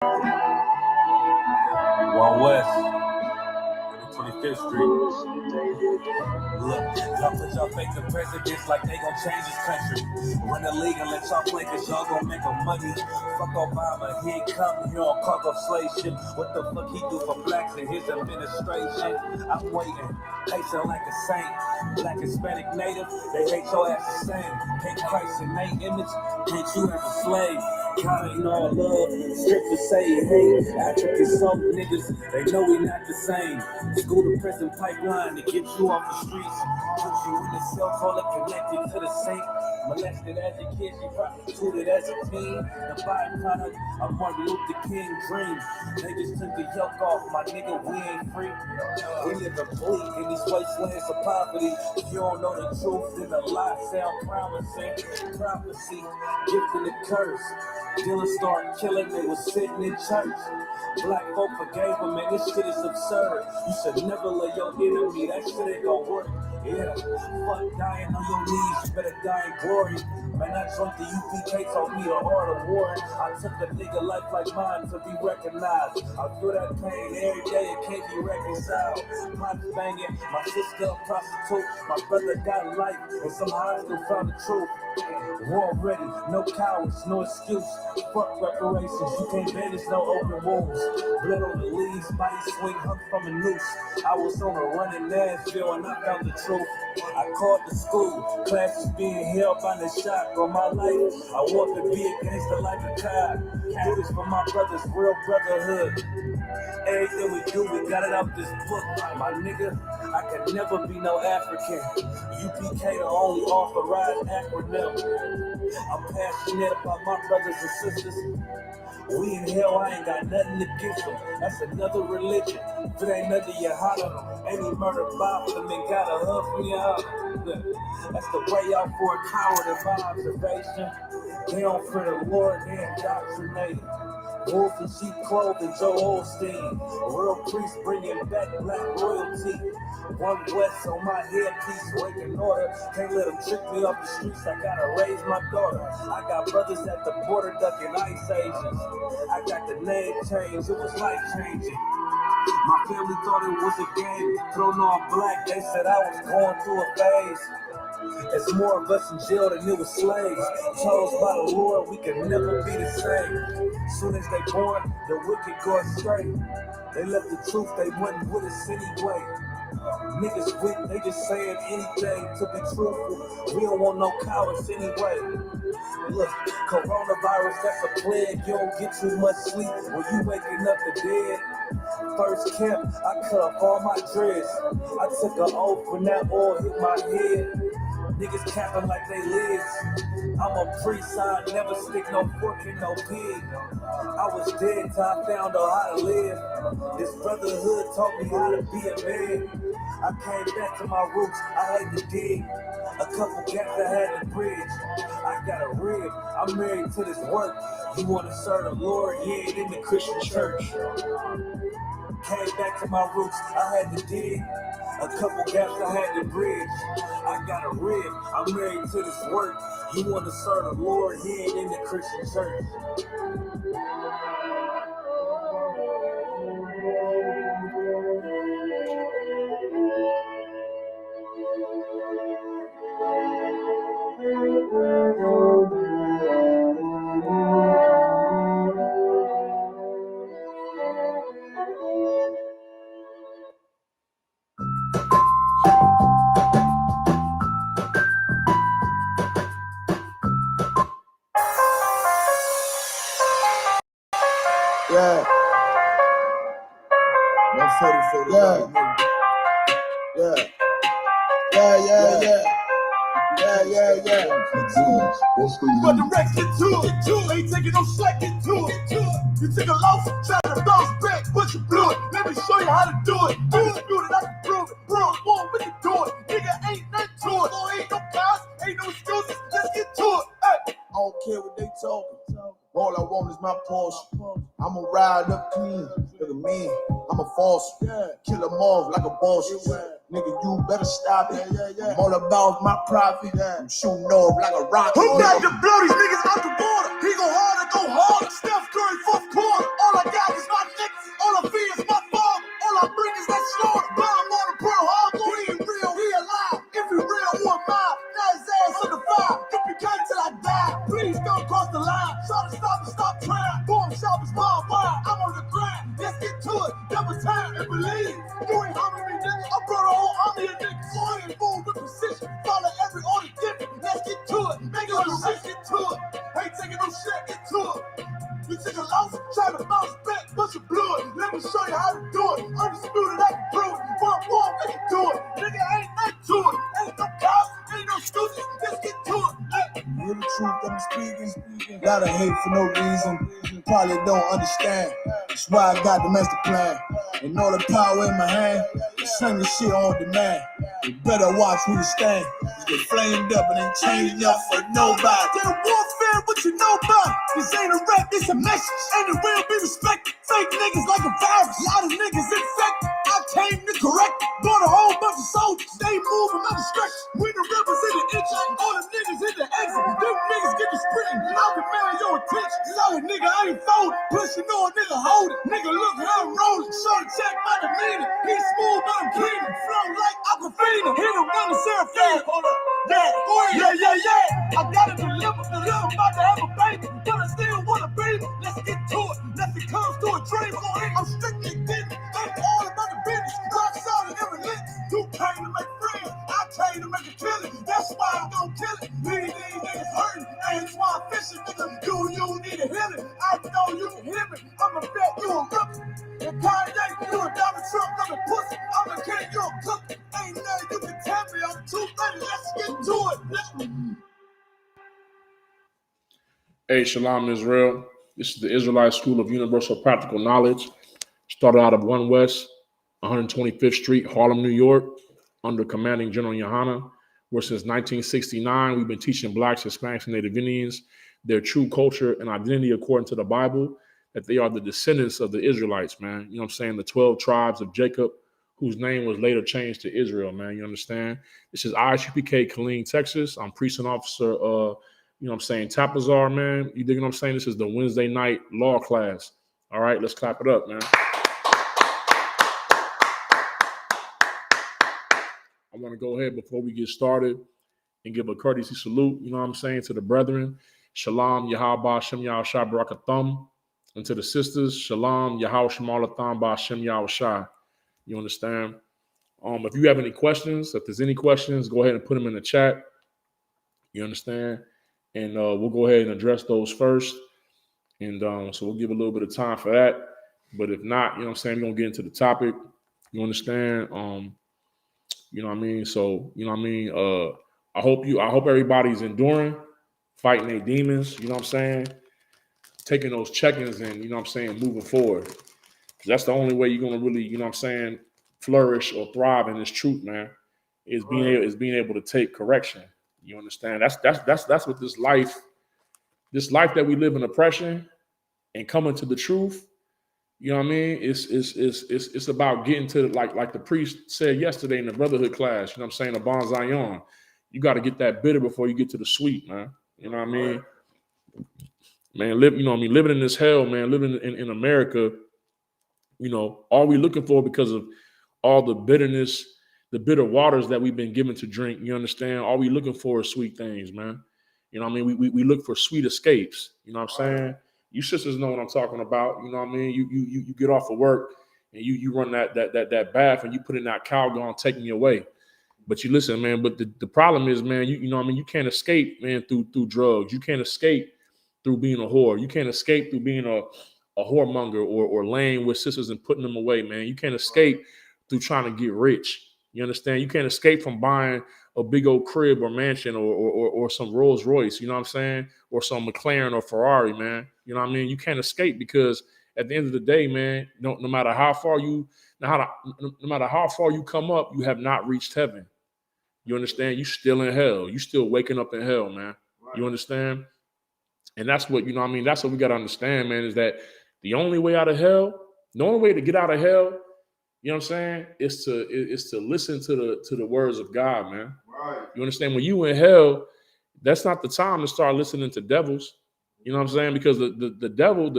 One West, 25th Street. Look, y'all put y'all faith in presidents like they gon' change this country. Run the league and let y'all play cause y'all gon' make a money. Fuck Obama, he ain't coming here on cargo slave shit. What the fuck he do for blacks in his administration? I'm waiting, pacing like a saint. Black, Hispanic, Native, they hate your ass the same. Hate Christ in their image, hate you as a slave. God ain't all love, scriptures say he hate. African some niggas, they know we not the same. School to prison pipeline to get you off the streets. Put you in the cell, call it connected to the saint. Molested as a kid, she prostituted as a teen. The byproduct of Martin Luther King dream. They just took the yoke off, my nigga, we ain't free. We live and bleed in these wastelands of poverty. If you don't know the truth, then the lie sound promising. Prophecy, gift and the curse. Dealers start killing, they was sitting in church. Black folk forgave them, man, this shit is absurd. You should never let your enemy, that shit ain't gon' work. Yeah, fuck dying on your knees, you better die in glory. Man, I joined the UPK, told me the art of war. I took a nigga life like mine to be recognized. I feel that pain every day, it can't be reconciled. Pops banging, my sister a prostitute. My brother got life, and somehow I still found the truth. War ready, no cowards, no excuse. Fuck reparations, you can't manage no open wounds. Blood on the leaves, body swing hung from a noose. I was on a run in Nashville and I found the truth. I called the school, classes being held by the shock on my life. I want to be against the life of God. Do this for my brothers, real brotherhood. Everything we do, we got it out this book. My nigga, I could never be no African. UPK the only authorized acronym. I'm passionate about my brothers and sisters. We in hell, I ain't got nothing against them. That's another religion. If it ain't nothing you holler, ain't he murdered by them and got a hug from your holler. That's the way out for a coward of my observation. They don't fear the Lord, they indoctrinated. Wolf in sheep clothing, Joe Osteen. Real priest bringing back black royalty. One West on my headpiece, waking order. Can't let them trick me off the streets, I gotta raise my daughter. I got brothers at the border ducking ice agents. I got the name change, it was life changing. My family thought it was a game, thrown on black, they said I was going through a phase. It's more of us in jail than it was slaves. Chose by the Lord, we can never be the same. Soon as they born, the wicked go astray. They left the truth, they wasn't with us anyway. Niggas weak, they just saying anything to be truthful. We don't want no cowards anyway. Look, coronavirus, that's a plague. You don't get too much sleep when you waking up the dead. First camp, I cut off all my dreads. I took an oath when that oil hit my head. Niggas capping like they live. I'm a priest, I never stick no fork in no pig. I was dead till I found out how to live. This brotherhood taught me how to be a man. I came back to my roots, I had to dig. A couple gaps I had to bridge. I got a rib, I'm married to this work. You wanna serve the Lord, you ain't in the Christian church. Came back to my roots, I had to dig. A couple gaps I had to bridge. I got a rib, I'm married to this work. You want to serve the Lord, he ain't in the Christian church. Yeah. 140 yeah. Yeah. But the Rex get to it, ain't taking no slack into it. You take a loss, try to bounce back, but you blew it. Let me show you how to do it. Dispute it, I can prove it. Bro, boy, we can do it. Nigga, ain't nothing to it. Ain't no cows, ain't no excuses. Let's get to it. Hey. I don't care what they talking. All I want is my Porsche. I'ma ride up clean. Look at me, I'm a false. Kill them off like a boss. Nigga, you better stop it. I'm all about my profit. I'm shooting off like a rocket. Who got to blow these niggas out the water? He go harder, go harder. Steph Curry, fourth quarter. All I got is my niggas. All I feed is my father. All I bring is that slaughter. Bomb on the Pearl Harbor. He ain't real, he alive. If he real, who am I? Got his ass on the fire. Yippee-ki till I die. Please don't cross the line. Try to stop trying. Bomb shop is wild, wild. I'm on the grind. Let's get to it. Double time and believe. You ain't humming me, nigga. I brought a whole army of niggas. So I ain't move with precision. Follow every order given. Let's get to it. Make it on the shit, get to it. Ain't taking no shit, get to it. You took a loss, try to bounce back, but you blew it. Let me show you how to do it. Undisputed, I can prove it. One, make it do it. Nigga, ain't nothing to it. Ain't no cops, ain't no excuses. Let's get to it. Hey. Hear the truth that I'm speaking. Gotta hate for no reason. You probably don't understand. That's why I got the master plan. And all the power in my hand. Sling the shit on demand. You better watch who you stand. You get flamed up and ain't changing up for nobody. Tell warfare what you know about. This ain't a rap, this a message. And it will be respected. Fake niggas like a virus. A lot of niggas infected. I came to correct. Brought a whole bunch of soldiers. They moving my discretion. We the rivers in the inch. All the niggas in the exit. Them niggas get the sprinting. I demand your attention. Solid nigga, I ain't folding. Pushing on nigga, hold it. Nigga, look how I'm rolling. Short check my demeanor. He's smooth, but I'm cleaning. Flow like Aquafina. Hit him on the Serafina. Hold up. Yeah. I gotta deliver. I'm about to have a baby. But I still wanna baby. Let's get to it. Nothing comes to a dream. I'm strictly getting. Ain't all about the business. Rock solid every link. You came to make friends. I came to make a killing. That's why I'm gonna kill it. These niggas hurting. Ain't why I'm fishing, nigga. You need a healing. I know you can hear me. I'ma bet you a rookie. And Kanye, you a Donald Trump, I'm a pussy. I'm a king, you a cookie. Ain't nothing you can tell me. I'm too ready. Let's get to it. Hey, Shalom Israel. This is the Israelite School of Universal Practical Knowledge. Started out of 1 West, 125th Street, Harlem, New York, under Commanding General Yohana, where since 1969, we've been teaching Blacks, Hispanics, and Native Indians their true culture and identity according to the Bible, that they are the descendants of the Israelites, man. You know what I'm saying? The 12 tribes of Jacob, whose name was later changed to Israel, man. You understand? This is ISUPK, Killeen, Texas. I'm Precinct Officer, you know what I'm saying, Tapazar, man. You dig what I'm saying? This is the Wednesday night law class. All right, let's clap it up, man. I want to go ahead before we get started and give a courtesy salute, you know what I'm saying, to the brethren. Shalom, Yahweh, Shem Yahushua, Barakathum. And to the sisters, Shalom, Yahweh, Shemalatham, Shem Yahushua. You understand? If you have any questions, if there's any questions, go ahead and put them in the chat. You understand? And we'll go ahead and address those first. And so we'll give a little bit of time for that. But if not, you know what I'm saying, we're going to get into the topic. You understand? You know what I mean? So, you know what I mean? I hope everybody's enduring, fighting their demons, you know what I'm saying? Taking those check-ins and, you know what I'm saying, moving forward. Because that's the only way you're going to really, you know what I'm saying, flourish or thrive in this truth, man, is being able to take correction. You understand? That's what this life that we live in oppression and coming to the truth, you know what I mean? It's about getting to, like the priest said yesterday in the brotherhood class, you know what I'm saying, the Bon Zion. You got to get that bitter before you get to the sweet, man. You know what I mean? Man, living in this hell, man, living in America, you know, all we looking for because of all the bitterness, the bitter waters that we've been given to drink, you understand? All we looking for is sweet things, man. You know what I mean? We look for sweet escapes, you know what I'm saying? You sisters know what I'm talking about, you know what I mean? You get off of work and you run that bath and you put in that Calgon taking you away. But you listen, man, but the problem is, man, you know what I mean? You can't escape, man, through drugs. You can't escape through being a whore. You can't escape through being a whoremonger or laying with sisters and putting them away, man. You can't escape through trying to get rich. You understand? You can't escape from buying a big old crib or mansion or some Rolls Royce, you know what I'm saying? Or some McLaren or Ferrari, man. You know what I mean? You can't escape because at the end of the day, man, no matter how far you come up, you have not reached heaven. You understand? You still in hell. You still waking up in hell, man. You understand? And that's what, you know what I mean? That's what we got to understand, man, is that the only way out of hell The only way to get out of hell, you know what I'm saying, is to listen to the words of God, man. Right. You understand? When you in hell, that's not the time to start listening to devils. You know what I'm saying? Because the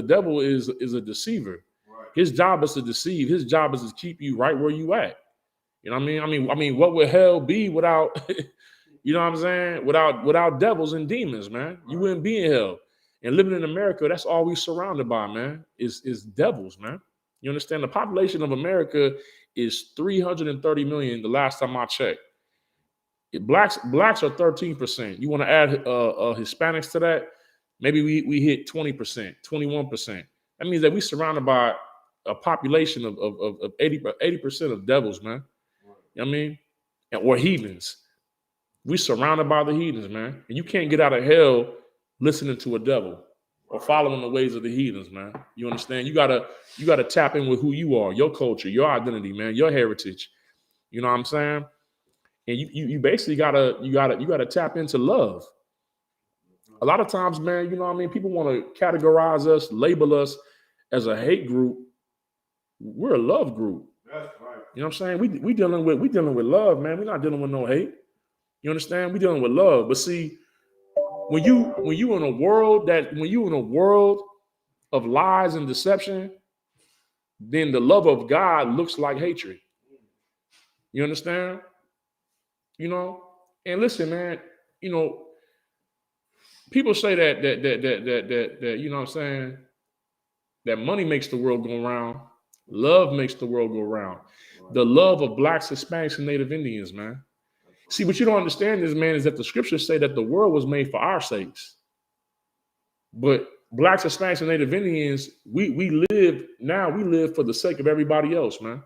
devil is a deceiver. Right. His job is to deceive. His job is to keep you right where you at. You know what I mean? I mean, what would hell be without, you know what I'm saying? Without devils and demons, man. You wouldn't be in hell. And living in America, that's all we surrounded by, man, is devils, man. You understand? The population of America is 330 million the last time I checked. Blacks are 13%. You want to add Hispanics to that? Maybe we hit 20%, 21%. That means that we surrounded by a population of 80% of devils, man. You know what I mean? Or heathens. We surrounded by the heathens, man. And you can't get out of hell listening to a devil or following the ways of the heathens, man. You understand? You gotta tap in with who you are, your culture, your identity, man, your heritage. You know what I'm saying? And you basically gotta tap into love. A lot of times, man, you know what I mean? People want to categorize us, label us as a hate group. We're a love group. That's right. You know what I'm saying? We dealing with love, man. We're not dealing with no hate. You understand? We're dealing with love. But see, when you in a world of lies and deception, then the love of God looks like hatred. You understand? You know? And listen, man, you know, people say that you know what I'm saying, that money makes the world go round. Love makes the world go round. The love of blacks, Hispanics, and Native Indians, man. See, what you don't understand is, man, is that the scriptures say that the world was made for our sakes. But blacks, Hispanics, and Native Indians, we live for the sake of everybody else, man.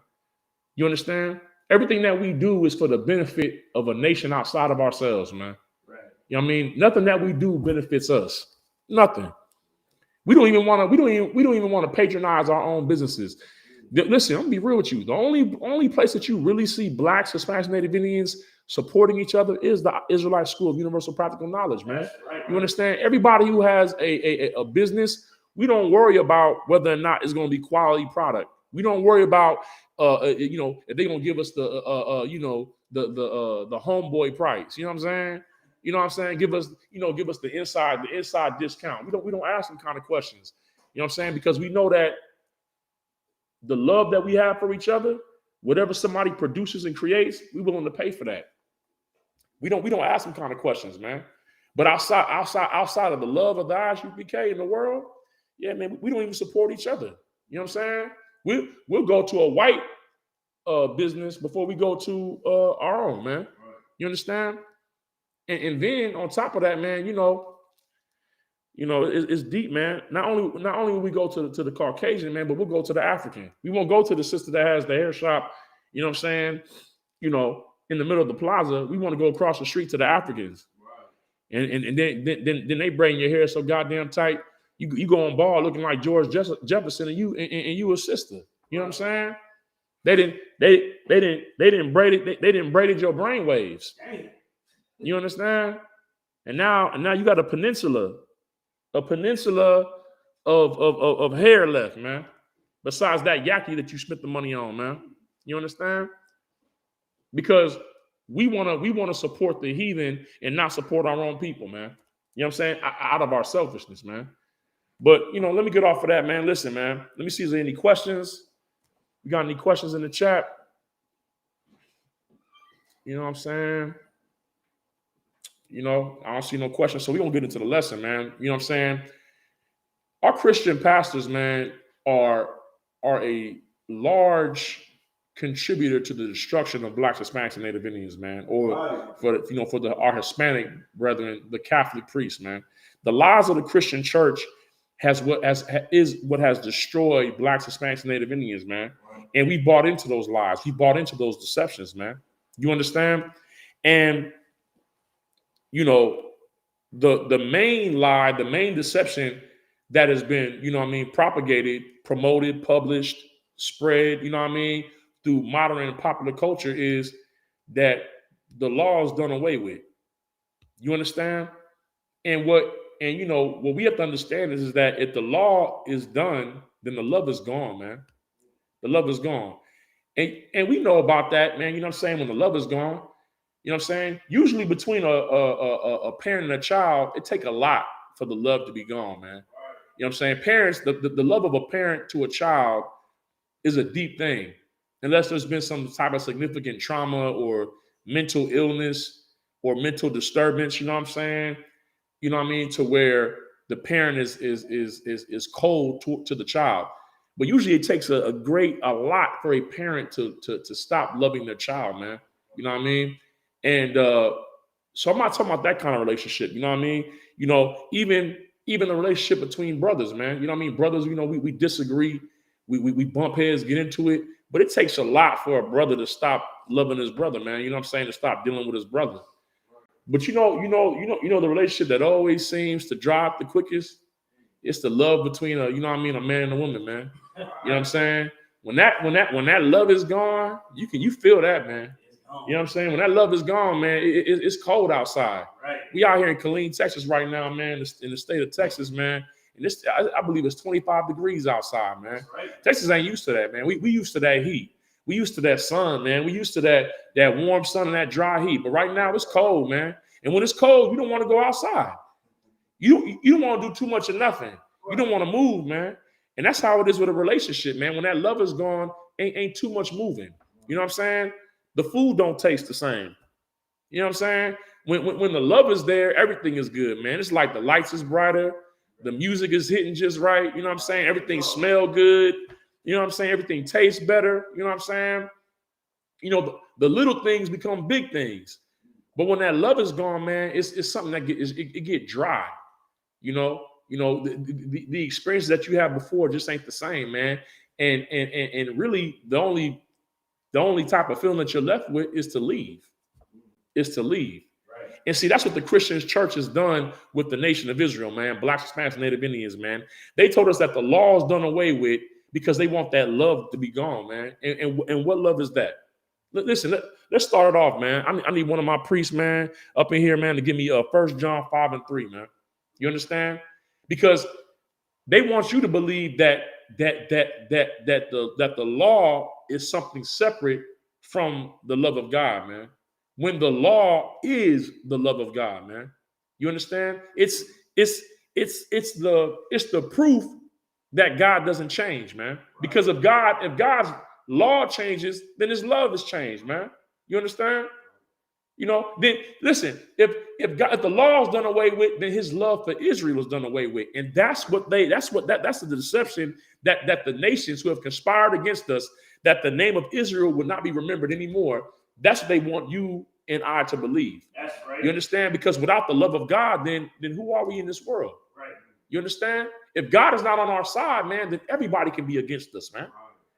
You understand? Everything that we do is for the benefit of a nation outside of ourselves, man. Right. You know what I mean? Nothing that we do benefits us. Nothing. We don't even want to patronize our own businesses. Listen, I'm gonna be real with you. The only place that you really see blacks, Hispanics, Native Indians supporting each other is the Israelite School of Universal Practical Knowledge, man. Right. You understand? Everybody who has a business, we don't worry about whether or not it's going to be quality product. We don't worry about you know, if they're gonna give us the you know, the homeboy price. You know what I'm saying? You know what I'm saying? Give us the inside discount. We don't ask them kind of questions. You know what I'm saying? Because we know that the love that we have for each other, whatever somebody produces and creates, we're willing to pay for that. We don't ask them kind of questions, man. But outside of the love of the ISUPK in the world, yeah, man, we don't even support each other. You know what I'm saying? We'll go to a white business before we go to our own, man. You understand? And then on top of that, man, you know, it's deep, man. Not only will we go to the Caucasian, man, but we'll go to the African. We won't go to the sister that has the hair shop, you know what I'm saying, you know, in the middle of the plaza. We want to go across the street to the Africans. Right. And then they braiding your hair so goddamn tight. You go on ball looking like George Jefferson, and you a sister. You know what I'm saying? They didn't braid it. They didn't braided your brain waves. You understand? And now you got a peninsula of hair left, man. Besides that yaki that you spent the money on, man. You understand? Because we wanna support the heathen and not support our own people, man. You know what I'm saying? Out of our selfishness, man. But you know, let me get off of that, man. Listen, man. Let me see if there's any questions. You got any questions in the chat? You know what I'm saying? You know, I don't see no questions. So we're gonna get into the lesson, man. You know what I'm saying? Our Christian pastors, man, are a large contributor to the destruction of blacks, Hispanics, and Native Indians, man. Or for our Hispanic brethren, the Catholic priests, man. The lies of the Christian church is what has destroyed blacks, Hispanics, and Native Indians, man. And we bought into those lies. We bought into those deceptions, man. You understand? And you know, the main lie, the main deception that has been, you know what I mean, propagated, promoted, published, spread, you know what I mean, through modern and popular culture is that the law is done away with. You understand? And you know, what we have to understand is that if the law is done, then the love is gone, man. The love is gone. And we know about that, man. You know what I'm saying? When the love is gone, you know what I'm saying? Usually between a parent and a child, it takes a lot for the love to be gone, man. You know what I'm saying? Parents, the love of a parent to a child is a deep thing. Unless there's been some type of significant trauma or mental illness or mental disturbance, you know what I'm saying? You know what I mean? To where the parent is cold to the child. But usually it takes a lot for a parent to stop loving their child, man. You know what I mean? And so I'm not talking about that kind of relationship. You know what I mean? You know, even the relationship between brothers, man. You know what I mean? Brothers, you know, we disagree. We bump heads, get into it. But it takes a lot for a brother to stop loving his brother, man. You know what I'm saying? To stop dealing with his brother. But you know the relationship that always seems to drop the quickest. It's the love between a man and a woman, man. You know what I'm saying? When that love is gone, you feel that, man. You know what I'm saying? When that love is gone, man, it's cold outside. Right. We out here in Killeen, Texas right now, man, in the state of Texas, man. And I believe it's 25 degrees outside, man. Right. Texas ain't used to that, man. We used to that heat. We used to that sun, man. We used to that warm sun and that dry heat. But right now it's cold, man. And when it's cold, you don't want to go outside. You don't want to do too much of nothing. You don't want to move, man. And that's how it is with a relationship, man. When that love is gone, ain't too much moving. You know what I'm saying? The food don't taste the same. You know what I'm saying? When the love is there, everything is good, man. It's like the lights is brighter. The music is hitting just right. You know what I'm saying? Everything smell good. You know what I'm saying? Everything tastes better. You know what I'm saying? You know, the little things become big things. But when that love is gone, man, it's something that get dry. You know, the experience that you had before just ain't the same, man. And really the only type of feeling that you're left with is to leave. Right. And see, that's what the Christian church has done with the nation of Israel, man. Blacks, Hispanics, Native Indians, man. They told us that the law is done away with because they want that love to be gone, man. And what love is that? Listen, let's start it off, man. I need one of my priests, man, up in here, man, to give me 1 John 5:3, man. You understand? Because they want you to believe that the law is something separate from the love of God, man. When the law is the love of God, man. You understand? It's the proof that God doesn't change, man. Because if God's law changes, then his love is changed, man. You understand? You know, then listen, if the law is done away with, then his love for Israel is done away with. And that's the deception that the nations who have conspired against us, that the name of Israel would not be remembered anymore. That's what they want you and I to believe. That's right. You understand? Because without the love of God, then who are we in this world? Right. You understand? If God is not on our side, man, then everybody can be against us, man.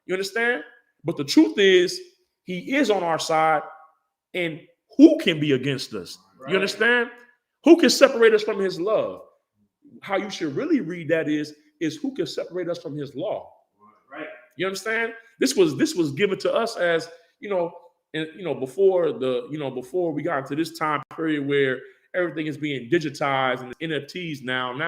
You understand? But the truth is, he is on our side, and who can be against us? Right. You understand? Who can separate us from his love? How you should really read that is who can separate us from his law? Right. You understand? This was given to us as, before we got into this time period where everything is being digitized and NFTs now in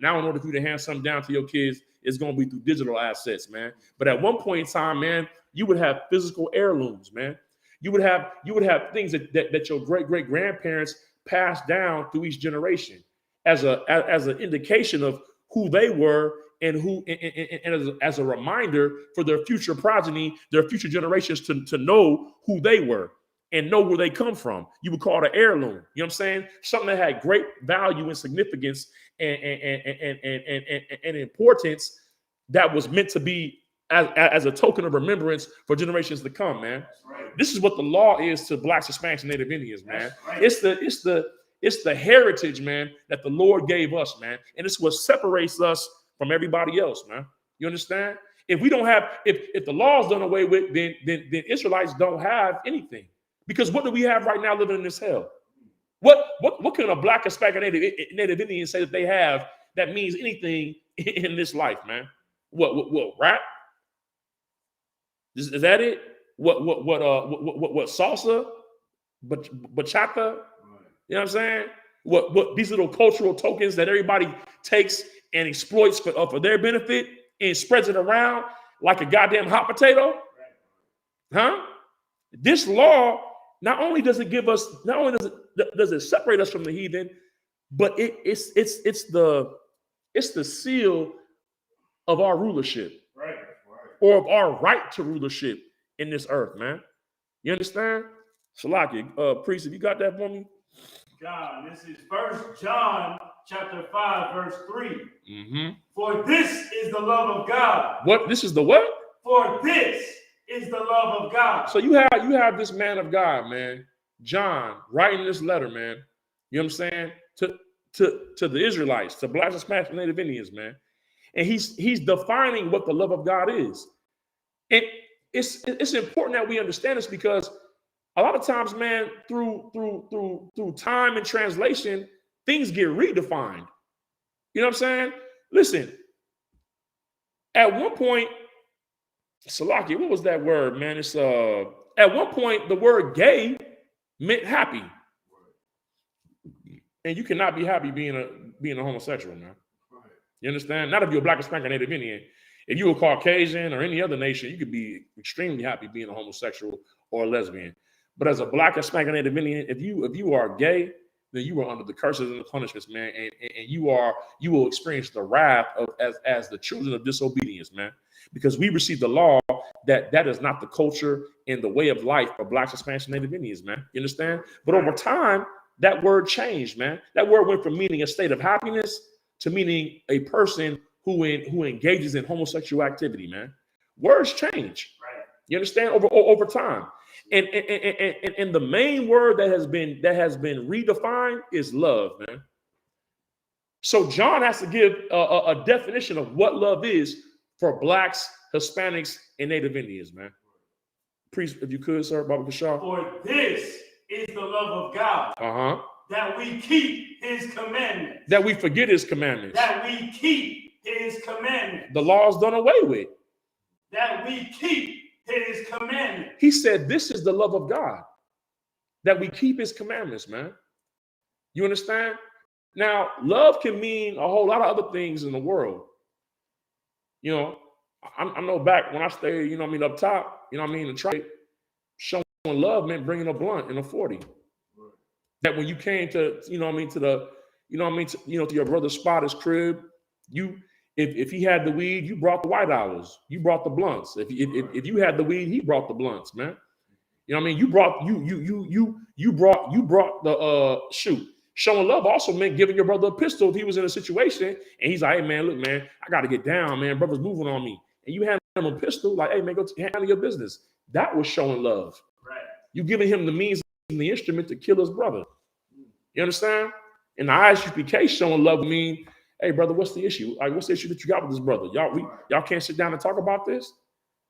order for you to hand something down to your kids, it's going to be through digital assets, man. But at one point in time, man, you would have physical heirlooms, man. You would have things that your great grandparents passed down through each generation as an indication of who they were and as a reminder for their future progeny, their future generations to know who they were and know where they come from. You would call it an heirloom. You know what I'm saying? Something that had great value and significance and importance that was meant to be as a token of remembrance for generations to come, man. Right. This is what the law is to Blacks, Hispanics, and Native Indians, man. Right. It's the heritage, man, that the Lord gave us, man. And it's what separates us from everybody else, man. You understand? If we don't have, if the law is done away with, then Israelites don't have anything. Because what do we have right now living in this hell? What can a Black, Hispanic, Native Indian say that they have that means anything in this life, man? What rap? Is that it? What salsa? Bachata? You know what I'm saying? What these little cultural tokens that everybody takes and exploits for their benefit and spreads it around. like a goddamn hot potato? Huh? This law, not only does it separate us from the heathen, but it's the seal of our rulership, or of our right to rulership in this earth, man. You understand? Salaki, priest, if you got that for me? John, this is 1 John chapter 5, verse 3. Mm-hmm. For this is the love of God. What? This is the what? For this is the love of God. So you have this man of God, man, John, writing this letter, man. You know what I'm saying? To the Israelites, to Blacks, Hispanics, and Native Indians, man. And he's defining what the love of God is. And it's important that we understand this, because a lot of times, man, through time and translation, things get redefined. You know what I'm saying? Listen, at one point, Salaki, what was that word, man? It's at one point the word gay meant happy. And you cannot be happy being a homosexual, man. You understand? Not if you're a Black, Hispanic, or Native Indian. If you were Caucasian or any other nation, you could be extremely happy being a homosexual or a lesbian. But as a Black, Hispanic, or Native Indian, if you are gay, then you are under the curses and the punishments, man, and you will experience the wrath of as the children of disobedience, man. Because we received the law that is not the culture and the way of life for Blacks, Hispanics, and Native Indians, man. You understand? But over time, that word changed, man. That word went from meaning a state of happiness to meaning a person who engages in homosexual activity, man. Words change. Right. You understand? Over time. And the main word that has been redefined is love, man. So John has to give a definition of what love is for Blacks, Hispanics, and Native Indians, man. Priest, if you could, sir, Baba Bashar. For this is the love of God. That we keep his commandments. That we forget his commandments. That we keep his commandments. The law is done away with. That we keep his commandments. He said, this is the love of God, that we keep his commandments, man. You understand? Now, love can mean a whole lot of other things in the world. You know, I know back when I stayed, you know what I mean, up top, you know what I mean, in trade, showing love meant bringing a blunt in a 40. That when you came to, you know what I mean, to the, you know what I mean, to your brother's spot, his crib, if he had the weed, you brought the white hours, you brought the blunts. If you had the weed, he brought the blunts, man. You know what I mean? You brought the shoot. Showing love also meant giving your brother a pistol if he was in a situation and he's like, hey man, look, man, I gotta get down, man. Brother's moving on me. And you hand him a pistol, like, hey man, go handle your business. That was showing love. Right. You giving him the means and the instrument to kill his brother. You understand? In the ISUPK, showing love mean, hey brother, what's the issue? Like, what's the issue that you got with this brother? Y'all can't sit down and talk about this?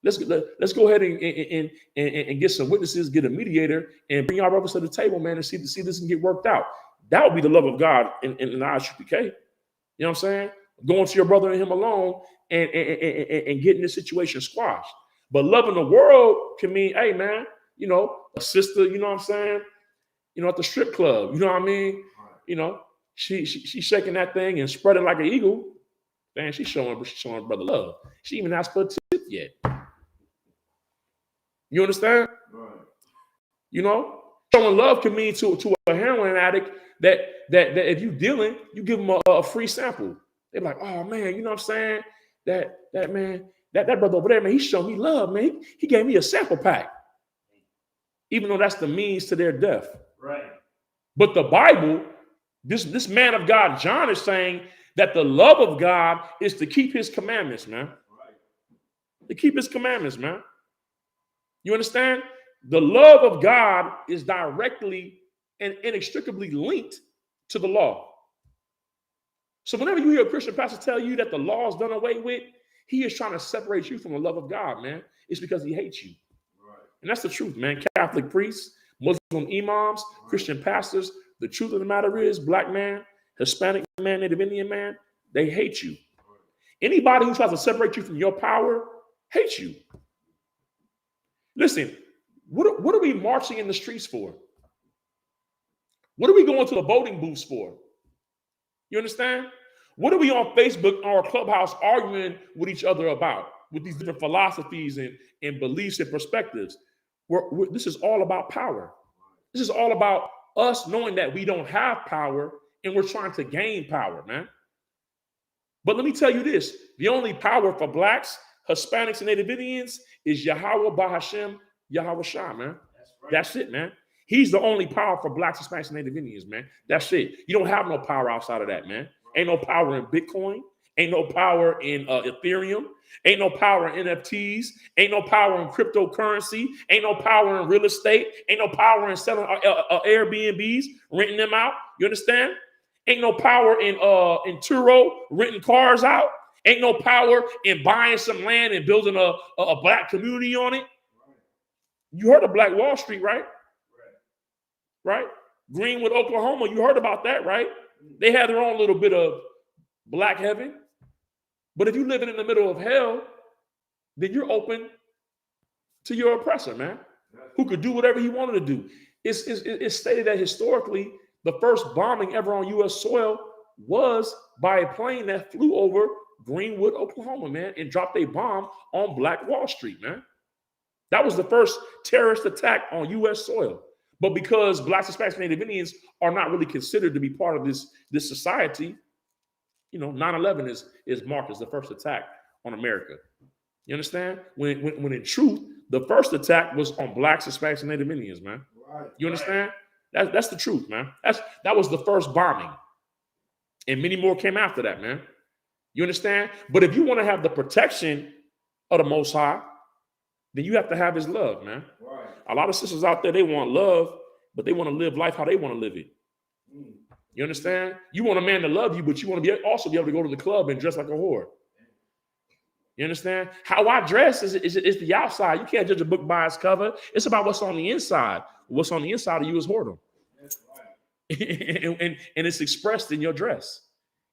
Let's go ahead and get some witnesses, get a mediator, and bring y'all brothers to the table, man, and see this can get worked out. That would be the love of God in the ISUPK. You know what I'm saying? Going to your brother and him alone and getting this situation squashed. But loving the world can mean, hey man, you know, a sister, you know what I'm saying? You know, at the strip club, you know what I mean? You know, she's shaking that thing and spreading like an eagle. Man, she's showing her brother love. She even asked for a tip yet. You understand? Right. You know, showing love can mean to a heroin addict that if you dealing, you give them a free sample. They're like, oh man, you know what I'm saying? That man, that brother over there, man, he showed me love, man. He gave me a sample pack. Even though that's the means to their death. Right. But the Bible, this man of God, John, is saying that the love of God is to keep his commandments, man. Right. To keep his commandments, man. You understand? The love of God is directly and inextricably linked to the law. So whenever you hear a Christian pastor tell you that the law is done away with, he is trying to separate you from the love of God, man. It's because he hates you. Right. And that's the truth, man. Catholic priests, Muslim imams, Christian pastors, the truth of the matter is, black man, Hispanic man, Native Indian man, they hate you. Anybody who tries to separate you from your power hates you. Listen, what are we marching in the streets for? What are we going to the voting booths for? You understand? What are we on Facebook or Clubhouse arguing with each other about? with these different philosophies and beliefs and perspectives. This is all about power. This is all about us knowing that we don't have power and we're trying to gain power, man. But let me tell you this, the only power for blacks, Hispanics, and Native Indians is Yahweh Bahashem, Yahweh Shah, man. That's it, man. He's the only power for blacks, Hispanics, and Native Indians, man. That's it. You don't have no power outside of that, man. Ain't no power in Bitcoin. Ain't no power in Ethereum. Ain't no power in NFTs. Ain't no power in cryptocurrency. Ain't no power in real estate. Ain't no power in selling Airbnbs, renting them out. You understand? Ain't no power in Turo, renting cars out. Ain't no power in buying some land and building a black community on it. You heard of Black Wall Street, right? Right? Greenwood, Oklahoma. You heard about that, right? They had their own little bit of black heaven. But if you're living in the middle of hell, then you're open to your oppressor, man, who could do whatever he wanted to do. It's stated that historically, the first bombing ever on U.S. soil was by a plane that flew over Greenwood, Oklahoma, man, and dropped a bomb on Black Wall Street, man. That was the first terrorist attack on U.S. soil. But because blacks, Hispanics, and Native Indians are not really considered to be part of this society, 9/11 is marked as the first attack on America. You understand? When in truth, the first attack was on blacks, Hispanics, and Native Indians, man. You understand? That's the truth, man. That was the first bombing. And many more came after that, man. You understand? But if you want to have the protection of the Most High, then you have to have his love, man. Right. A lot of sisters out there, they want love, but they want to live life how they want to live it. You understand? You want a man to love you, but you want to also be able to go to the club and dress like a whore. You understand? How I dress is the outside. You can't judge a book by its cover. It's about what's on the inside. What's on the inside of you is whoredom. That's right. and it's expressed in your dress.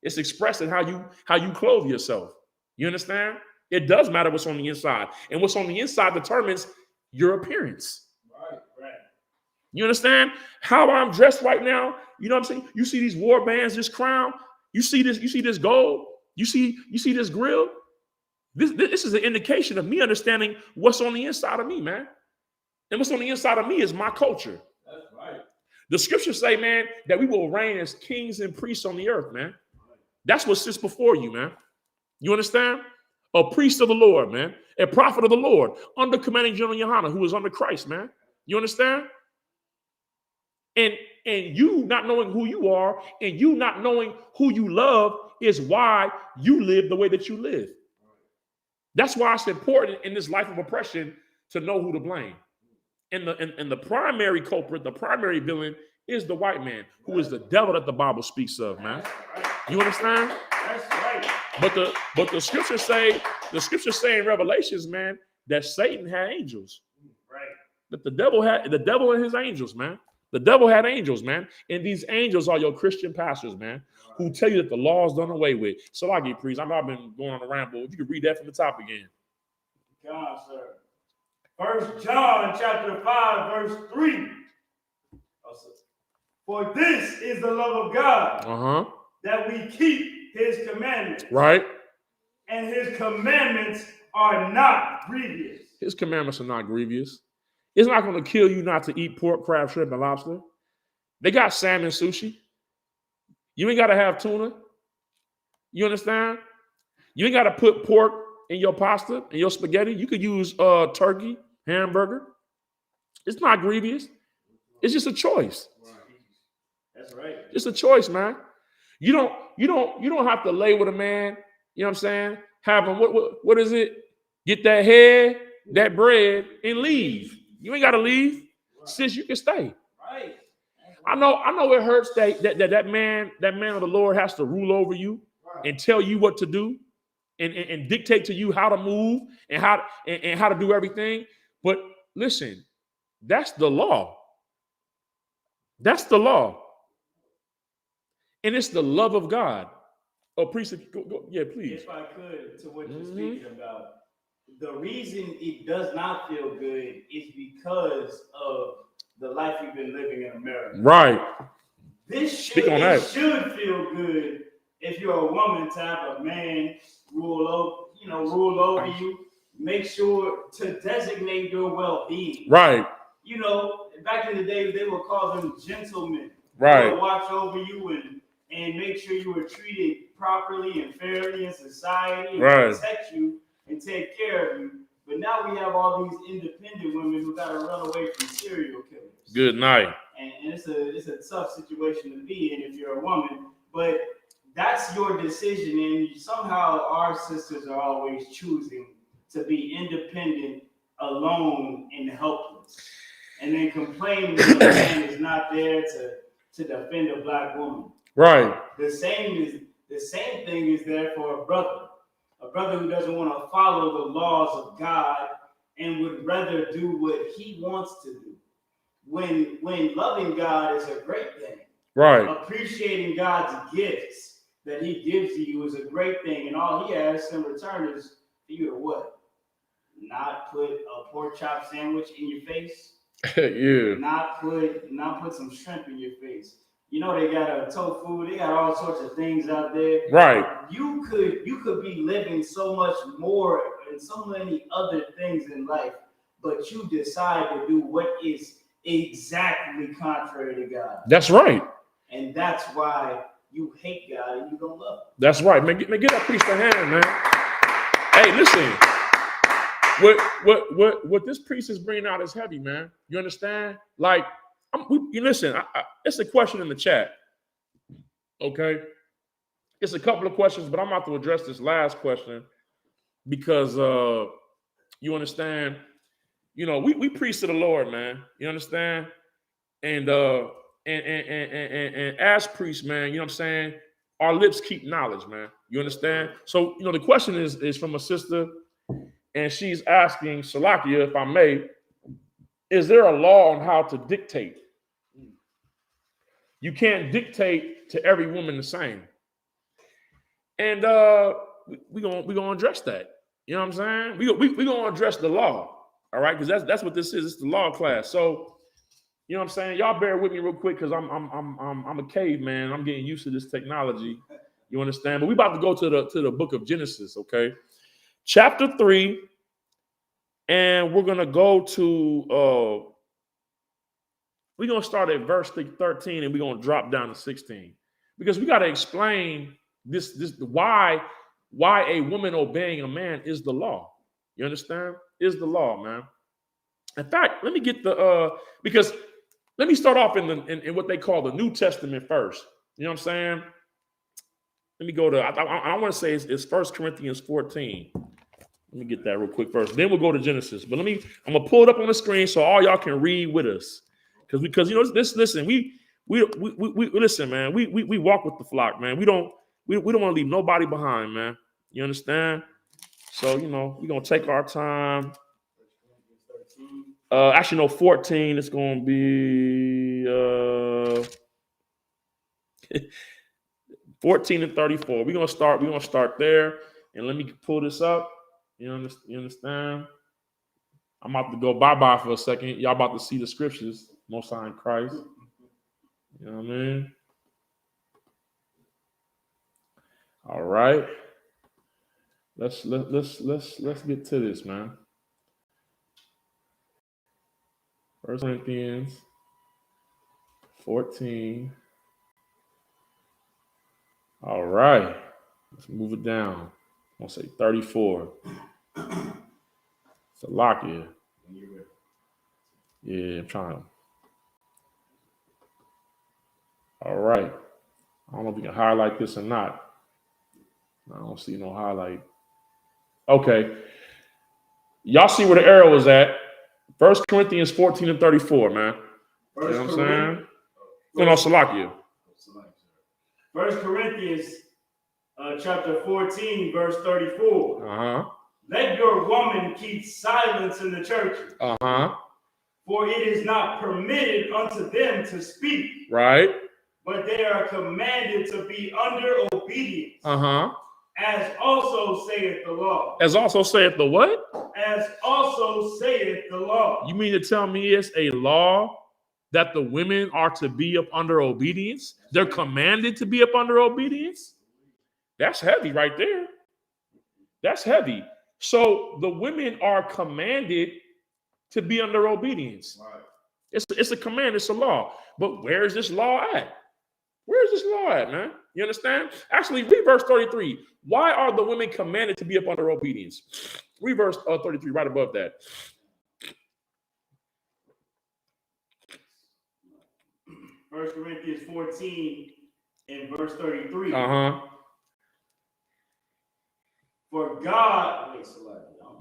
It's expressed in how you clothe yourself. You understand? It does matter what's on the inside. And what's on the inside determines your appearance. Right. You understand? How I'm dressed right now, you know what I'm saying? You see these war bands, this crown, you see this gold, you see this grill. This is an indication of me understanding what's on the inside of me, man. And what's on the inside of me is my culture. That's right. The scriptures say, man, that we will reign as kings and priests on the earth, man. That's what sits before you, man. You understand? A priest of the Lord, man. A prophet of the Lord. Under commanding General Yohana, who is under Christ, man. You understand? And you not knowing who you are and you not knowing who you love is why you live the way that you live. That's why it's important in this life of oppression to know who to blame. And the primary culprit, the primary villain is the white man, who is the devil that the Bible speaks of, man. You understand? That's right. But the scriptures say in Revelations, man, that Satan had angels. Right. That the devil and his angels, man. The devil had angels, man. And these angels are your Christian pastors, man, who tell you that the law is done away with. So I get priest. I know I've been going on a ramble. You can read that from the top again. Come on, sir. 1 John chapter 5, verse 3. For this is the love of God, that we keep his commandments. Right. And his commandments are not grievous. His commandments are not grievous. It's not going to kill you not to eat pork, crab, shrimp, and lobster. They got salmon sushi. You ain't got to have tuna. You understand? You ain't got to put pork in your pasta, in your spaghetti. You could use turkey, hamburger. It's not grievous. It's just a choice. That's right. It's a choice, man. You don't have to lay with a man. You know what I'm saying? Have him, what is it? Get that head, that bread, and leave. You ain't got to leave. Sis, you can stay. Right. I know it hurts that man of the Lord has to rule over you and tell you what to do and dictate to you how to move and how to do everything. But listen, that's the law. That's the law. And it's the love of God. Oh, priest, go, yeah, please. If I could, to what you're speaking about, the reason it does not feel good is because of the life we've been living in America. Right. This should feel good if you're a woman to have a man rule over you make sure to designate your well-being. Right. You know, back in the day, they would call them gentlemen. Right. They would watch over you and make sure you were treated properly and fairly in society and Right. protect you and take care of you. But now we have all these independent women who got to run away from serial killers. Good night. And it's a tough situation to be in if you're a woman. But that's your decision, and somehow our sisters are always choosing to be independent, alone, and helpless, and then complain when the man is not there to defend a black woman. Right. The same thing is there for a brother who doesn't want to follow the laws of God and would rather do what he wants to do. When loving God is a great thing. Right. Appreciating God's gifts that he gives to you is a great thing, and all he asks in return is for you to what? Not put a pork chop sandwich in your face. Yeah. Not put some shrimp in your face. You know, they got a tofu, they got all sorts of things out there. Right. You could be living so much more and so many other things in life, but you decide to do what is exactly contrary to God. That's right. And that's why you hate God and you don't love him. That's right, man. Get that priest a hand, man. Hey, listen. What this priest is bringing out is heavy, man. You understand? Like, you listen. It's a question in the chat. Okay, it's a couple of questions, but I'm about to address this last question because you understand. You know, we preach to the Lord, man. You understand? And as priests, man, you know what I'm saying? Our lips keep knowledge, man. You understand? So, you know, the question is from a sister, and she's asking, Salakia, if I may, is there a law on how to dictate? You can't dictate to every woman the same. And we're gonna address that. You know what I'm saying? We're gonna address the law. All right, because that's what this is. It's the law class. So, you know what I'm saying? Y'all bear with me real quick because I'm a caveman. I'm getting used to this technology. You understand? But we about to go to the book of Genesis, okay? Chapter 3, and we're gonna go to we're gonna start at verse 13 and we're gonna drop down to 16. Because we got to explain this why a woman obeying a man is the law. You understand? Is the law, man. In fact, let me get because let me start off in what they call the New Testament first. You know what I'm saying? Let me go to, I want to say it's 1 Corinthians 14. Let me get that real quick first. Then we'll go to Genesis. But I'm going to pull it up on the screen so all y'all can read with us. Because you know, listen, we listen, man. We walk with the flock, man. We don't want to leave nobody behind, man. You understand? So, you know, we're going to take our time. Actually, no, 14. It's going to be 14 and 34. We're gonna start there, and let me pull this up. You understand? I'm about to go bye-bye for a second. Y'all about to see the scriptures, Most High in Christ. You know what I mean? All right. Let's get to this, man. 1 Corinthians 14. All right. Let's move it down. I'm going to say 34. It's a lock here. Yeah, I'm trying to. All right. I don't know if we can highlight this or not. I don't see no highlight. Okay. Y'all see where the arrow is at. 1 Corinthians 14 and 34, man. You know what I'm saying? No, Salakia. 1 Corinthians chapter 14, verse 34. Uh-huh. Let your woman keep silence in the churches. Uh-huh. For it is not permitted unto them to speak. Right. But they are commanded to be under obedience. Uh-huh. As also saith the law. As also saith the what? As also saith the law. You mean to tell me it's a law that the women are to be up under obedience? They're commanded to be up under obedience? That's heavy right there. That's heavy. So the women are commanded to be under obedience. Right. It's a command, it's a law. But where is this law at? Where is this law at, man? You understand? Actually, read verse 33. Why are the women commanded to be up under obedience? Read verse 33, right above that. 1 Corinthians 14 and verse 33. For God, wait,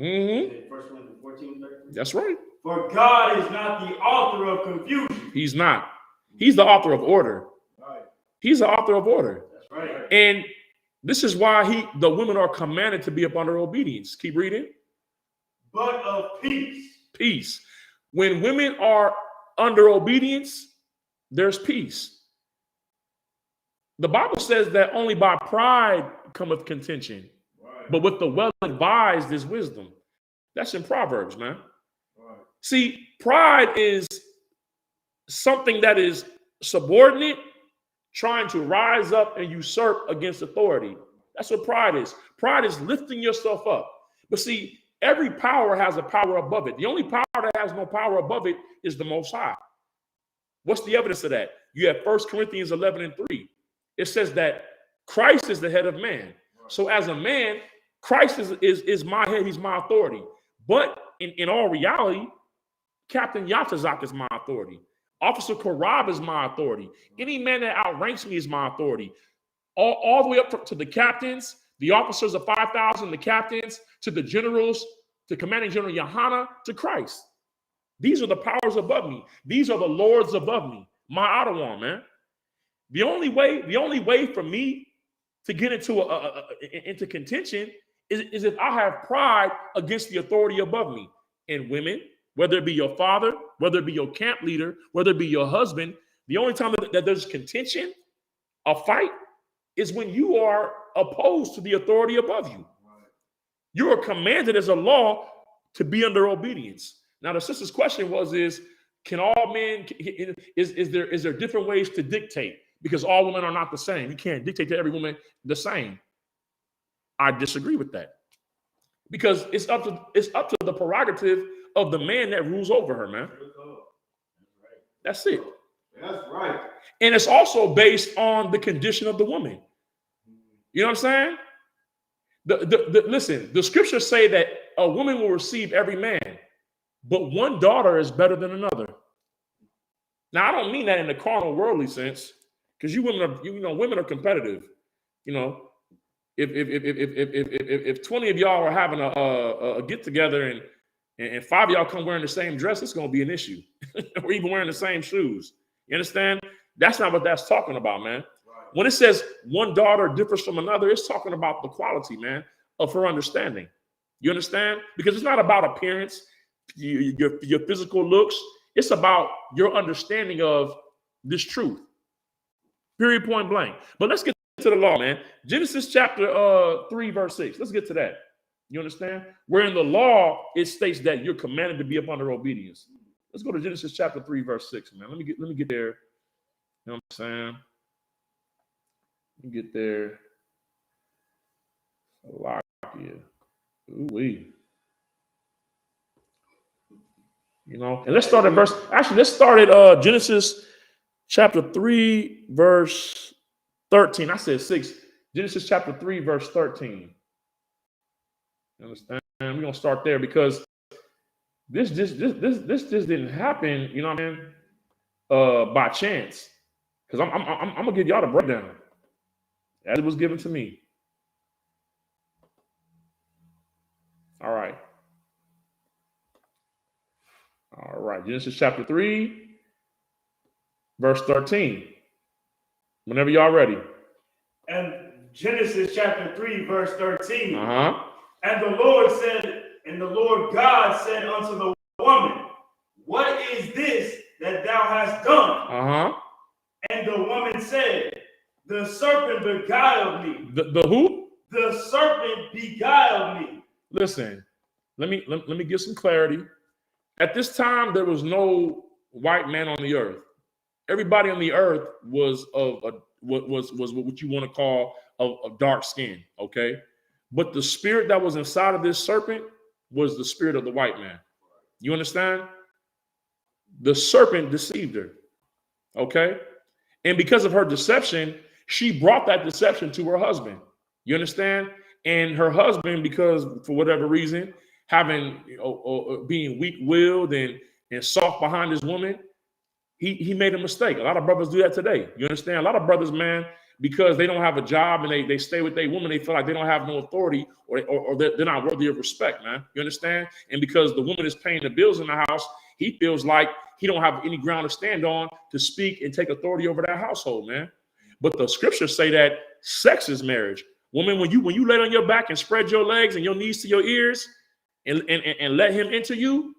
Mm-hmm. 1 Corinthians 14, 33. That's right. For God is not the author of confusion. He's not. He's the author of order. Right. He's the author of order. That's right. And this is why the women are commanded to be up under obedience. Keep reading. But of peace. Peace. When women are under obedience, there's peace. The Bible says that only by pride cometh contention, right, but with the well-advised is wisdom. That's in Proverbs, man. Right. See, pride is something that is subordinate, trying to rise up and usurp against authority. That's what pride is. Pride is lifting yourself up. But see, every power has a power above it. The only power that has no power above it is the Most High. What's the evidence of that? You have 1 Corinthians 11 and 3. It says that Christ is the head of man. So as a man, Christ is my head. He's my authority. But in all reality, Captain Yatazak is my authority. Officer Karab is my authority. Any man that outranks me is my authority. All the way up to the captains, the officers of 5,000, the captains, to the generals, to Commanding General Yohana, to Christ. These are the powers above me. These are the lords above me. My Ottawa, man. The only way for me to get into contention is if I have pride against the authority above me. And women, whether it be your father, whether it be your camp leader, whether it be your husband, the only time that there's contention, a fight, is when you are opposed to the authority above you. You are commanded as a law to be under obedience. Now, the sister's question is can all men, is there different ways to dictate? Because all women are not the same. You can't dictate to every woman the same. I disagree with that. Because it's up to the prerogative of the man that rules over her, man. That's it. That's right. And it's also based on the condition of the woman. You know what I'm saying? Listen, the scriptures say that a woman will receive every man, but one daughter is better than another. Now, I don't mean that in the carnal, worldly sense, because women are competitive. You know, if 20 of y'all are having a get together and 5 of y'all come wearing the same dress, it's going to be an issue. Or even wearing the same shoes. You understand? That's not what that's talking about, man. When it says one daughter differs from another, it's talking about the quality, man, of her understanding. You understand? Because it's not about appearance, your physical looks. It's about your understanding of this truth. Period, point blank. But let's get to the law, man. Genesis chapter 3, verse 6. Let's get to that. You understand? Where in the law, it states that you're commanded to be up under obedience. Let's go to Genesis chapter 3, verse 6, man. Let me get there. You know what I'm saying? Let me get there. Lock you. Ooh-wee. You know, and let's start at Genesis chapter 3, verse 13. I said 6. Genesis chapter 3, verse 13. You understand? We're gonna start there because this just didn't happen, you know what I mean? By chance. Because I'm gonna give y'all the breakdown as it was given to me. All right. Genesis chapter 3, verse 13. Whenever y'all ready. And Genesis chapter 3, verse 13. And the Lord God said unto the woman, what is this that thou hast done? And the woman said, the serpent beguiled me. The who? The serpent beguiled me. Listen, let me give some clarity. At this time, there was no white man on the earth. Everybody on the earth was what you want to call of dark skin. Okay, But the spirit that was inside of this serpent was the spirit of the white man. You understand? The serpent deceived her. Okay? And because of her deception, she brought that deception to her husband. You understand? And her husband, because for whatever reason, having being weak-willed and soft behind his woman, he made a mistake. A lot of brothers do that today. You understand? A lot of brothers, man, because they don't have a job and they stay with their woman, they feel like they don't have no authority or they're not worthy of respect, man. You understand? And because the woman is paying the bills in the house, he feels like he don't have any ground to stand on to speak and take authority over that household, man. But the scriptures say that sex is marriage. Woman, when you lay on your back and spread your legs and your knees to your ears and let him enter you,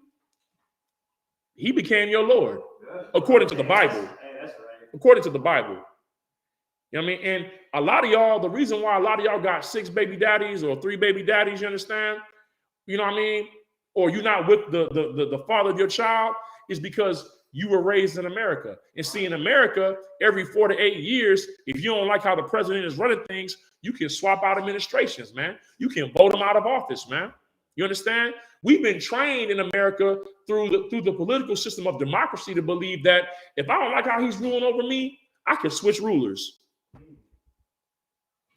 he became your Lord, according to the Bible. That's right. According to the Bible. You know what I mean? And a lot of y'all, the reason why a lot of y'all got 6 baby daddies or 3 baby daddies, you understand? You know what I mean? Or you're not with the father of your child is because you were raised in America. And see, in America, every 4 to 8 years, if you don't like how the president is running things, you can swap out administrations, man. You can vote them out of office, man. You understand? We've been trained in America through the political system of democracy to believe that if I don't like how he's ruling over me, I can switch rulers.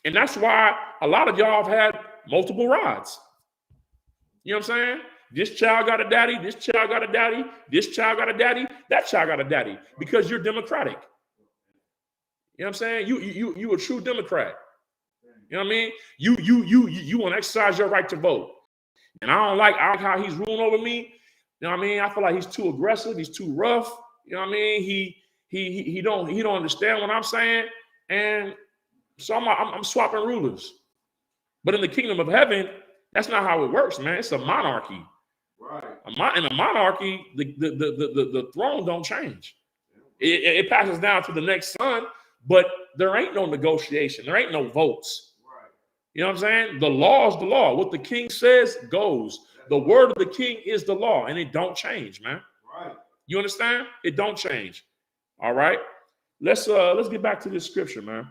And that's why a lot of y'all have had multiple rods. You know what I'm saying? This child got a daddy, this child got a daddy, this child got a daddy, that child got a daddy, because you're democratic. You know what I'm saying? You a true Democrat. You know what I mean? You want to exercise your right to vote. And I don't like how he's ruling over me. You know what I mean? I feel like he's too aggressive, he's too rough. You know what I mean? He don't understand what I'm saying. And so I'm swapping rulers. But in the kingdom of heaven, that's not how it works, man. It's a monarchy. Right. In a monarchy, the throne don't change. It passes down to the next son, but there ain't no negotiation. There ain't no votes. Right. You know what I'm saying? The law is the law. What the king says goes. The word of the king is the law, and it don't change, man. Right. You understand? It don't change. All right. Let's get back to this scripture, man.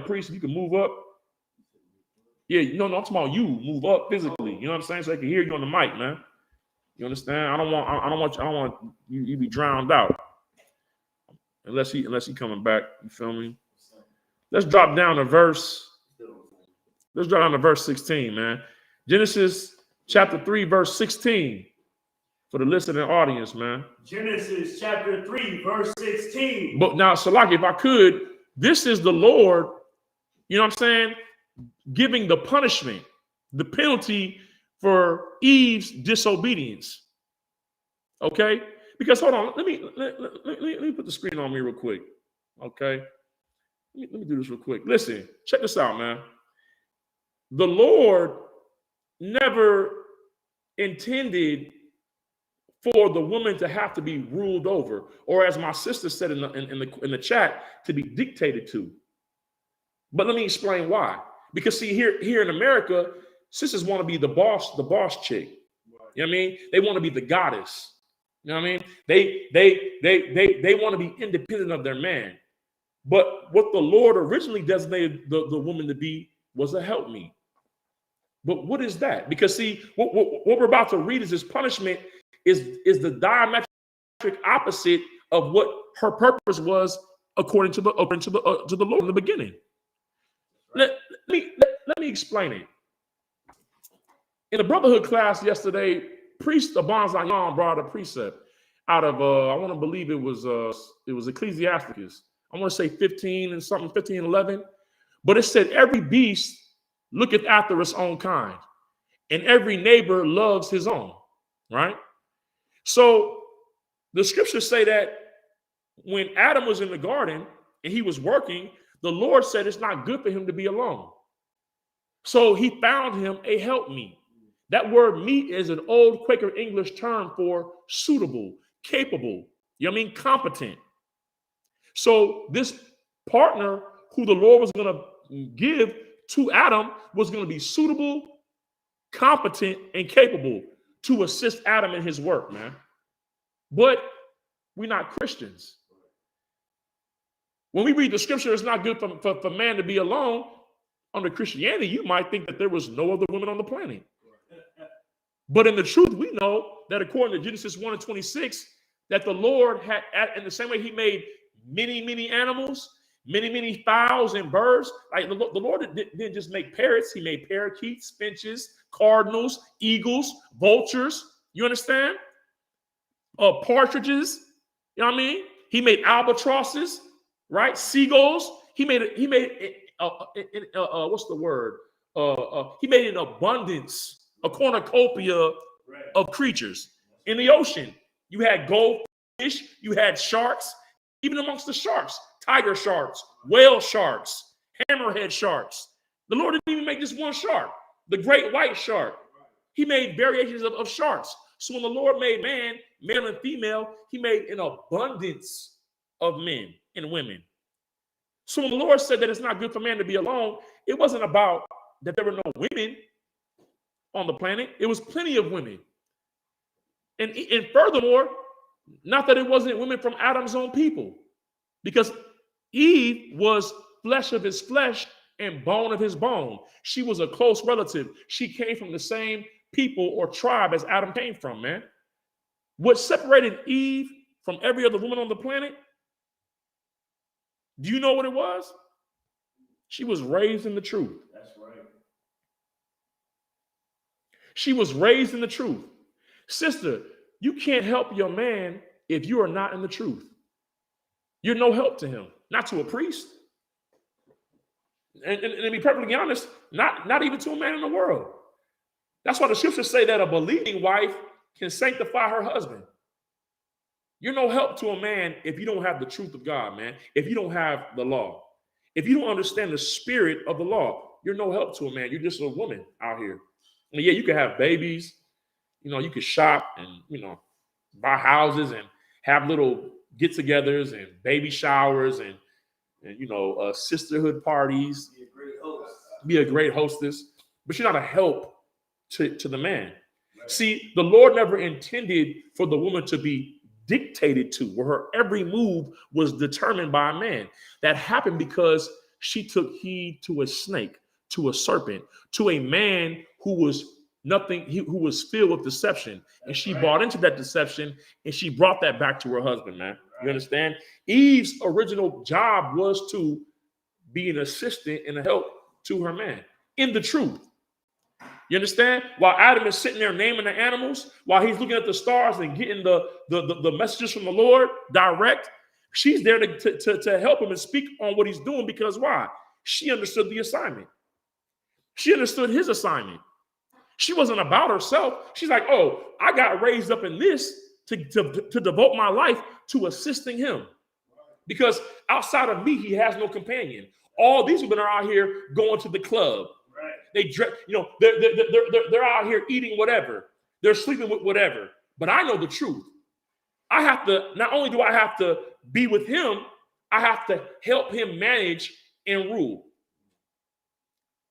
Priest, you can move up. Yeah, no, I'm talking about you move up physically. You know what I'm saying? So I can hear you on the mic, man. You understand? I don't want you be drowned out. Unless he coming back. You feel me? Let's drop down to verse 16, man. Genesis chapter 3, verse 16. For the listening audience, man. Genesis chapter 3, verse 16. But now, Salaki, if I could, this is the Lord, you know what I'm saying, giving the punishment, the penalty for Eve's disobedience. Okay? Because hold on, let me put the screen on me real quick. Okay? Let me do this real quick. Listen, check this out, man. The Lord never intended for the woman to have to be ruled over, or as my sister said in the chat, to be dictated to. But let me explain why. Because see, here in America, sisters want to be the boss chick. You know what I mean? They want to be the goddess. You know what I mean? They want to be independent of their man. But what the Lord originally designated the woman to be was a helpmeet. But what is that? Because see, what we're about to read is this punishment is the diametric opposite of what her purpose was according to the Lord in the beginning. Let me explain it. In the brotherhood class yesterday, Priest Abban Zion brought a precept out of I want to believe it was Ecclesiasticus. I want to say 15:11. But it said every beast looketh after its own kind, and every neighbor loves his own. Right? So the scriptures say that when Adam was in the garden and he was working, the Lord said it's not good for him to be alone. So he found him a helpmeet. That word meet is an old Quaker English term for suitable, capable, you know what I mean, competent. So this partner who the Lord was going to give to Adam was going to be suitable, competent, and capable to assist Adam in his work, man. But we're not Christians. When we read the scripture, it's not good for man to be alone. under Christianity, you might think that there was no other women on the planet. But in the truth, we know that according to Genesis 1:26, that the Lord had, in the same way he made many, many animals, many, many fowls and birds. Like the Lord didn't just make parrots. He made parakeets, finches, cardinals, eagles, vultures. You understand? Partridges. You know what I mean? He made albatrosses, right? Seagulls. He made what's the word? He made an abundance, a cornucopia of creatures in the ocean. You had goldfish, you had sharks, even amongst the sharks, tiger sharks, whale sharks, hammerhead sharks. The Lord didn't even make just one shark, the great white shark. He made variations of sharks. So when the Lord made man, male and female, he made an abundance of men and women. So when the Lord said that it's not good for man to be alone, it wasn't about that there were no women on the planet. It was plenty of women. And furthermore, not that it wasn't women from Adam's own people, because Eve was flesh of his flesh and bone of his bone. She was a close relative. She came from the same people or tribe as Adam came from, man. What separated Eve from every other woman on the planet? Do you know what it was? She was raised in the truth. That's right. She was raised in the truth. Sister, you can't help your man if you are not in the truth. You're no help to him, not to a priest. And to be perfectly honest, not even to a man in the world. That's why the scriptures say that a believing wife can sanctify her husband. You're no help to a man if you don't have the truth of God, man. If you don't have the law. If you don't understand the spirit of the law, you're no help to a man. You're just a woman out here. And yeah, you can have babies. You know, you can shop and, you know, buy houses and have little get-togethers and baby showers and you know, sisterhood parties. Be a great host. Be a great hostess. But you're not a help to the man. Right. See, the Lord never intended for the woman to be dictated to, where her every move was determined by a man. That happened because she took heed to a snake, to a serpent, to a man who was who was filled with deception. And she bought into that deception and she brought that back to her husband, man. You understand? Eve's original job was to be an assistant and a help to her man in the truth. You understand? While Adam is sitting there naming the animals, while he's looking at the stars and getting the messages from the Lord direct, she's there to help him and speak on what he's doing, because why? She understood the assignment. She understood his assignment. She wasn't about herself. She's like, oh, I got raised up in this to devote my life to assisting him. Because outside of me, he has no companion. All these women are out here going to the club. Right. They, you know, they're out here eating whatever. They're sleeping with whatever. But I know the truth. I have to, not only do I have to be with him, I have to help him manage and rule.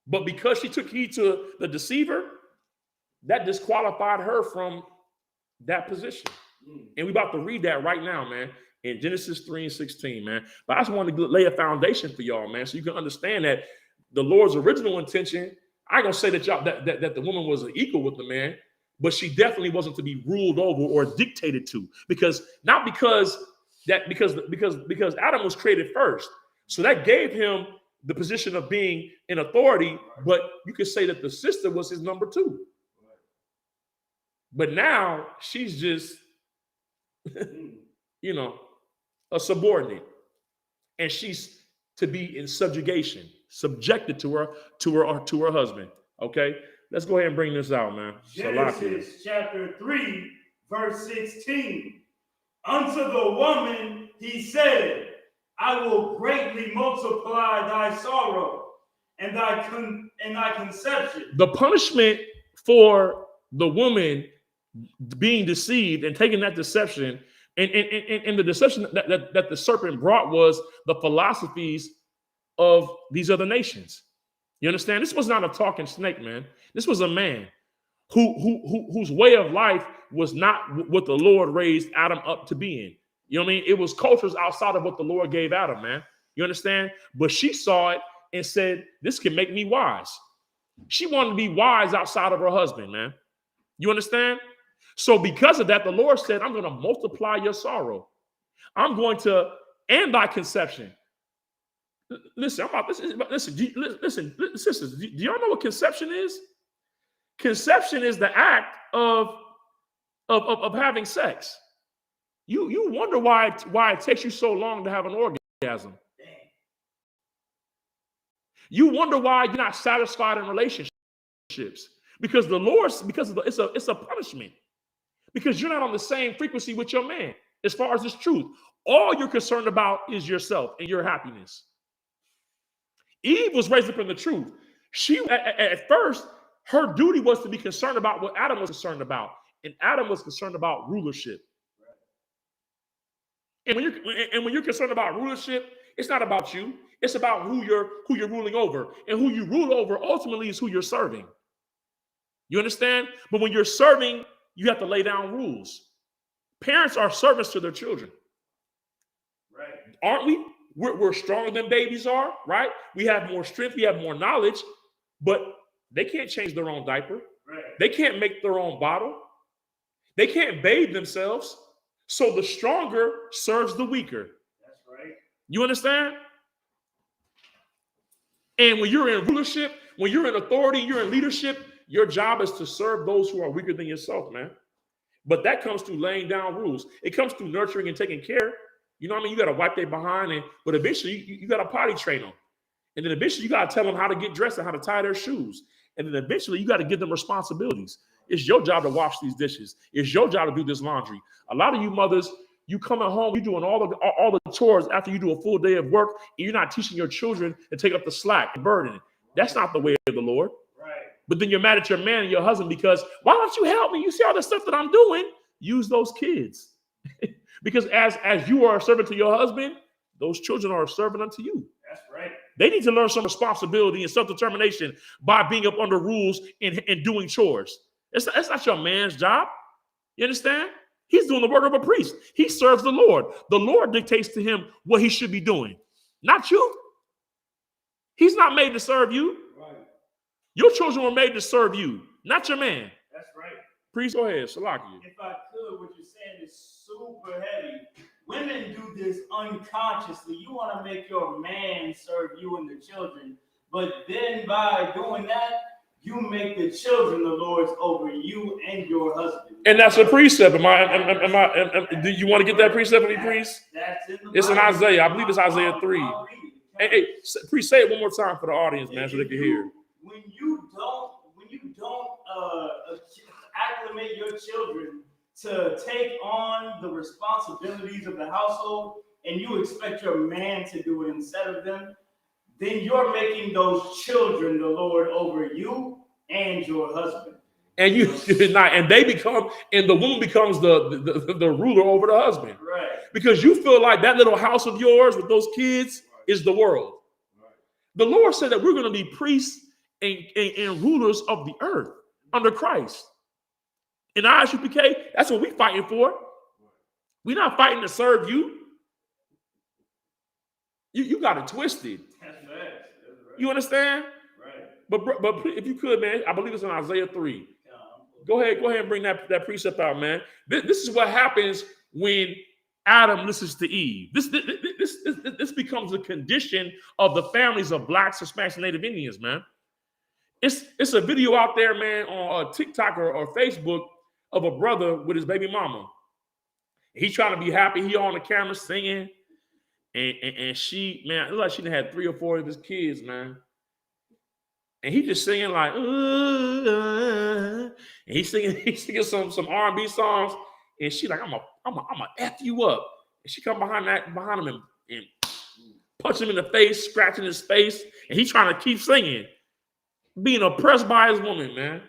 But because she took heed to the deceiver, that disqualified her from that position. And we're about to read that right now, man, in Genesis 3:16, man. But I just wanted to lay a foundation for y'all, man, so you can understand that the Lord's original intention, I ain't gonna say that that the woman was equal with the man, but she definitely wasn't to be ruled over or dictated to, because Adam was created first. So that gave him the position of being in authority, but you could say that the sister was his number two. But now she's just, you know, a subordinate, and she's to be in subjugation, subjected to her husband. Okay, let's go ahead and bring this out, man. Genesis chapter 3, verse 16. Unto the woman he said, I will greatly multiply thy sorrow and thy conception. The punishment for the woman being deceived and taking that deception, and the deception that the serpent brought was the philosophies of these other nations. You understand? This was not a talking snake, man. This was a man whose way of life was not what the Lord raised Adam up to be in. You know what I mean? It was cultures outside of what the Lord gave Adam, man. You understand? But she saw it and said, this can make me wise. She wanted to be wise outside of her husband, man. You understand? So because of that, the Lord said, I'm going to multiply your sorrow. I'm going to end thy conception. Listen, listen, sisters, do y'all know what conception is? Conception is the act of having sex. You wonder why it takes you so long to have an orgasm. You wonder why you're not satisfied in relationships. Because it's a punishment. Because you're not on the same frequency with your man as far as this truth. All you're concerned about is yourself and your happiness. Eve was raised up in the truth. She, at first, her duty was to be concerned about what Adam was concerned about. And Adam was concerned about rulership. And when you're concerned about rulership, it's not about you. It's about who you're ruling over. And who you rule over ultimately is who you're serving. You understand? But when you're serving, you have to lay down rules. Parents are servants to their children. Right. Aren't we? We're stronger than babies are, right? We have more strength, we have more knowledge, but they can't change their own diaper. Right. They can't make their own bottle. They can't bathe themselves. So the stronger serves the weaker. That's right. You understand? And when you're in rulership, when you're in authority, you're in leadership, your job is to serve those who are weaker than yourself, man. But that comes through laying down rules. It comes through nurturing and taking care. You know what I mean? You got to wipe their behind, but eventually you got to potty train them. And then eventually you got to tell them how to get dressed and how to tie their shoes. And then eventually you got to give them responsibilities. It's your job to wash these dishes. It's your job to do this laundry. A lot of you mothers, you come at home, you're doing all the chores after you do a full day of work, and you're not teaching your children to take up the slack and burden. That's not the way of the Lord. Right. But then you're mad at your man and your husband because, why don't you help me? You see all the stuff that I'm doing? Use those kids. Because as you are a servant to your husband, those children are a servant unto you. That's right. They need to learn some responsibility and self-determination by being up under rules and doing chores. That's not your man's job. You understand? He's doing the work of a priest. He serves the Lord. The Lord dictates to him what he should be doing, not you. He's not made to serve you. Right. Your children were made to serve you, not your man. That's right. Priest, go ahead. Salaki. If I could, what you're saying is super heavy. Women do this unconsciously. You want to make your man serve you and the children, but then by doing that, you make the children the lords over you and your husband. And that's a precept. Do you want to get that precept for me, priest? That's in the It's in Bible. Isaiah. I believe it's Isaiah 3. I'll read it. Hey, priest, say it one more time for the audience, man, so they can hear. When you don't acclimate your children to take on the responsibilities of the household, and you expect your man to do it instead of them, then you're making those children the Lord over you and your husband. And the woman becomes the ruler over the husband. Right. Because you feel like that little house of yours with those kids is the world. Right. The Lord said that we're going to be priests and rulers of the earth under Christ. In ISUPK, that's what we're fighting for. We're not fighting to serve you. You got it twisted. That's right. You understand? Right. But if you could, man, I believe it's in Isaiah 3. Go ahead and bring that precept out, man. This is what happens when Adam listens to Eve. This becomes a condition of the families of Blacks, Hispanics, and Native Indians, man. It's a video out there, man, on TikTok or Facebook of a brother with his baby mama. He's trying to be happy. He on the camera singing. And she, man, it looked like she done had 3 or 4 of his kids, man. And he just singing like, and he's singing some R&B songs. And she like, I'm a F you up. And she come behind him and punch him in the face, scratching his face. And he's trying to keep singing. Being oppressed by his woman, man.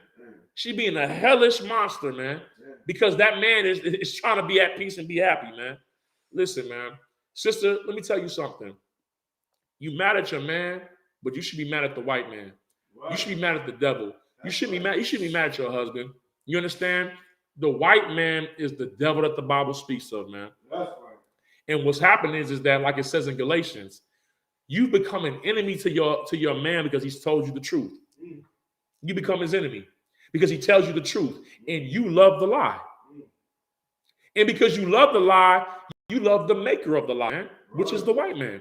She being a hellish monster, man. Because that man is trying to be at peace and be happy, man. Listen, man. Sister, let me tell you something. You mad at your man, but you should be mad at the white man. Right. You should be mad at the devil. You should be mad at your husband. You understand? The white man is the devil that the Bible speaks of, man. That's right. And what's happening is that, like it says in Galatians, You become an enemy to your man because he's told you the truth. You become his enemy because he tells you the truth, and you love the lie. And because you love the lie, you love the maker of the lie, man, which is the white man.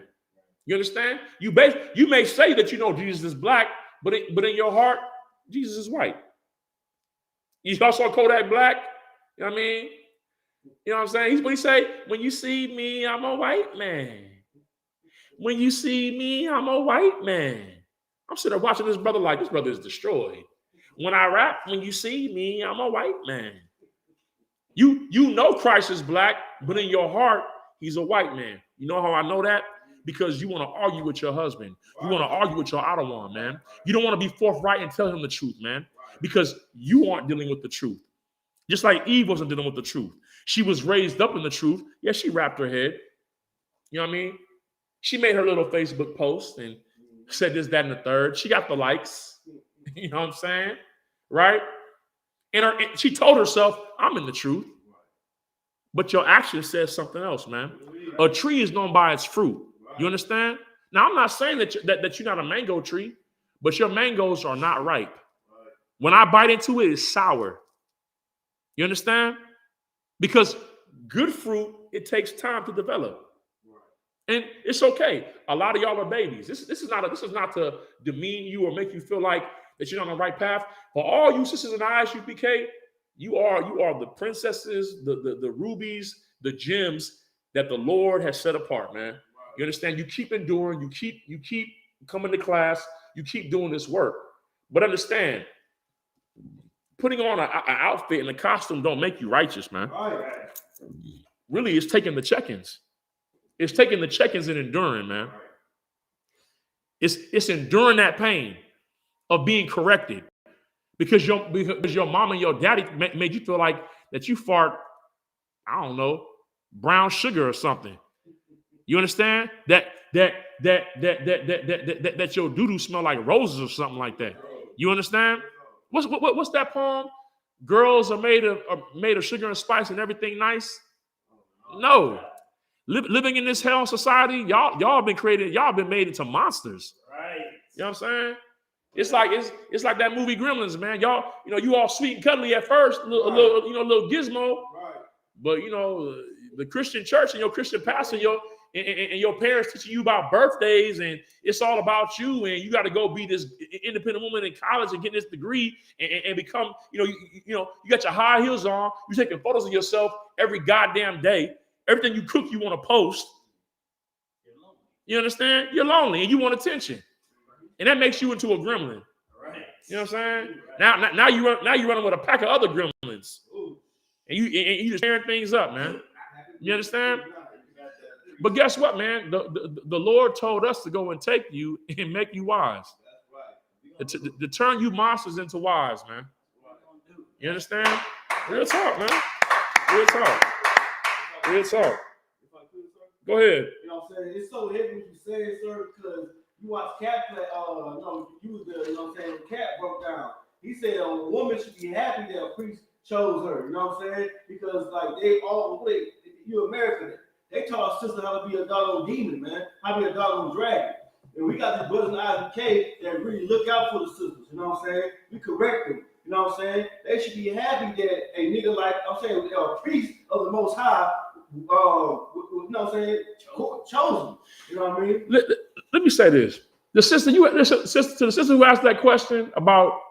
You understand? You may say that you know Jesus is black, but in your heart, Jesus is white. You also Kodak Black. You know what I mean? You know what I'm saying? He say, when you see me, I'm a white man. When you see me, I'm a white man. I'm sitting there watching this brother like this brother is destroyed. When I rap, when you see me, I'm a white man. You know Christ is black, but in your heart, he's a white man. You know how I know that? Because you want to argue with your husband. You want to argue with your Ottawa, man. You don't want to be forthright and tell him the truth, man, because you aren't dealing with the truth. Just like Eve wasn't dealing with the truth. She was raised up in the truth. Yeah, she wrapped her head. You know what I mean? She made her little Facebook post and said this, that, and the third. She got the likes. You know what I'm saying? Right? And she told herself, I'm in the truth. But your action says something else, man. A tree is known by its fruit. You understand? Now, I'm not saying that you're not a mango tree, but your mangoes are not ripe. When I bite into it, it's sour. You understand? Because good fruit, it takes time to develop. And it's okay. A lot of y'all are babies. This is not to demean you or make you feel like that you're on the right path. For all you sisters in ISUPK, you are the princesses, the rubies, the gems that the Lord has set apart, man. You understand? You keep enduring, you keep coming to class, you keep doing this work. But understand, putting on an outfit and a costume don't make you righteous, man. Really, it's taking the check-ins. It's taking the check-ins and enduring, man. It's enduring that pain of being corrected because your mom and your daddy made you feel like that you fart, I don't know, brown sugar or something. You understand? That your doo-doo smell like roses or something like that. You understand? What's that poem? Girls are made of sugar and spice and everything nice. No. Living in this hell society, y'all been made into monsters. Right. You know what I'm saying? It's like that movie Gremlins, man. Y'all, you all sweet and cuddly at first, a little gizmo. Right. But the Christian church and your Christian pastor, and your parents teaching you about birthdays, and it's all about you, and you got to go be this independent woman in college and get this degree and become, you got your high heels on, you're taking photos of yourself every goddamn day. Everything you cook, you want to post. You understand? You're lonely and you want attention, and that makes you into a gremlin. Right. You know what I'm saying? Now you running with a pack of other gremlins, and you just tearing things up, man. You understand? But guess what, man? The Lord told us to go and take you and make you wise. To turn you monsters into wise, man. You understand? Real talk, man. Real talk. Real talk. Go ahead. You know what I'm saying? It's so heavy what you say, sir, because you watch Cat play, the Cat broke down. He said a woman should be happy that a priest chose her. You know what I'm saying? Because like they all wait, you American. They taught sisters how to be a doggone demon, man. How to be a doggone dragon. And we got these brothers in ISUPK that really look out for the sisters. You know what I'm saying? We correct them. You know what I'm saying? They should be happy that a nigga like, I'm saying, a priest of the Most High, you know what I'm saying, chosen. You know what I mean? Let me say this. The sister who asked that question about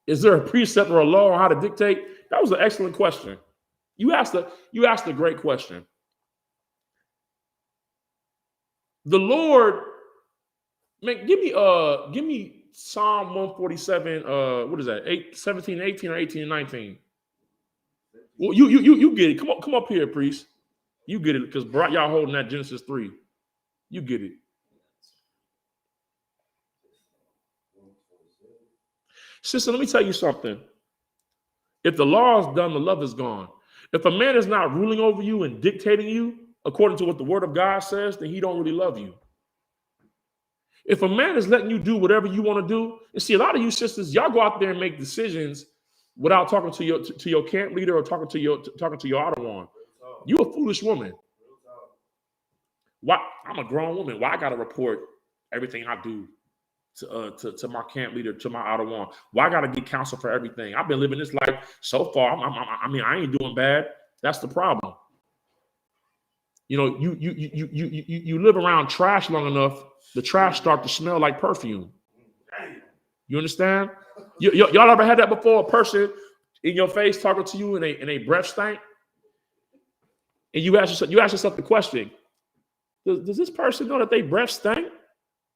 is there a precept or a law on how to dictate? That was an excellent question. You asked a great question. The Lord, man, give me Psalm 147. What is that? 17, 18, or 18 and 19? Well, you get it. Come up here, priest. You get it, because y'all holding that Genesis 3. You get it. Sister, let me tell you something. If the law is done, the love is gone. If a man is not ruling over you and dictating you according to what the word of God says, then he don't really love you. If a man is letting you do whatever you want to do, and see, a lot of you sisters, y'all go out there and make decisions without talking to your camp leader or talking to your Ottawa. You a foolish woman. Why? I'm a grown woman. Why I got to report everything I do to my camp leader, to my outer one? Why I got to get counsel for everything? I've been living this life so far. I mean, I ain't doing bad. That's the problem. You know, you live around trash long enough, the trash start to smell like perfume. You understand? Y'all ever had that before? A person in your face talking to you and they breath stank, and you ask yourself the question: Does this person know that they breath stank?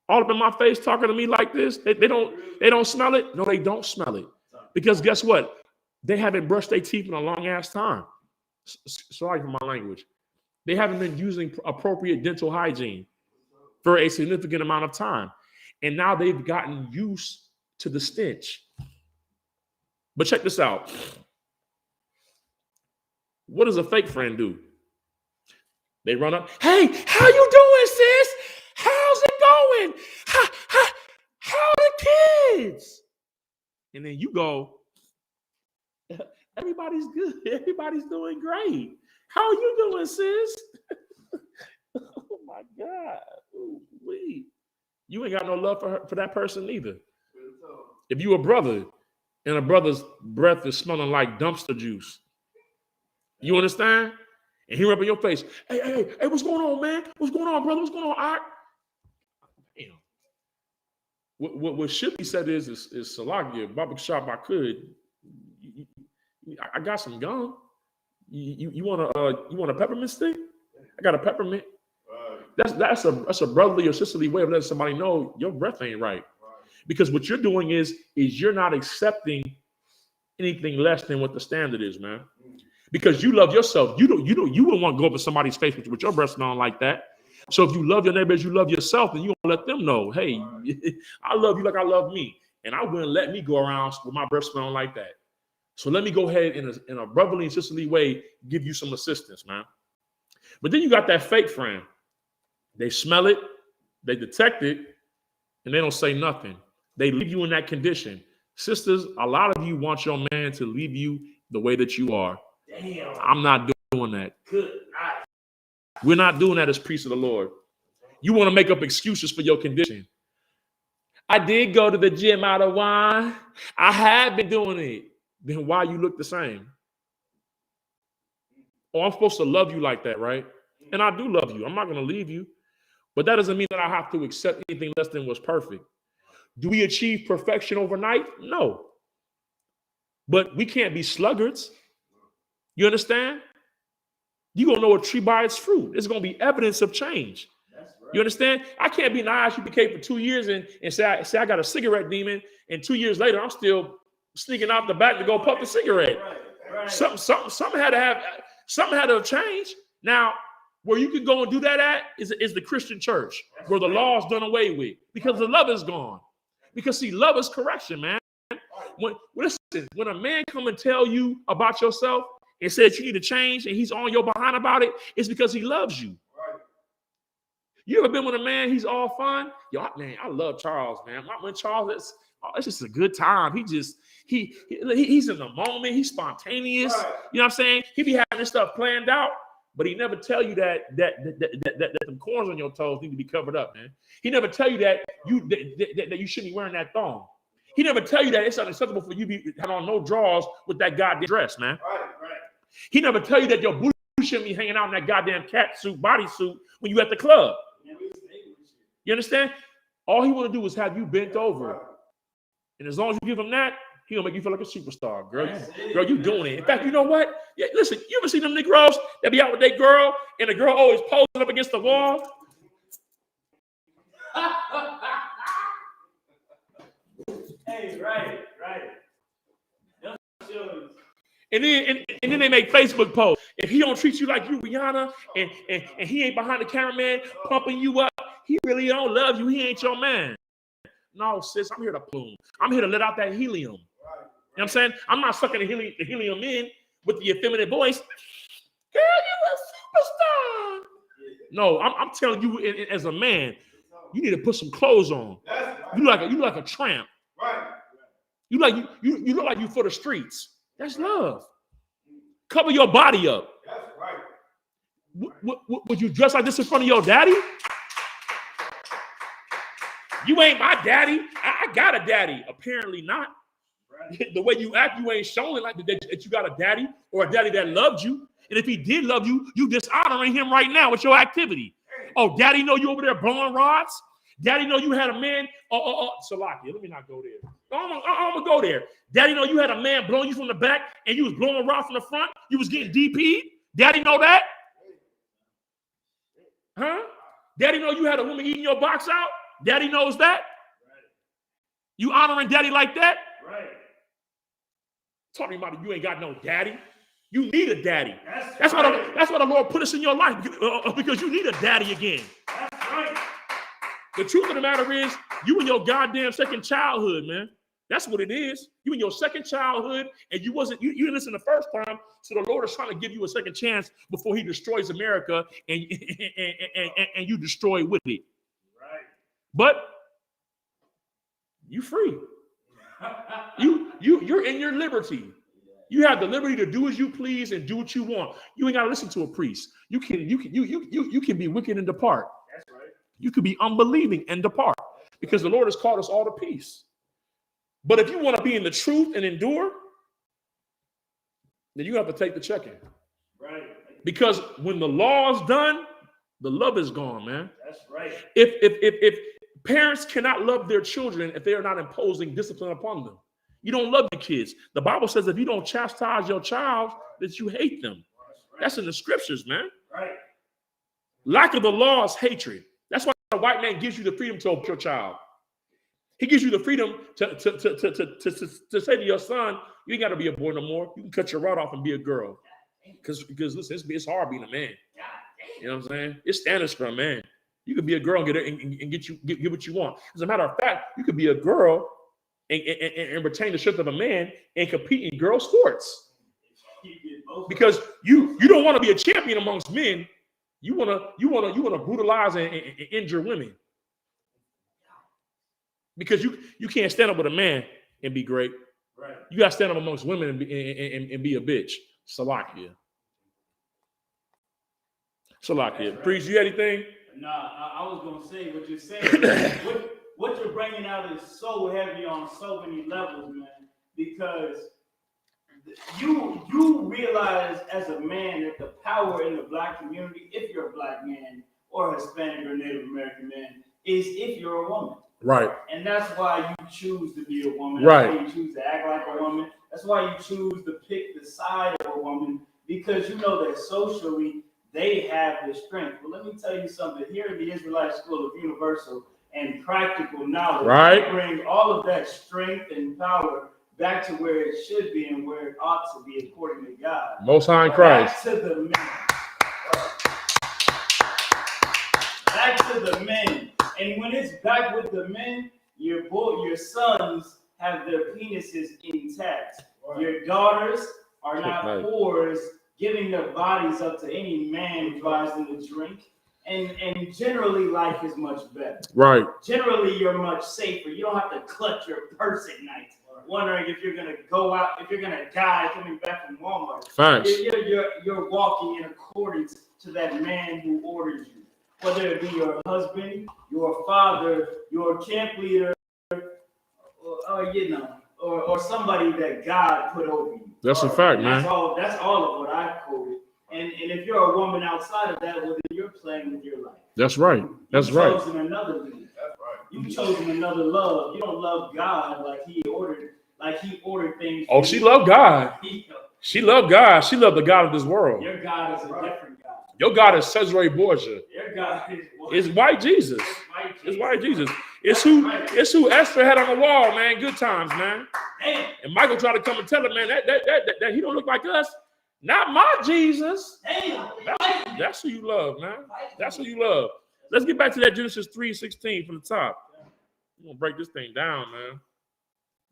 All up in my face talking to me like this? They don't smell it? No, they don't smell it, because guess what? They haven't brushed their teeth in a long ass time. Sorry for my language. They haven't been using appropriate dental hygiene for a significant amount of time. And now they've gotten used to the stench. But check this out. What does a fake friend do? They run up. Hey, how you doing, sis? How's it going? How are the kids? And then you go, everybody's good. Everybody's doing great. How are you doing, sis? Oh my God. Ooh-wee. You ain't got no love for that person either. If you a brother and a brother's breath is smelling like dumpster juice, you understand? And he rub in your face. Hey, what's going on, man? What's going on, brother? What's going on? Damn. What should be said is Salakia, Baba Shop, I could. I got some gum. You want a peppermint stick? I got a peppermint. That's a brotherly or sisterly way of letting somebody know your breath ain't right. Because what you're doing is you're not accepting anything less than what the standard is, man. Because you love yourself. You wouldn't want to go up in somebody's face with your breath smelling like that. So if you love your neighbor as you love yourself, then you gonna let them know, hey, I love you like I love me, and I wouldn't let me go around with my breath smelling like that. So let me go ahead in a brotherly and sisterly way give you some assistance, man. But then you got that fake friend. They smell it, they detect it, and they don't say nothing. They leave you in that condition. Sisters, a lot of you want your man to leave you the way that you are. Damn. I'm not doing that. Good night. We're not doing that as priests of the Lord. You want to make up excuses for your condition. I did go to the gym out of wine. I have been doing it. Then why you look the same? Oh, I'm supposed to love you like that, right? And I do love you. I'm not going to leave you. But that doesn't mean that I have to accept anything less than what's perfect. Do we achieve perfection overnight? No. But we can't be sluggards. You understand? You're going to know a tree by its fruit. It's going to be evidence of change. That's right. You understand? I can't be in the ISUPK for 2 years and say I got a cigarette demon, and 2 years later, I'm still sneaking out the back to go puff the cigarette. Right. Something had to have changed. Now, where you can go and do that at is the Christian church, where the law is done away with because the love is gone. Because see, love is correction, man. When a man come and tell you about yourself and says you need to change and he's on your behind about it, it's because he loves you. Right. You ever been with a man, he's all fun? Yo, man, I love Charles, man. When Charles, it's just a good time. He's in the moment. He's spontaneous. Right. You know what I'm saying? He be having this stuff planned out, but he never tell you that the corns on your toes need to be covered up, man. He never tell you that you shouldn't be wearing that thong. He never tell you that it's unacceptable for you to be having on no drawers with that goddamn dress, man. Right. He never tell you that your booty shouldn't be hanging out in that goddamn cat suit, bodysuit when you at the club. You understand? All he want to do is have you bent over. And as long as you give him that, he'll make you feel like a superstar. Girl, you doing it. In fact, you know what? Yeah, listen, you ever see them Negroes that be out with their girl and the girl always posing up against the wall? Hey, right. And then they make Facebook posts. If he don't treat you like you, Rihanna, and he ain't behind the cameraman pumping you up, he really don't love you. He ain't your man. No, sis, I'm here to plume. I'm here to let out that helium. You know what I'm saying? I'm not sucking the helium in with the effeminate voice. Girl, you a superstar. No, I'm telling you, as a man, you need to put some clothes on. You look like a tramp. Right. You look like you for the streets. That's love. Cover your body up. That's right. would you dress like this in front of your daddy? You ain't my daddy. I got a daddy. Apparently not. Right. The way you act, you ain't showing like that you got a daddy or a daddy that loved you. And if he did love you, you dishonoring him right now with your activity. Oh, daddy know you over there blowing rods? Daddy know you had a man. Salakia, let me not go there. I'm gonna go there. Daddy know you had a man blowing you from the back and you was blowing rods from the front. You was getting DP'd. Daddy know that? Huh? Daddy know you had a woman eating your box out? Daddy knows that? Right. You honoring daddy like that? Right. Talking about it, you ain't got no daddy. You need a daddy. That's why the Lord put us in your life, because you need a daddy again. That's right. The truth of the matter is, you in your goddamn second childhood, man. That's what it is. You in your second childhood, and you didn't listen the first time, so the Lord is trying to give you a second chance before he destroys America and you destroy with it. Right. But you free. You're in your liberty. You have the liberty to do as you please and do what you want. You ain't got to listen to a priest. You can be wicked and depart. That's right. You can be unbelieving and depart, because the Lord has called us all to peace. But if you want to be in the truth and endure, then you have to take the check-in. Right. Because when the law's done, the love is gone, man. That's right. If parents cannot love their children if they are not imposing discipline upon them, you don't love your kids. The Bible says if you don't chastise your child, that you hate them. That's in the scriptures, man. Right. Lack of the law is hatred. That's why the white man gives you the freedom to help your child. He gives you the freedom to say to your son, you ain't got to be a boy no more. You can cut your rod off and be a girl. Because listen, it's hard being a man. You know what I'm saying? It's standards for a man. You could be a girl and get what you want. As a matter of fact, you could be a girl and retain the strength of a man and compete in girl sports. Because you don't want to be a champion amongst men. You want to brutalize and injure women. Because you can't stand up with a man and be great. Right. You got to stand up amongst women and be a bitch. Salakia. Right. Priest, you had anything? Nah, I was going to say what you're saying. What you're bringing out is so heavy on so many levels, man. Because you realize as a man that the power in the black community, if you're a black man or Hispanic or Native American man, is if you're a woman. Right. And that's why you choose to be a woman. That's why you choose to act like a woman. That's why you choose to pick the side of a woman, because you know that socially they have the strength. But let me tell you something. Here in the Israelite School of Universal and Practical Knowledge, we bring all of that strength and power back to where it should be and where it ought to be according to God. Most High in Christ. Back to the men. Back to the men. And when it's back with the men, your sons have their penises intact. Right. Your daughters are not whores giving their bodies up to any man who buys them to drink. And generally, life is much better. Right. Generally, you're much safer. You don't have to clutch your purse at night, wondering if you're going to go out, if you're going to die coming back from Walmart. Thanks. You're walking in accordance to that man who orders you. Whether it be your husband, your father, your camp leader, or somebody that God put over you. That's a fact, man. That's all of what I quoted. And if you're a woman outside of that, well, then you're playing with your life. That's right. That's right. You've chosen another lead. That's right. You've chosen another love. You don't love God like He ordered things. Oh, she loved God. She loved God. She loved the God of this world. Your God is a different God. Your God is Cesare Borgia. Your God is white Jesus. It's white Jesus. It's who Esther had on the wall, man. Good times, man. Damn. And Michael tried to come and tell him, man, that he don't look like us. Not my Jesus. Damn. That's who you love, man. That's who you love. Let's get back to that Genesis 3:16 from the top. We're gonna break this thing down, man.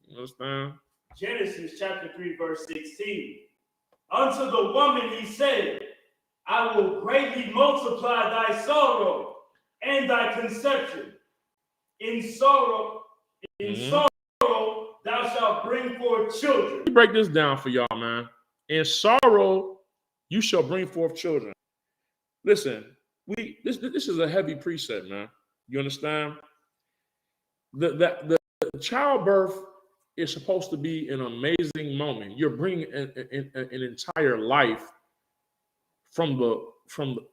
You understand? Genesis chapter 3, verse 16. Unto the woman he said, I will greatly multiply thy sorrow and thy conception. In sorrow thou shalt bring forth children. Let me break this down for y'all, man. In sorrow you shall bring forth children. Listen, this is a heavy precept, man. You understand? The childbirth is supposed to be an amazing moment. You're bringing an entire life from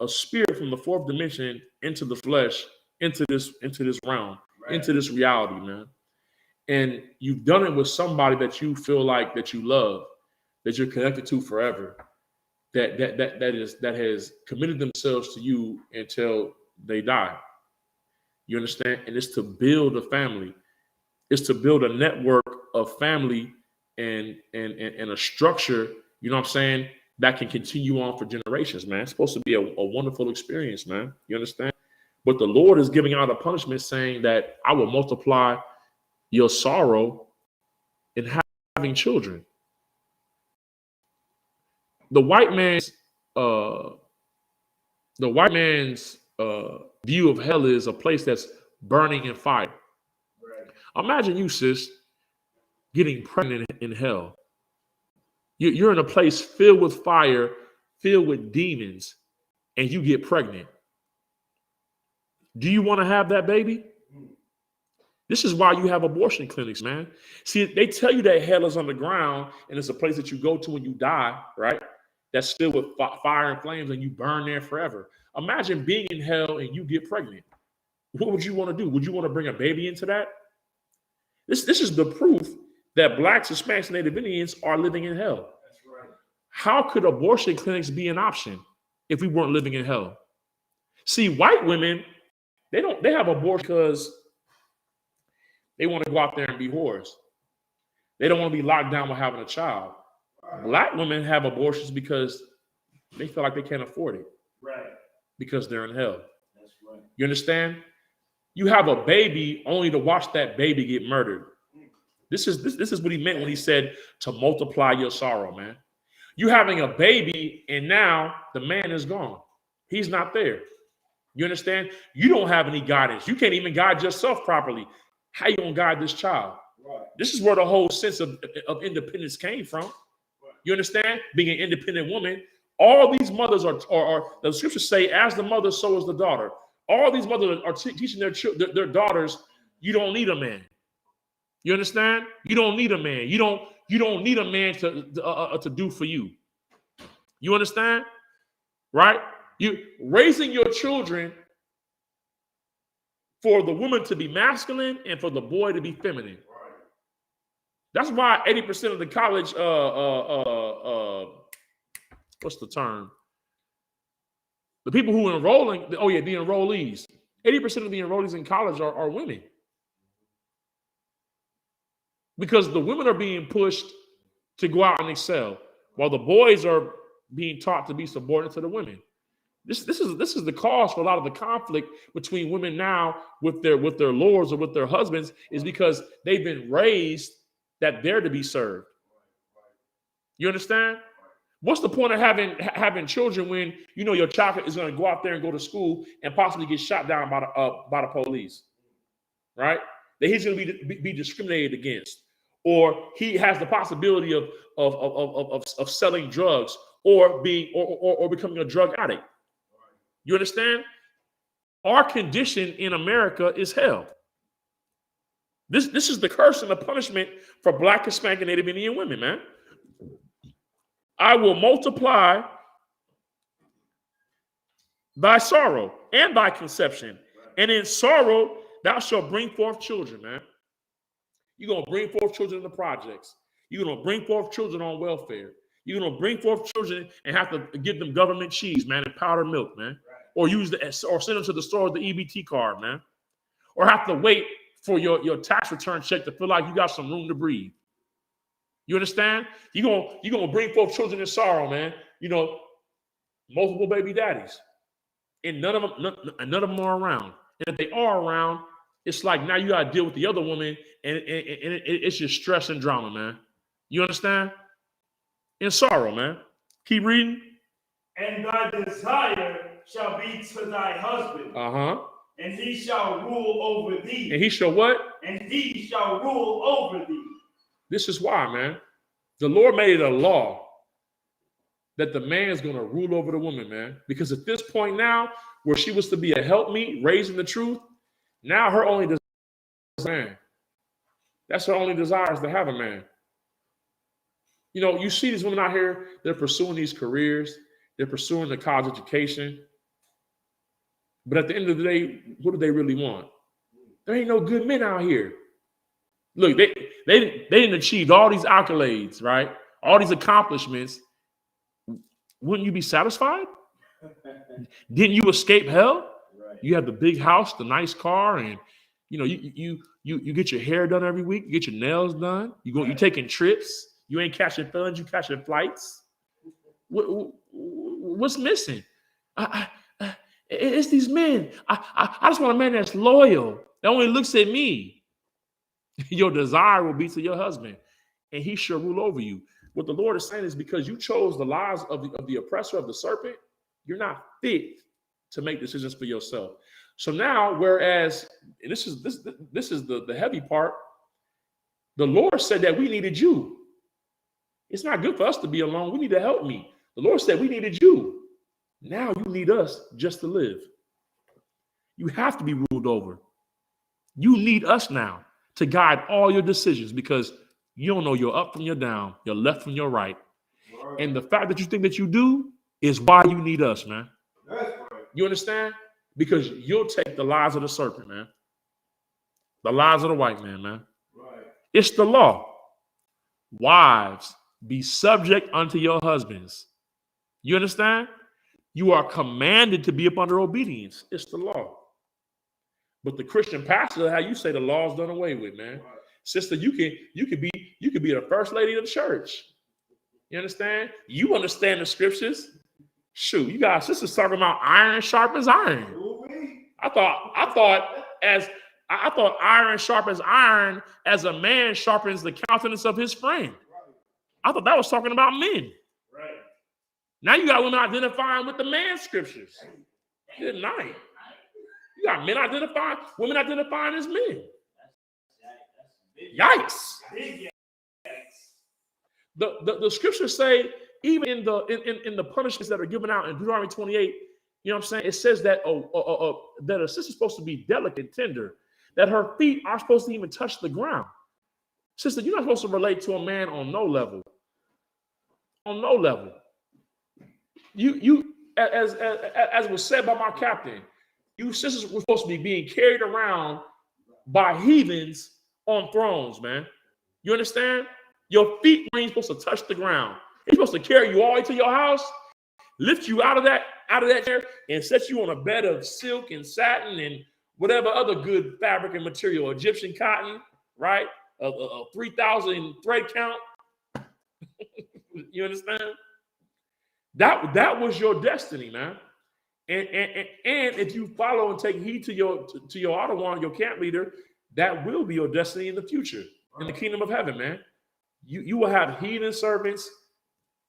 a spirit from the fourth dimension into the flesh, into this realm, right, into this reality, man. And you've done it with somebody that you feel like that you love, that you're connected to forever, that has committed themselves to you until they die. You understand? And it's to build a family. It's to build a network of family and a structure, you know what I'm saying, that can continue on for generations, man. It's supposed to be a wonderful experience, man. You understand? But the Lord is giving out a punishment saying that I will multiply your sorrow in having children. The white man's view of hell is a place that's burning in fire. Right. Imagine you, sis, getting pregnant in hell. You're in a place filled with fire, filled with demons, and you get pregnant. Do you want to have that baby? This is why you have abortion clinics, man. See, they tell you that hell is underground and it's a place that you go to when you die, right? That's filled with fire and flames and you burn there forever. Imagine being in hell and you get pregnant. What would you want to do? Would you want to bring a baby into that? This is the proof that Blacks, Hispanics, and Native Indians are living in hell. That's right. How could abortion clinics be an option if we weren't living in hell? See, white women, they have abortion because they want to go out there and be whores. They don't want to be locked down with having a child. Right. Black women have abortions because they feel like they can't afford it. Right. Because they're in hell. That's right. You understand? You have a baby only to watch that baby get murdered. This is what he meant when he said to multiply your sorrow, man. You having a baby and now the man is gone. He's not there. You understand? You don't have any guidance. You can't even guide yourself properly. How you gonna guide this child? Right. This is where the whole sense of independence came from. Right. You understand? Being an independent woman. All these mothers are the scriptures say, as the mother, so is the daughter. All these mothers are teaching their daughters, you don't need a man. You understand? You don't need a man. You don't need a man to do for you. You understand? Right? You raising your children for the woman to be masculine and for the boy to be feminine. That's why 80% of the college, what's the term? The people who are enrolling, the enrollees. 80% of the enrollees in college are women. Because the women are being pushed to go out and excel, while the boys are being taught to be subordinate to the women. This is the cause for a lot of the conflict between women now with their lords or with their husbands, is because they've been raised that they're to be served. You understand? What's the point of having children when you know your child is going to go out there and go to school and possibly get shot down by the police, right? That he's going to be discriminated against, or he has the possibility of selling drugs or becoming a drug addict. You understand? Our condition in America is hell. This is the curse and the punishment for Black, Hispanic, and Native Indian women, man. I will multiply thy sorrow and thy conception. And in sorrow, thou shalt bring forth children, man. You're going to bring forth children in the projects. You're going to bring forth children on welfare. You're going to bring forth children and have to give them government cheese, man, and powdered milk, man. Or or send them to the store with the EBT card, man. Or have to wait for your tax return check to feel like you got some room to breathe. You understand? You're gonna bring forth children in sorrow, man. You know, multiple baby daddies, and none of them are around. And if they are around, it's like now you gotta deal with the other woman, and it's just stress and drama, man. You understand? In sorrow, man. Keep reading. And thy desire shall be to thy husband. And he shall rule over thee. And he shall what? And he shall rule over thee. This is why, man. The Lord made it a law that the man is going to rule over the woman, man. Because at this point now, where she was to be a helpmeet, raising the truth, now her only desire is a man. That's her only desire, is to have a man. You know, you see these women out here, they're pursuing these careers, they're pursuing the college education. But at the end of the day, what do they really want? There ain't no good men out here. Look, they didn't achieve all these accolades, right? All these accomplishments. Wouldn't you be satisfied? Didn't you escape hell? Right. You have the big house, the nice car, and you know you get your hair done every week. You get your nails done. You taking trips. You ain't catching felons. You catching flights. What's missing? It's these men. I just want a man that's loyal, that only looks at me. Your desire will be to your husband, and he shall rule over you. What the Lord is saying is, because you chose the lies of the oppressor, of the serpent, you're not fit to make decisions for yourself. So now, whereas, and this is the heavy part, the Lord said that we needed you. It's not good for us to be alone. We need to help me. The Lord said we needed you. Now you need us just to live. You have to be ruled over. You need us now to guide all your decisions, because you don't know your up from your down, your left from your right. And the fact that you think that you do is why you need us, man. You understand? Because you'll take the lies of the serpent, man. The lies of the white man, man. Right. It's the law. Wives, be subject unto your husbands. You understand? You are commanded to be up under obedience. It's the law. But the Christian pastor, how you say the law's done away with, man. Right. Sister, you could be the first lady of the church. You understand? You understand the scriptures. Shoot, you got sisters talking about iron sharpens iron. I thought iron sharpens iron as a man sharpens the countenance of his friend. I thought that was talking about men. Right. Now you got women identifying with the man scriptures. Good night. You got men identifying, women identifying as men. Yikes. The scriptures say, even in the punishments that are given out in Deuteronomy 28, you know what I'm saying? It says that that a sister's supposed to be delicate, tender, that her feet aren't supposed to even touch the ground. Sister, you're not supposed to relate to a man on no level. On no level. You as was said by my captain, you sisters were supposed to be being carried around by heathens on thrones, man. You understand? Your feet ain't supposed to touch the ground. They're supposed to carry you all the way to your house, lift you out of that chair, and set you on a bed of silk and satin and whatever other good fabric and material, Egyptian cotton, right? A 3,000 thread count. You understand? That was your destiny, man. And if you follow and take heed to your Ottawa, your camp leader, that will be your destiny in the future, in the kingdom of heaven, man. You will have heathen servants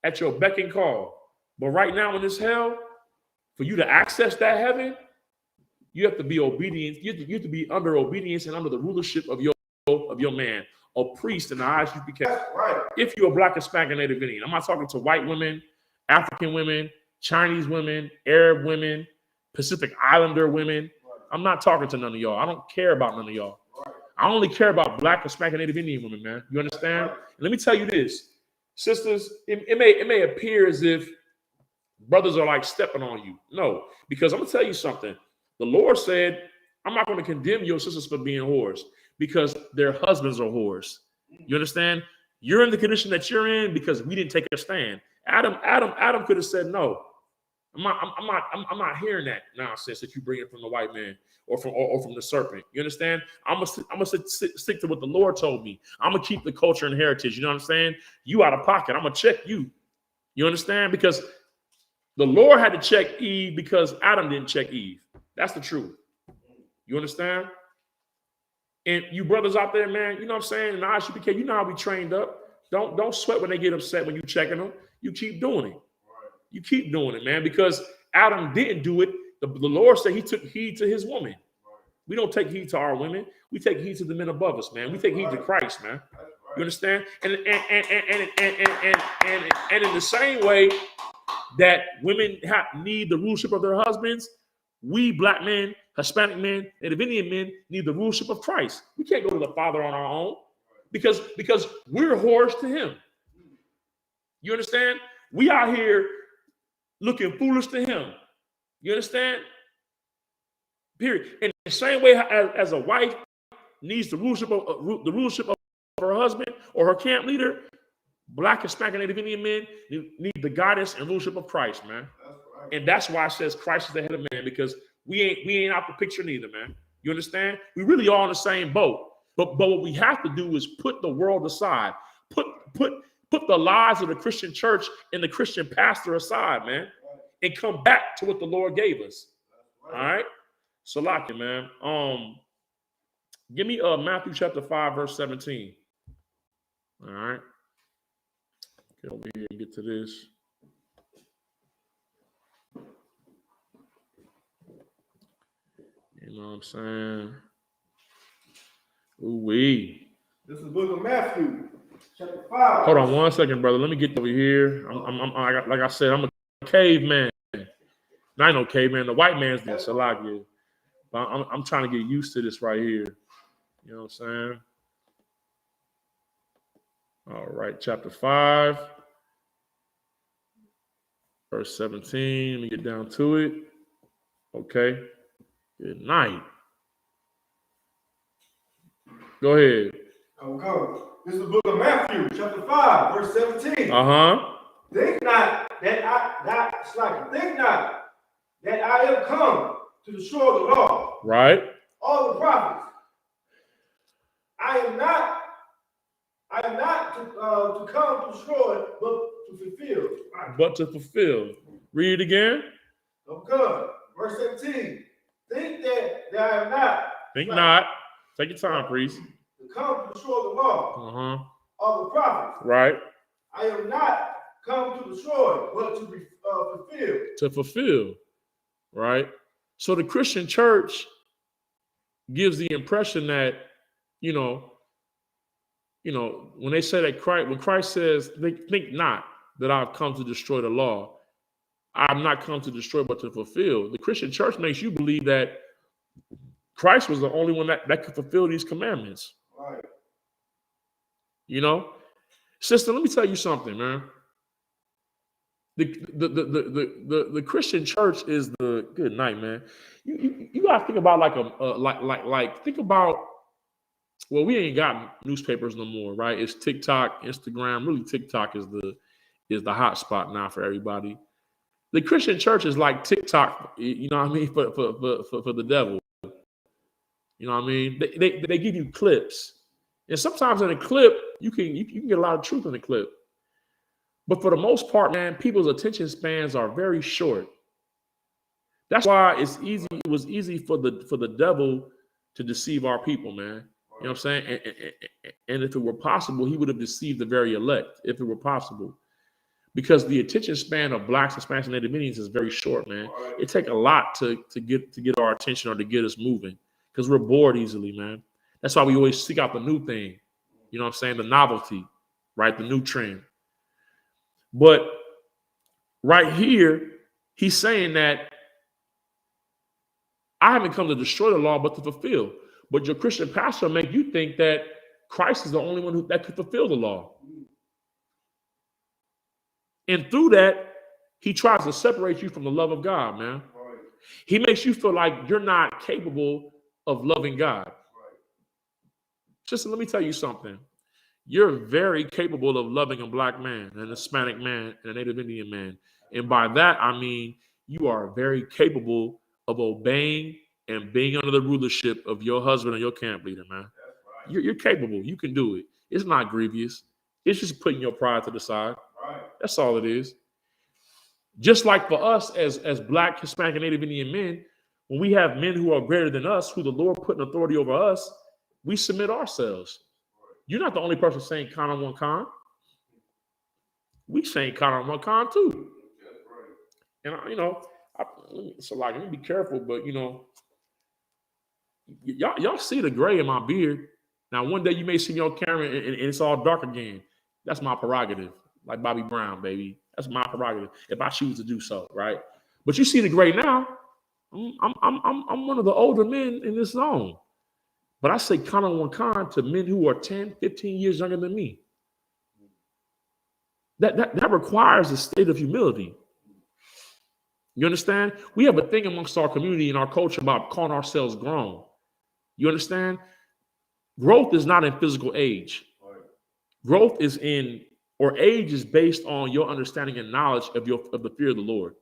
at your beck and call. But right now in this hell, for you to access that heaven, you have to be obedient. You have to be under obedience and under the rulership of your man, a priest in the ISUPK. Right. If you're a Black, Hispanic, Native Indian, I'm not talking to white women, African women, Chinese women, Arab women, Pacific Islander women. I'm not talking to none of y'all. I don't care about none of y'all. I only care about Black, Hispanic, Native Indian women, man. You understand? And let me tell you this, sisters, it may appear as if brothers are like stepping on you. No, because I'm going to tell you something. The Lord said, I'm not going to condemn your sisters for being whores because their husbands are whores. You understand? You're in the condition that you're in because we didn't take a stand. Adam could have said no. I'm not hearing that nonsense that you bring in from the white man or from the serpent. You understand? I'm gonna stick to what the Lord told me. I'm gonna keep the culture and heritage. You know what I'm saying? You out of pocket. I'm gonna check you. You understand? Because the Lord had to check Eve because Adam didn't check Eve. That's the truth. You understand? And you brothers out there, man, you know what I'm saying? And ISUPK, you know how we trained up. Don't sweat when they get upset when you checking them. You keep doing it. You keep doing it, man, because Adam didn't do it. The Lord said he took heed to his woman. We don't take heed to our women. We take heed to the men above us, man. We take heed to Christ, man. You understand? And in the same way, that women need the rulership of their husbands, we black men, Hispanic men, and Indian men need the rulership of Christ. We can't go to the Father on our own because we're whores to him. You understand? We out here looking foolish to him. You understand? Period. In the same way as a wife needs the rulership of her husband or her camp leader, black, Hispanic, and Native Indian men need the guidance and rulership of Christ, man. That's right. And that's why it says Christ is the head of man, because we ain't out the picture neither, man. You understand? We really all in the same boat. But what we have to do is put the world aside. Put the lies of the Christian church and the Christian pastor aside, man, and come back to what the Lord gave us. All right? So, like it, man. Give me Matthew chapter 5, verse 17. All right. Get over here and get to this. You know what I'm saying? Ooh-wee. This is the book of Matthew, chapter 5. Hold on 1 second, brother. Let me get over here. Like I said, I'm a caveman. I ain't no caveman. The white man's the Salakia. But I'm trying to get used to this right here. You know what I'm saying? All right, chapter 5, verse 17. Let me get down to it. Okay. Good night. Think This is the book of Matthew, chapter 5, verse 17. Think not that I have come to destroy the law. Right. All the prophets. I am not to come to destroy, but to fulfill. Right. But to fulfill. Read it again. Okay. Verse 17. Think that I am not. Think not. Take your time, priest. To come to destroy the law. All the prophets. Right. I am not come to destroy, but to fulfill. To fulfill. Right. So the Christian church gives the impression that, when they say that when Christ says, think not that I've come to destroy the law, I'm not come to destroy, but to fulfill. The Christian church makes you believe that Christ was the only one that could fulfill these commandments. Right. Sister, let me tell you something, man. The Christian church is the good night, man. You gotta think about think about. Well, we ain't got newspapers no more, right? It's TikTok, Instagram. Really, TikTok is the hot spot now for everybody. The Christian church is like TikTok, you know what I mean, for the devil. You know what I mean? They give you clips, and sometimes in a clip you can get a lot of truth in the clip. But for the most part, man, people's attention spans are very short. That's why it was easy for the devil to deceive our people, man. You know what I'm saying? And if it were possible, he would have deceived the very elect, if it were possible. Because the attention span of blacks, Hispanics, and Native Indians is very short, man. It takes a lot to get our attention or to get us moving, because we're bored easily, man. That's why we always seek out the new thing. You know what I'm saying? The novelty, right? The new trend. But right here, he's saying that I haven't come to destroy the law, but to fulfill. But your Christian pastor make you think that Christ is the only one that could fulfill the law. And through that, he tries to separate you from the love of God, man. Right. He makes you feel like you're not capable of loving God. Right. Just let me tell you something. You're very capable of loving a black man, an Hispanic man, and a Native Indian man. And by that, I mean you are very capable of obeying and being under the rulership of your husband and your camp leader, man. Right. You're capable. You can do it. It's not grievous. It's just putting your pride to the side. Right. That's all it is. Just like for us as black, Hispanic, and Native Indian men, when we have men who are greater than us, who the Lord put in authority over us, we submit ourselves. Right. You're not the only person saying "Khan on one Khan." We saying "Khan on one Khan" too. That's right. And so like, let me be careful, but y'all see the gray in my beard. Now, one day you may see me on camera and it's all dark again. That's my prerogative, like Bobby Brown, baby. That's my prerogative if I choose to do so, right? But you see the great now. I'm one of the older men in this zone. But I say kind on one kind to men who are 10, 15 years younger than me. That requires a state of humility. You understand? We have a thing amongst our community and our culture about calling ourselves grown. You understand? Growth is not in physical age. Growth is in, or age is based on your understanding and knowledge of the fear of the Lord.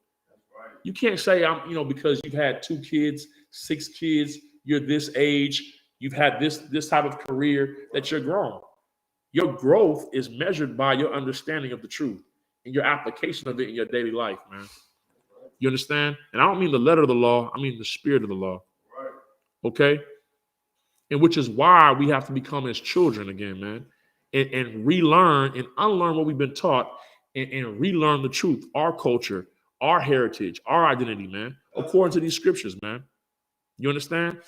You can't say because you've had 2 kids, 6 kids, you're this age, you've had this type of career that you're grown. Your growth is measured by your understanding of the truth and your application of it in your daily life, man. You understand? And I don't mean the letter of the law, I mean the spirit of the law. Okay? And which is why we have to become as children again, man, and relearn and unlearn what we've been taught and relearn the truth, our culture, our heritage, our identity, man, according to these scriptures, man. You understand?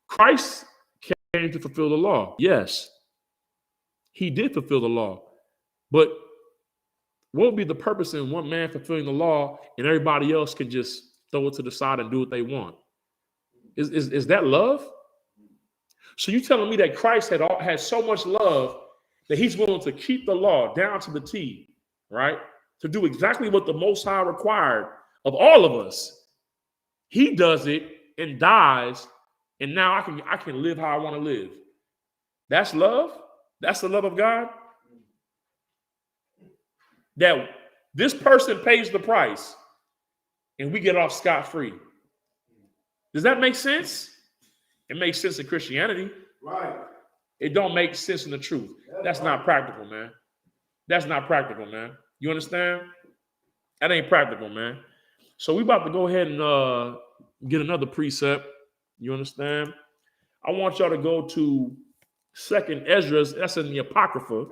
Christ came to fulfill the law. Yes, he did fulfill the law. But what would be the purpose in one man fulfilling the law and everybody else can just throw it to the side and do what they want? Is that love? So you telling me that Christ had so much love that he's willing to keep the law down to the T, right? To do exactly what the Most High required of all of us. He does it and dies, and now I can live how I want to live. That's love? That's the love of God? That this person pays the price and we get off scot-free. Does that make sense? It makes sense in Christianity. Right. It don't make sense in the truth. That's not practical, man. That's not practical, man. You understand? That ain't practical, man. So we about to go ahead and get another precept. You understand? I want y'all to go to 2nd Ezra. That's in the Apocrypha.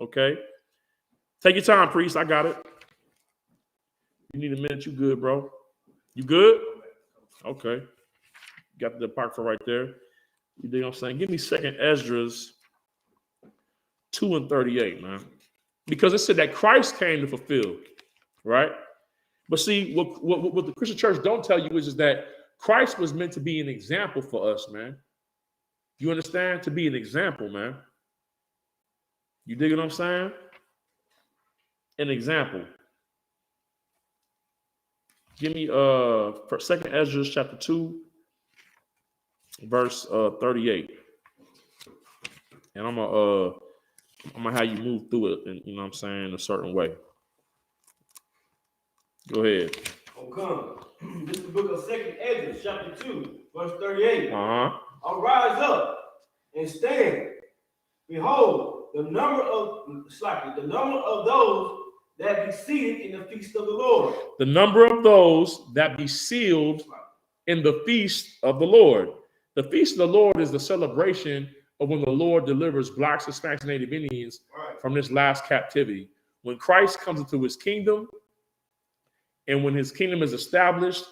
Okay? Take your time, priest. I got it. You need a minute. You good, bro? You good? Okay. Got the Apocrypha right there. You dig what I'm saying? Give me 2nd Ezra 2 and 38, man. Because it said that Christ came to fulfill, right? But see, what the Christian church don't tell you is that Christ was meant to be an example for us, man. You understand? To be an example, man. You dig what I'm saying? An example. Give me for 2nd Ezra chapter 2, verse 38. And I'm gonna have you move through it, and you know what I'm saying, a certain way. Go ahead. Oh, come. This is the book of 2nd Ezra, chapter 2, verse 38. I'll rise up and stand. Behold, the number of those that be seated in the feast of the Lord. The number of those that be sealed in the feast of the Lord. The feast of the Lord is the celebration of when the Lord delivers blacks, Hispanics, and Native Indians from this last captivity. When Christ comes into his kingdom, and when his kingdom is established,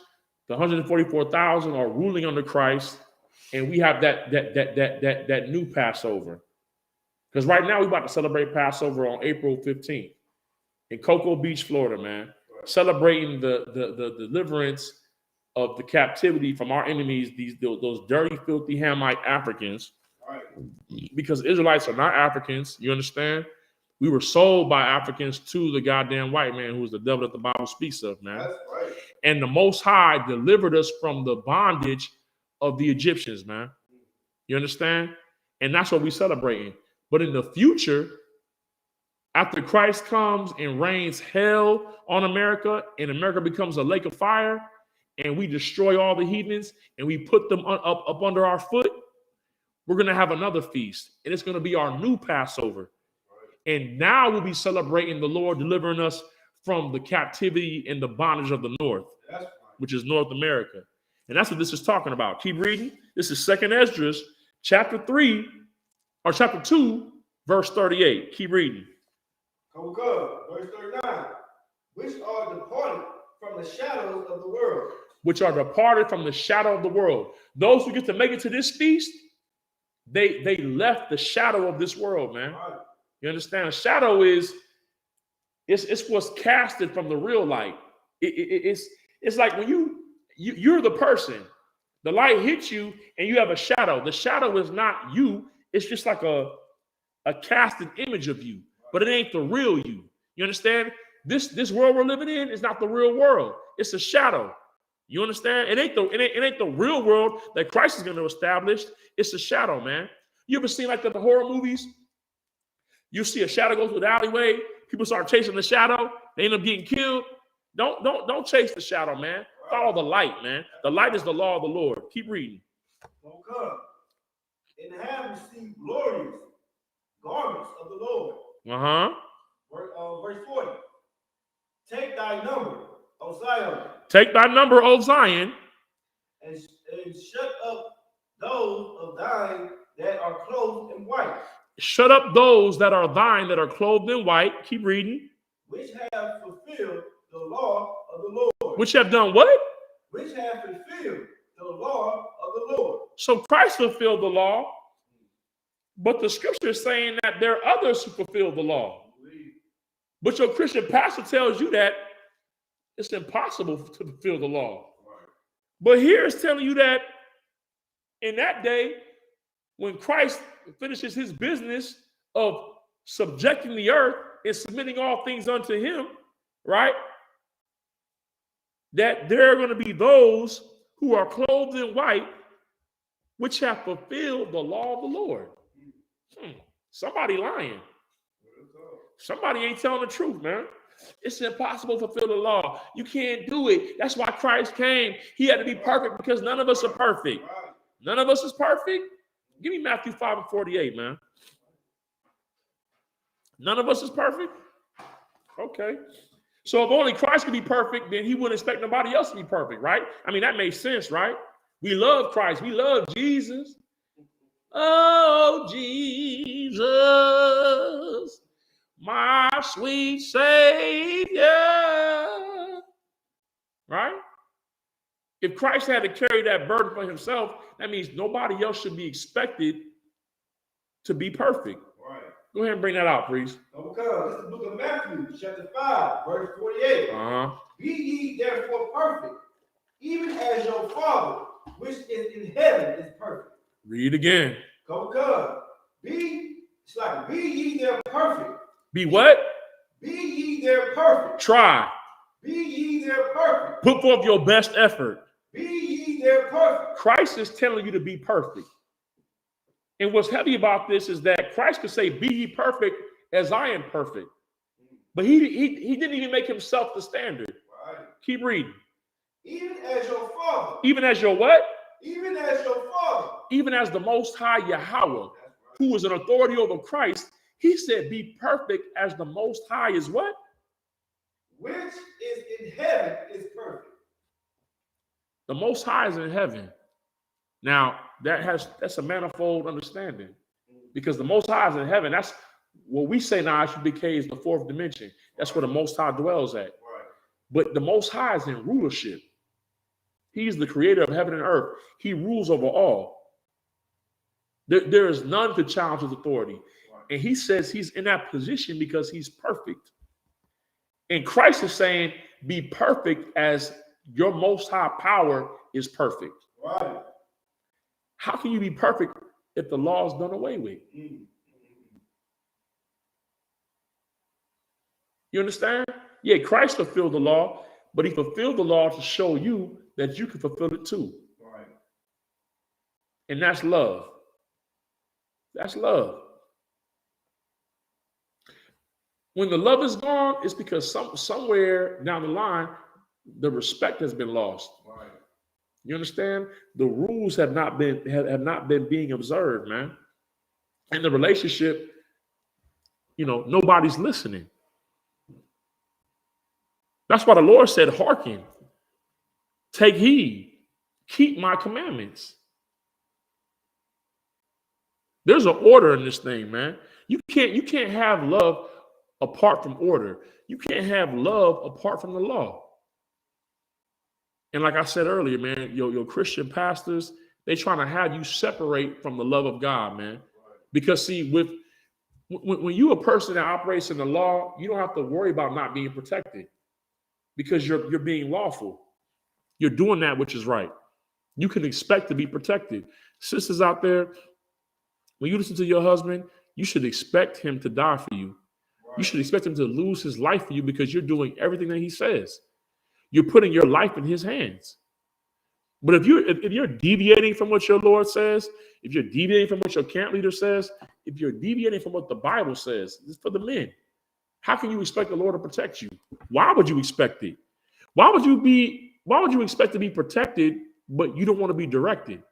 the 144,000 are ruling under Christ, and we have that new Passover. Because right now we're about to celebrate Passover on April 15th in Cocoa Beach, Florida, man. Celebrating the deliverance of the captivity from our enemies, those dirty, filthy Hamite Africans. Because Israelites are not Africans, you understand? We were sold by Africans to the goddamn white man who's the devil that the Bible speaks of, man. That's right. And the Most High delivered us from the bondage of the Egyptians, man. You understand? And that's what we're celebrating. But in the future, after Christ comes and rains hell on America, and America becomes a lake of fire, and we destroy all the heathens, and we put them up under our foot, we're going to have another feast. And it's going to be our new Passover. And now we'll be celebrating the Lord delivering us from the captivity and the bondage of the North, which is North America. And that's what this is talking about. Keep reading. This is 2nd Ezra, chapter 3, or chapter 2, verse 38. Keep reading. Verse 39. Which are departed from the shadows of the world. Which are departed from the shadow of the world. Those who get to make it to this feast, they left the shadow of this world, man. You understand? A shadow is It's what's casted from the real light. It's like when you're the person. The light hits you and you have a shadow. The shadow is not you. It's just like a casted image of you, but it ain't the real you. You understand? This world we're living in is not the real world. It's a shadow. You understand? It ain't the real world that Christ is going to establish. It's a shadow, man. You ever seen like the horror movies? You see a shadow go through the alleyway. People start chasing the shadow. They end up getting killed. Don't chase the shadow, man. Follow the light, man. The light is the law of the Lord. Keep reading. Don't come and have received glorious garments of the Lord. Verse 40. Take thy number, O Zion. Take thy number, O Zion. And shut up those of thine that are clothed in white. Shut up those that are thine that are clothed in white. Keep reading. Which have fulfilled the law of the Lord. Which have done what? Which have fulfilled the law of the Lord. So Christ fulfilled the law, but the scripture is saying that there are others who fulfill the law. But your Christian pastor tells you that it's impossible to fulfill the law. But here it's telling you that in that day, when Christ finishes his business of subjecting the earth and submitting all things unto him, right? That there are going to be those who are clothed in white, which have fulfilled the law of the Lord. Somebody lying. Somebody ain't telling the truth, man. It's impossible to fulfill the law. You can't do it. That's why Christ came. He had to be perfect because none of us are perfect. None of us is perfect. Give me Matthew 5:48, man. None of us is perfect? Okay. So if only Christ could be perfect, then he wouldn't expect nobody else to be perfect, right? I mean, that makes sense, right? We love Christ. We love Jesus. Oh, Jesus, my sweet Savior. Right? If Christ had to carry that burden for himself, that means nobody else should be expected to be perfect. Right. Go ahead and bring that out, please. Okay, this is the book of Matthew, chapter 5, verse 48. Be ye therefore perfect, even as your Father, which is in heaven, is perfect. Read again. Come. Be ye there perfect. Be what? Be ye there perfect. Try. Be ye there perfect. Put forth your best effort. Be ye there perfect. Christ is telling you to be perfect. And what's heavy about this is that Christ could say, be ye perfect as I am perfect. But he didn't even make himself the standard. Right. Keep reading. Even as your Father. Even as your what? Even as your Father. Even as the Most High Yahweh, who is an authority over Christ, he said, be perfect as the Most High is what? Which is in heaven is perfect. The Most High is in heaven. Now, that's a manifold understanding. Because the Most High is in heaven. That's what we say now, ISUPK is the fourth dimension. That's where the Most High dwells at. Right. But the Most High is in rulership. He's the creator of heaven and earth. He rules over all. There is none to challenge his authority. Right. And he says he's in that position because he's perfect. And Christ is saying, be perfect as your Most High power is perfect. Right. How can you be perfect if the law is done away with? You understand? Yeah, Christ fulfilled the law, but he fulfilled the law to show you that you can fulfill it too. Right. And that's love. That's love. When the love is gone, it's because somewhere down the line, the respect has been lost. Right. You understand? The rules have not been being observed, man. And the relationship, nobody's listening. That's why the Lord said, hearken, take heed, keep my commandments. There's an order in this thing, man. You can't have love apart from order. You can't have love apart from the law. And like I said earlier, man, your Christian pastors, they trying to have you separate from the love of God, man. Because see, When you a person that operates in the law, you don't have to worry about not being protected because you're being lawful. You're doing that which is right. You can expect to be protected. Sisters out there, when you listen to your husband, you should expect him to die for you. You should expect him to lose his life for you because you're doing everything that he says. You're putting your life in his hands. But if you're deviating from what your Lord says, if you're deviating from what your camp leader says, if you're deviating from what the Bible says, it's for the men. How can you expect the Lord to protect you? Why would you expect it? Why would you expect to be protected, but you don't want to be directed?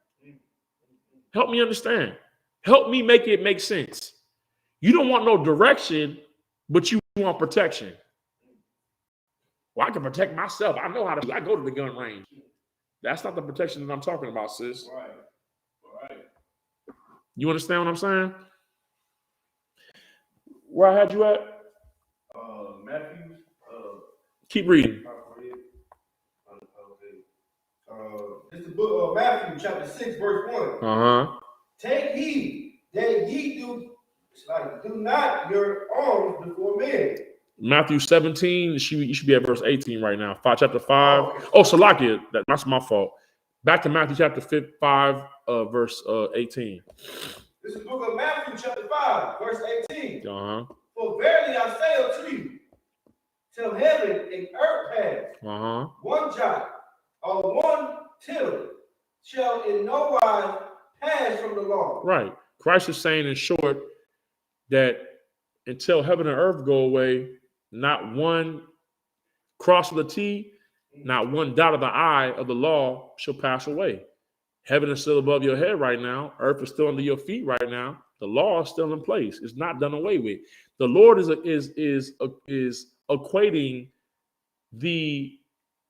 Help me understand. Help me make it make sense. You don't want no direction, but you want protection. Well, I can protect myself. I know how to. I go to the gun range. That's not the protection that I'm talking about, sis. Right. You understand what I'm saying? Where I had you at? Matthew. Keep reading. It's the book of Matthew, chapter 6, verse 1. Uh-huh. Take heed that ye do not your alms before men. Matthew 17, you should be at verse 18 right now. Chapter 5. Oh, Salakia, that's my fault. Back to Matthew chapter 5, verse 18. This is the book of Matthew, chapter 5, verse 18. Uh-huh. For verily I say unto you, till heaven and earth pass, Uh-huh. one jot or one tittle shall in no wise pass from the law. Right. Christ is saying in short that until heaven and earth go away, not one cross of the T, not one dot of the I of the law shall pass away. Heaven is still above your head right now. Earth is still under your feet right now. The law is still in place. It's not done away with. The Lord is equating the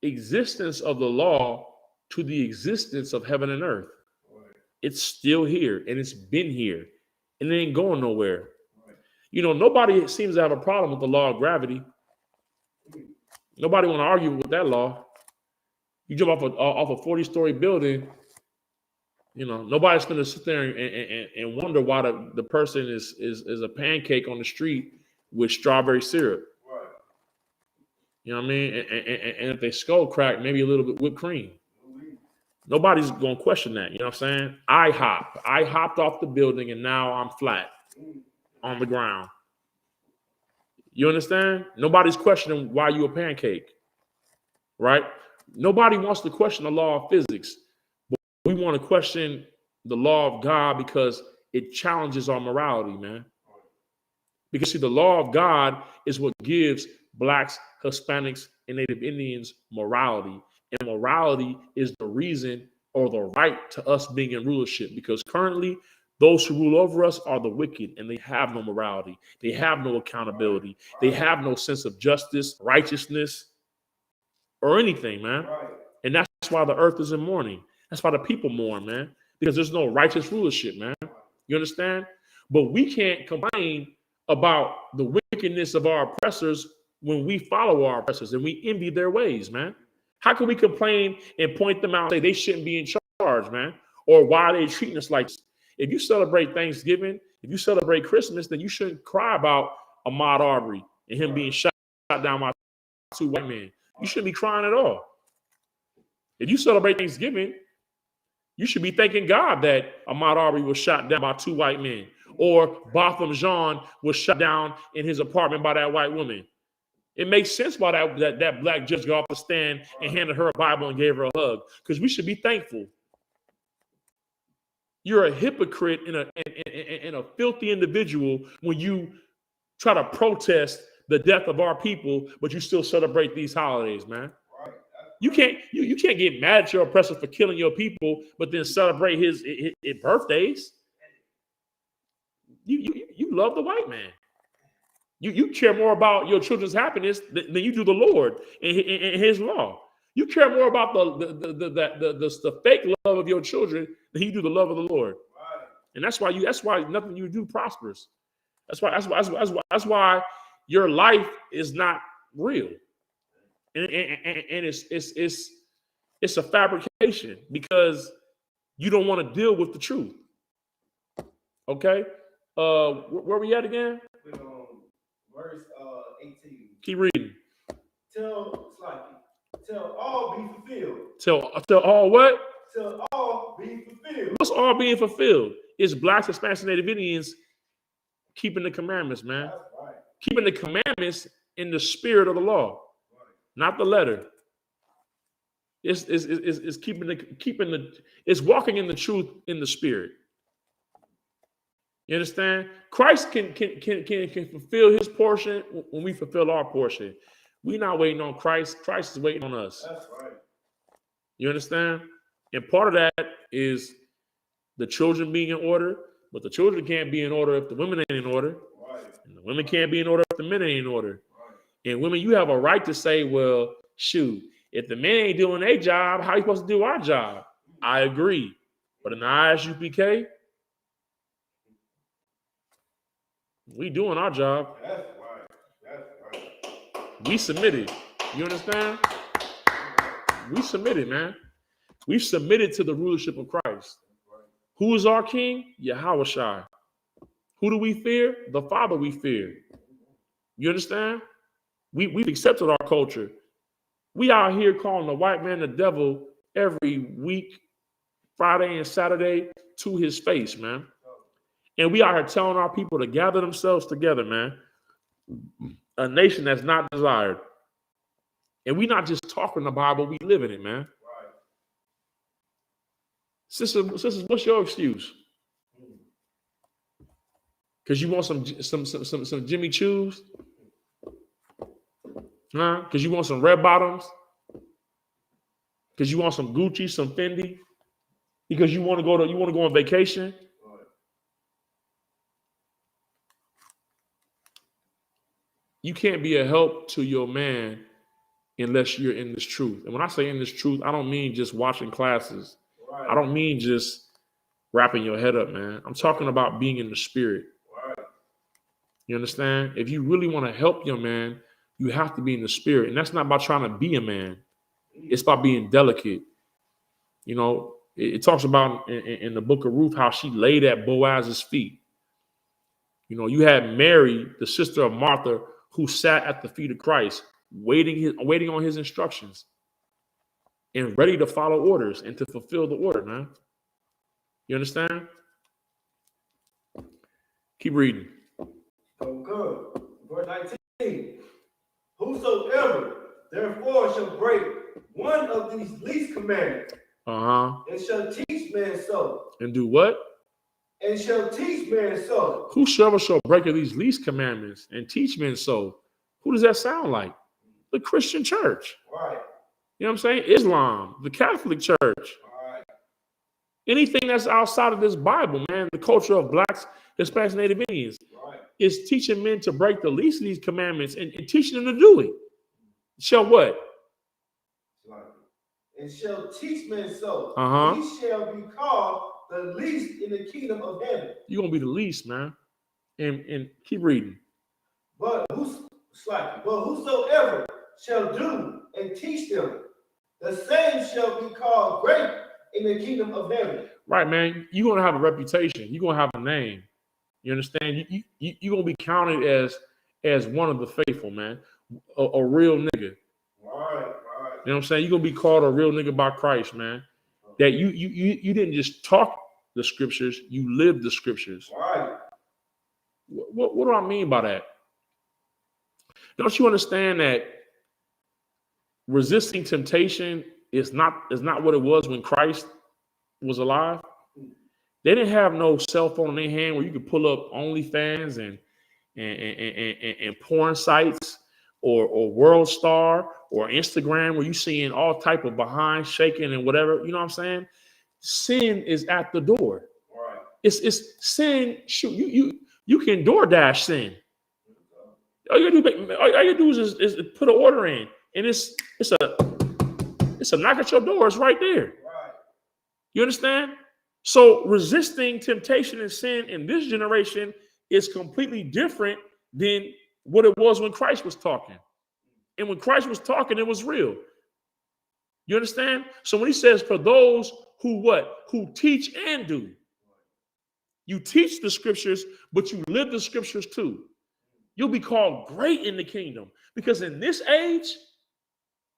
existence of the law to the existence of heaven and earth. It's still here, and it's been here, and it ain't going nowhere. You know, nobody seems to have a problem with the law of gravity. Nobody want to argue with that law. You jump off a 40-story building, you know, nobody's going to sit there and wonder why the person is a pancake on the street with strawberry syrup. Right. You know what I mean? And if they skull crack, maybe a little bit whipped cream. Nobody's going to question that. You know what I'm saying? I hopped off the building and now I'm flat on the ground. You understand? Nobody's questioning why you a pancake, right? Nobody wants to question the law of physics, but we want to question the law of God because it challenges our morality, man. Because see, the law of God is what gives blacks, Hispanics, and Native Indians morality. And morality is the reason or the right to us being in rulership. Because currently, those who rule over us are the wicked, and they have no morality. They have no accountability. They have no sense of justice, righteousness, or anything, man. And that's why the earth is in mourning. That's why the people mourn, man. Because there's no righteous rulership, man. You understand? But we can't complain about the wickedness of our oppressors when we follow our oppressors and we envy their ways, man. How can we complain and point them out and say they shouldn't be in charge, man? Or why are they treating us like this? If you celebrate Thanksgiving, if you celebrate Christmas, then you shouldn't cry about Ahmaud Arbery and him being shot down by 2 white men. You shouldn't be crying at all. If you celebrate Thanksgiving, you should be thanking God that Ahmaud Arbery was shot down by 2 white men, or Botham Jean was shot down in his apartment by that white woman. It makes sense why that black judge got off the stand and handed her a Bible and gave her a hug, because we should be thankful. You're a hypocrite and a filthy individual when you try to protest the death of our people, but you still celebrate these holidays, man. You can't get mad at your oppressor for killing your people, but then celebrate his birthdays. You love the white man. You care more about your children's happiness than you do the Lord and His law. You care more about the fake love of your children than you do the love of the Lord. And that's why nothing you do prospers. That's why your life is not real. And it's a fabrication because you don't want to deal with the truth. Okay? Where we at again? Verse 18. Keep reading. Till all be fulfilled. Till all what? Till all be fulfilled. What's all being fulfilled? It's Blacks, Hispanics, and Native Indians keeping the commandments, man. That's right. Keeping the commandments in the spirit of the law, not the letter. It's it's walking in the truth in the spirit. You understand? Christ can fulfill his portion when we fulfill our portion. We're not waiting on Christ. Christ is waiting on us. That's right. You understand? And part of that is the children being in order, but the children can't be in order if the women ain't in order. Right. And the women can't be in order if the men ain't in order. Right. And women, you have a right to say, well, shoot, if the men ain't doing their job, how are you supposed to do our job? I agree. But in the ISUPK, we doing our job. That's right. That's right. We submitted. You understand? We submitted, man. We've submitted to the rulership of Christ. Who is our king? Yahushua. Who do we fear? The Father we fear. You understand? We've accepted our culture. We out here calling the white man the devil every week, Friday and Saturday, to his face, man. And we out here telling our people to gather themselves together, man. A nation that's not desired. And we're not just talking the Bible, we live in it, man. Right. Sisters, what's your excuse? Because you want some Jimmy Choos? Huh? Because you want some red bottoms? Because you want some Gucci, some Fendi? Because you want to go on vacation? You can't be a help to your man unless you're in this truth. And when I say in this truth, I don't mean just watching classes. Right. I don't mean just wrapping your head up, man. I'm talking about being in the spirit. Right. You understand? If you really want to help your man, you have to be in the spirit. And that's not about trying to be a man. It's about being delicate. You know, it talks about in the book of Ruth how she laid at Boaz's feet. You know, you had Mary, the sister of Martha, who sat at the feet of Christ, waiting on his instructions and ready to follow orders and to fulfill the order, man. You understand? Keep reading. So good. Verse 19. Whosoever therefore shall break one of these least commandments and shall teach men so. And do what? And shall teach men so. Whosoever shall break of these least commandments and teach men so. Who does that sound like? The Christian church. Right. You know what I'm saying? Islam, the Catholic church. Right. Anything that's outside of this Bible, man, the culture of Blacks, Hispanics, Native Indians, right, is teaching men to break the least of these commandments and teaching them to do it. Shall what? And shall teach men so. He shall be called the least in the kingdom of heaven. You're going to be the least, man. And keep reading. But whosoever shall do and teach them, the same shall be called great in the kingdom of heaven. Right, man. You're going to have a reputation. You're going to have a name. You understand? You're going to be counted as one of the faithful, man. A real nigga. Right. You know what I'm saying? You're going to be called a real nigga by Christ, man. That you didn't just talk the scriptures, you lived the scriptures. Right. What do I mean by that? Don't you understand that resisting temptation is not what it was when Christ was alive? They didn't have no cell phone in their hand where you could pull up OnlyFans and porn sites or World Star or Instagram where you seeing all type of behind shaking and whatever. You know what I'm saying? Sin is at the door. Right. It's sin. Shoot, you can DoorDash sin. All you gotta do is put an order in, and it's a knock at your door. It's right there. Right. You understand? So resisting temptation and sin in this generation is completely different than what it was when Christ was talking. And when Christ was talking, it was real. You understand? So when he says for those who teach and do, You teach the scriptures, but you live the scriptures too. You'll be called great in the kingdom. Because in this age,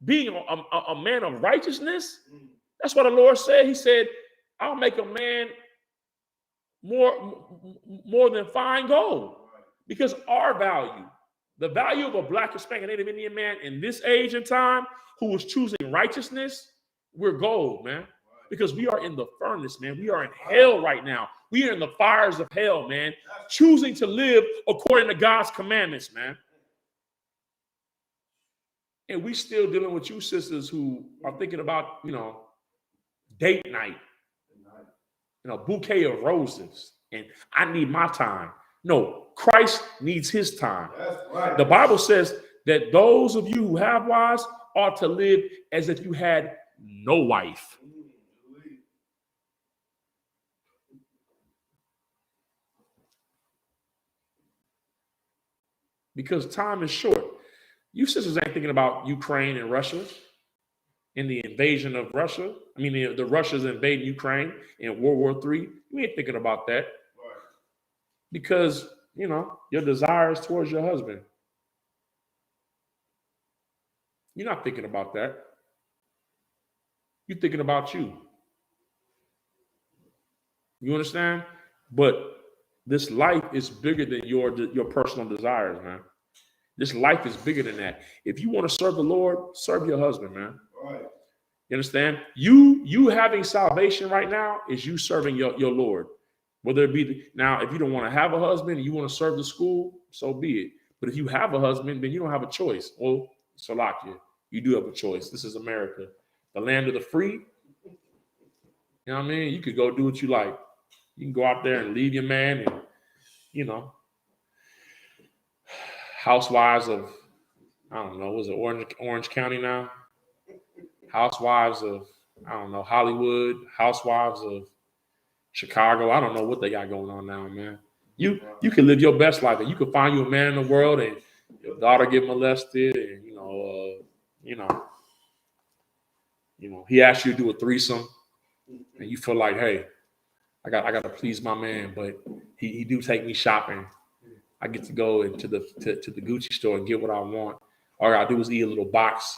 being a man of righteousness, that's what the Lord said. He said, I'll make a man more than fine gold. Because our value, the value of a Black, Hispanic, Native Indian man in this age and time who is choosing righteousness, we're gold, man. Because we are in the furnace, man. We are in hell right now. We are in the fires of hell, man. Choosing to live according to God's commandments, man. And we still dealing with you sisters who are thinking about, date night, bouquet of roses, and I need my time. No, Christ needs his time. That's right. The Bible says that those of you who have wives ought to live as if you had no wife. Because time is short. You sisters ain't thinking about Ukraine and Russia and the invasion of Russia. I mean, the Russia's invading Ukraine in World War III. You ain't thinking about that. Right. Because, your desires towards your husband. You're not thinking about that. You're thinking about you. You understand? But this life is bigger than your personal desires, man. This life is bigger than that. If you want to serve the Lord, serve your husband, man. Right. You understand? You having salvation right now is you serving your Lord. Whether it be now, if you don't want to have a husband and you want to serve the school, so be it. But if you have a husband, then you don't have a choice. Well, Salakia, you do have a choice. This is America, the land of the free. You know what I mean? You could go do what you like. You can go out there and leave your man and, housewives of, I don't know, was it Orange County now? Housewives of, I don't know, Hollywood, housewives of Chicago. I don't know what they got going on now, man. You can live your best life, and you can find you a man in the world, and your daughter get molested, and he asks you to do a threesome, and you feel like, hey, I got to please my man, but he do take me shopping. I get to go into the Gucci store and get what I want. All I gotta do is eat a little box.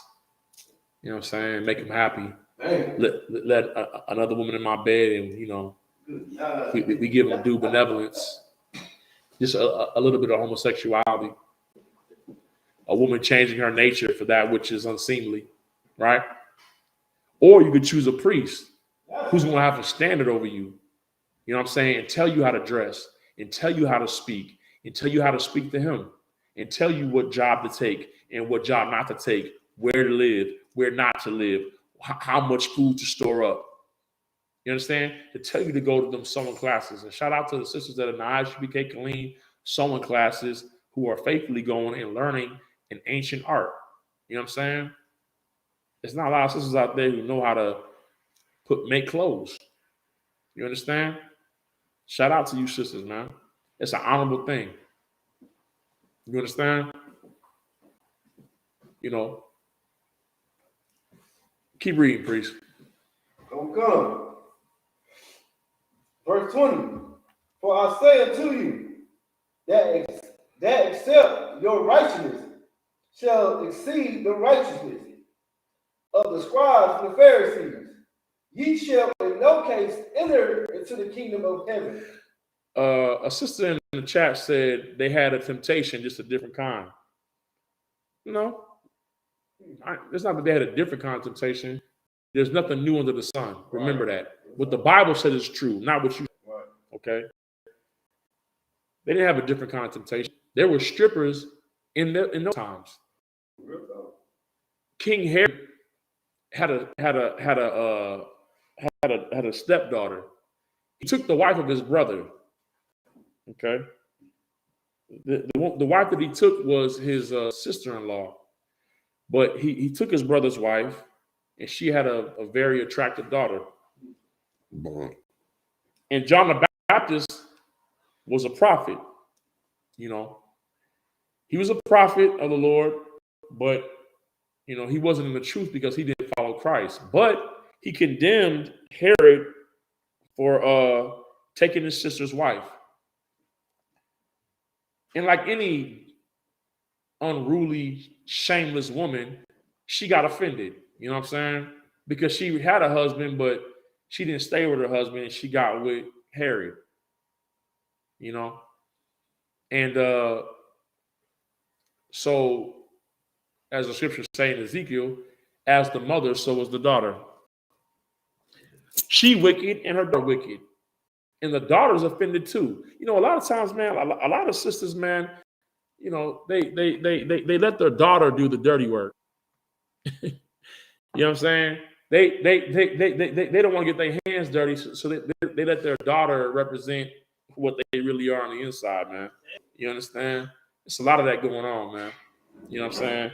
You know what I'm saying? Make him happy. Let another woman in my bed, and we give him due benevolence. Just a little bit of homosexuality. A woman changing her nature for that which is unseemly, right? Or you could choose a priest who's going to have a standard over you. You know what I'm saying? And tell you how to dress, and tell you how to speak, and tell you how to speak to him, and tell you what job to take and what job not to take, where to live, where not to live, how much food to store up. You understand? To tell you to go to them sewing classes. And shout out to the sisters that are in the ISUPK clean sewing classes who are faithfully going and learning an ancient art. You know what I'm saying? There's not a lot of sisters out there who know how to make clothes. You understand? Shout out to you sisters, man. It's an honorable thing. You understand? Keep reading, priest. Don't come. Verse 20. For I say unto you that except your righteousness shall exceed the righteousness of the scribes and the Pharisees, ye shall in no case enter into the kingdom of heaven. A sister in the chat said they had a temptation, just a different kind. No, it's not that they had a different kind of temptation. There's nothing new under the sun. Remember that. What the Bible said is true, not what you. Okay. They didn't have a different kind of temptation. There were strippers in those times. King Herod had a stepdaughter. He took the wife of his brother. Okay. The wife that he took was his sister-in-law, but he took his brother's wife, and she had a very attractive daughter. And John the Baptist was a prophet. He was a prophet of the Lord, but he wasn't in the truth because he didn't follow Christ. But he condemned Herod for taking his sister's wife. And like any unruly, shameless woman, she got offended. You know what I'm saying? Because she had a husband, but she didn't stay with her husband, and she got with Herod. You know? And so, as the scriptures say in Ezekiel, as the mother, so was the daughter. She wicked and her daughter wicked. And the daughter's offended too. You know, a lot of times, man, a lot of sisters, man, you know, they let their daughter do the dirty work. You know what I'm saying? They don't want to get their hands dirty, so they let their daughter represent what they really are on the inside, man. You understand? It's a lot of that going on, man. You know what I'm saying?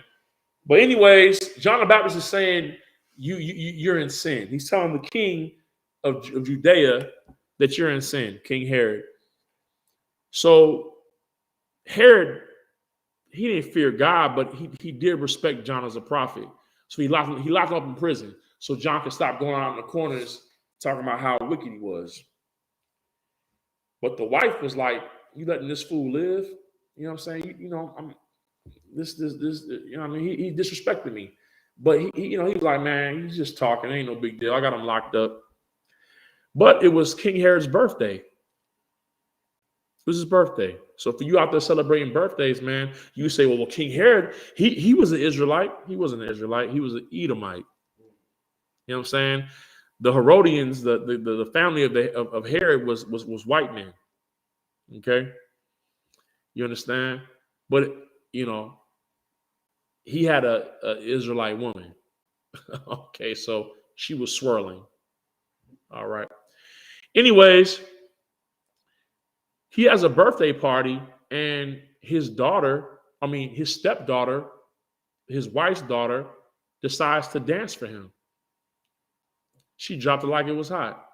But anyways, John the Baptist is saying you're in sin. He's telling the king of Judea that you're in sin, King Herod. So Herod, he didn't fear God, but he did respect John as a prophet. So he locked him up in prison so John could stop going out in the corners talking about how wicked he was. But the wife was like, "You letting this fool live?" You know what I'm saying? You know, I'm this. You know what I mean? He disrespected me, but he was like, "Man, he's just talking. Ain't no big deal. I got him locked up." But it was King Herod's birthday. It was his birthday. So for you out there celebrating birthdays, man, you say, well, King Herod, he was an Israelite. He wasn't an Israelite. He was an Edomite. You know what I'm saying? The Herodians, the family of Herod was white men. Okay? You understand? But, you know, he had a Israelite woman. Okay, so she was swirling. All right. Anyways, he has a birthday party, and his stepdaughter, his wife's daughter, decides to dance for him. She dropped it like it was hot.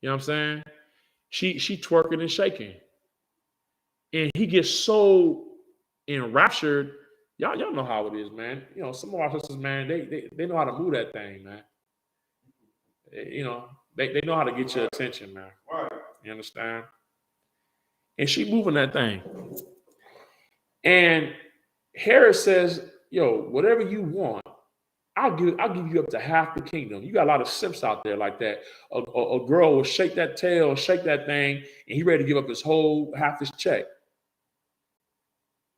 You know what I'm saying? She twerking and shaking. And he gets so enraptured. Y'all know how it is, man. You know, some of our sisters, man, they know how to move that thing, man. You know, they know how to get your attention, man. You understand? And she moving that thing. And Herod says, yo, whatever you want, I'll give you up to half the kingdom. You got a lot of simps out there like that. A girl will shake that tail, shake that thing, and he ready to give up his whole half his check.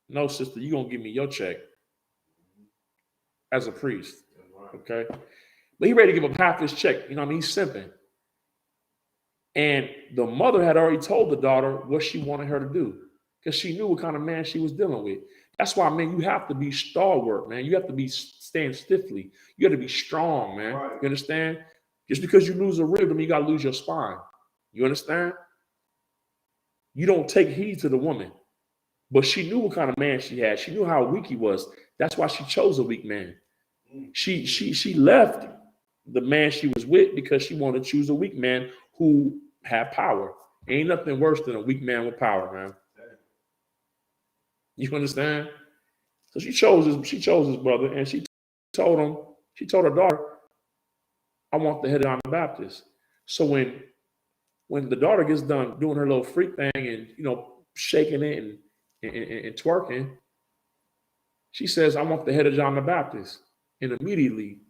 No, sister, you gonna give me your check as a priest. Okay? But he ready to give up half his check. You know what I mean? He's simping. And the mother had already told the daughter what she wanted her to do because she knew what kind of man she was dealing with. That's why, man, you have to be stalwart, man. You have to be stand stiffly. You got to be strong, man. Right. You understand? Just because you lose a rib, you got to lose your spine. You understand? You don't take heed to the woman. But she knew what kind of man she had. She knew how weak he was. That's why she chose a weak man. She left the man she was with because she wanted to choose a weak man who had power. Ain't nothing worse than a weak man with power, man. You understand? So she chose his brother, and she told her daughter, I want the head of John the Baptist. So when the daughter gets done doing her little freak thing and, you know, shaking it and twerking, she says, I want the head of John the Baptist. And immediately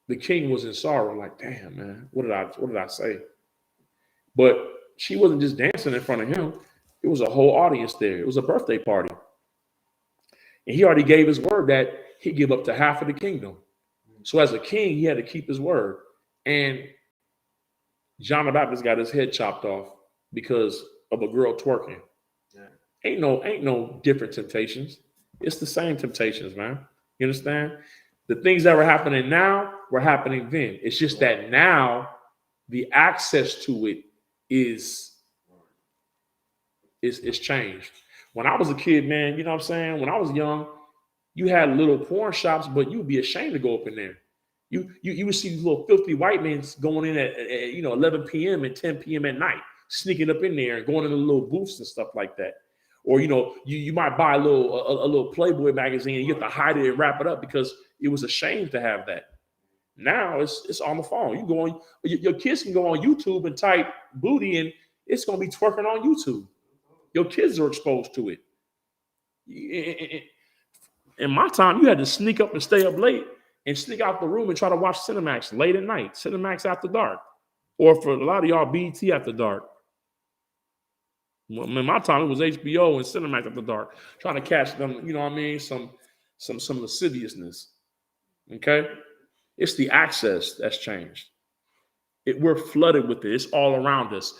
the king was in sorrow, like, damn, man, what did I say? But she wasn't just dancing in front of him. It was a whole audience there. It was a birthday party. And he already gave his word that he'd give up to half of the kingdom. So as a king, he had to keep his word. And John the Baptist got his head chopped off because of a girl twerking. Yeah. Ain't no different temptations. It's the same temptations, man. You understand? The things that were happening now were happening then. It's just that now the access to it is changed. When I was a kid, man, you know what I'm saying? When I was young, you had little porn shops, but you'd be ashamed to go up in there. You would see these little filthy white men going in at 11 p.m. and 10 p.m. at night, sneaking up in there and going into little booths and stuff like that. Or, you know, you might buy a little Playboy magazine and you have to hide it and wrap it up because it was a shame to have that. Now it's on the phone. You go on, your kids can go on YouTube and type booty, and it's gonna be twerking on YouTube. Your kids are exposed to it. In my time, you had to sneak up and stay up late and sneak out the room and try to watch Cinemax late at night, Cinemax after dark, or for a lot of y'all, BET after dark. In my time, it was HBO and Cinemax after dark, trying to catch them. You know what I mean? Some lasciviousness. Okay, it's the access that's changed. We're flooded with it. It's all around us.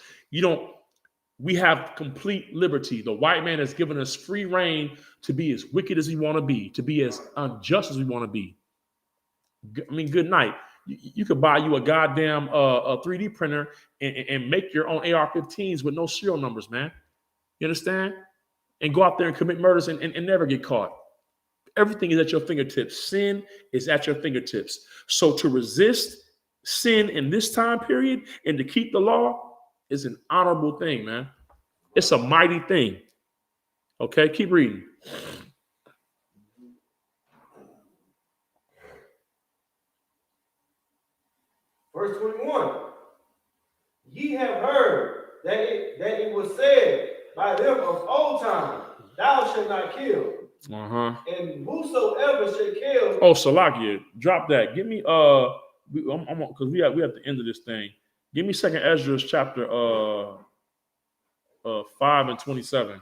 We have complete liberty. The white man has given us free reign to be as wicked as we want to be as unjust as we want to be. I mean, good night. You could buy you a goddamn a 3D printer and make your own AR-15s with no serial numbers, man. You understand? And go out there and commit murders and never get caught. Everything is at your fingertips. Sin is at your fingertips. So to resist sin in this time period and to keep the law is an honorable thing, man. It's a mighty thing. Okay, keep reading. Verse 21. Ye have heard that it was said by them of old time, thou shalt not kill. And whosoever shall kill. Oh, Salakia, drop that. Give me because we have the end of this thing. Give me 2nd Ezra chapter 5 and 27.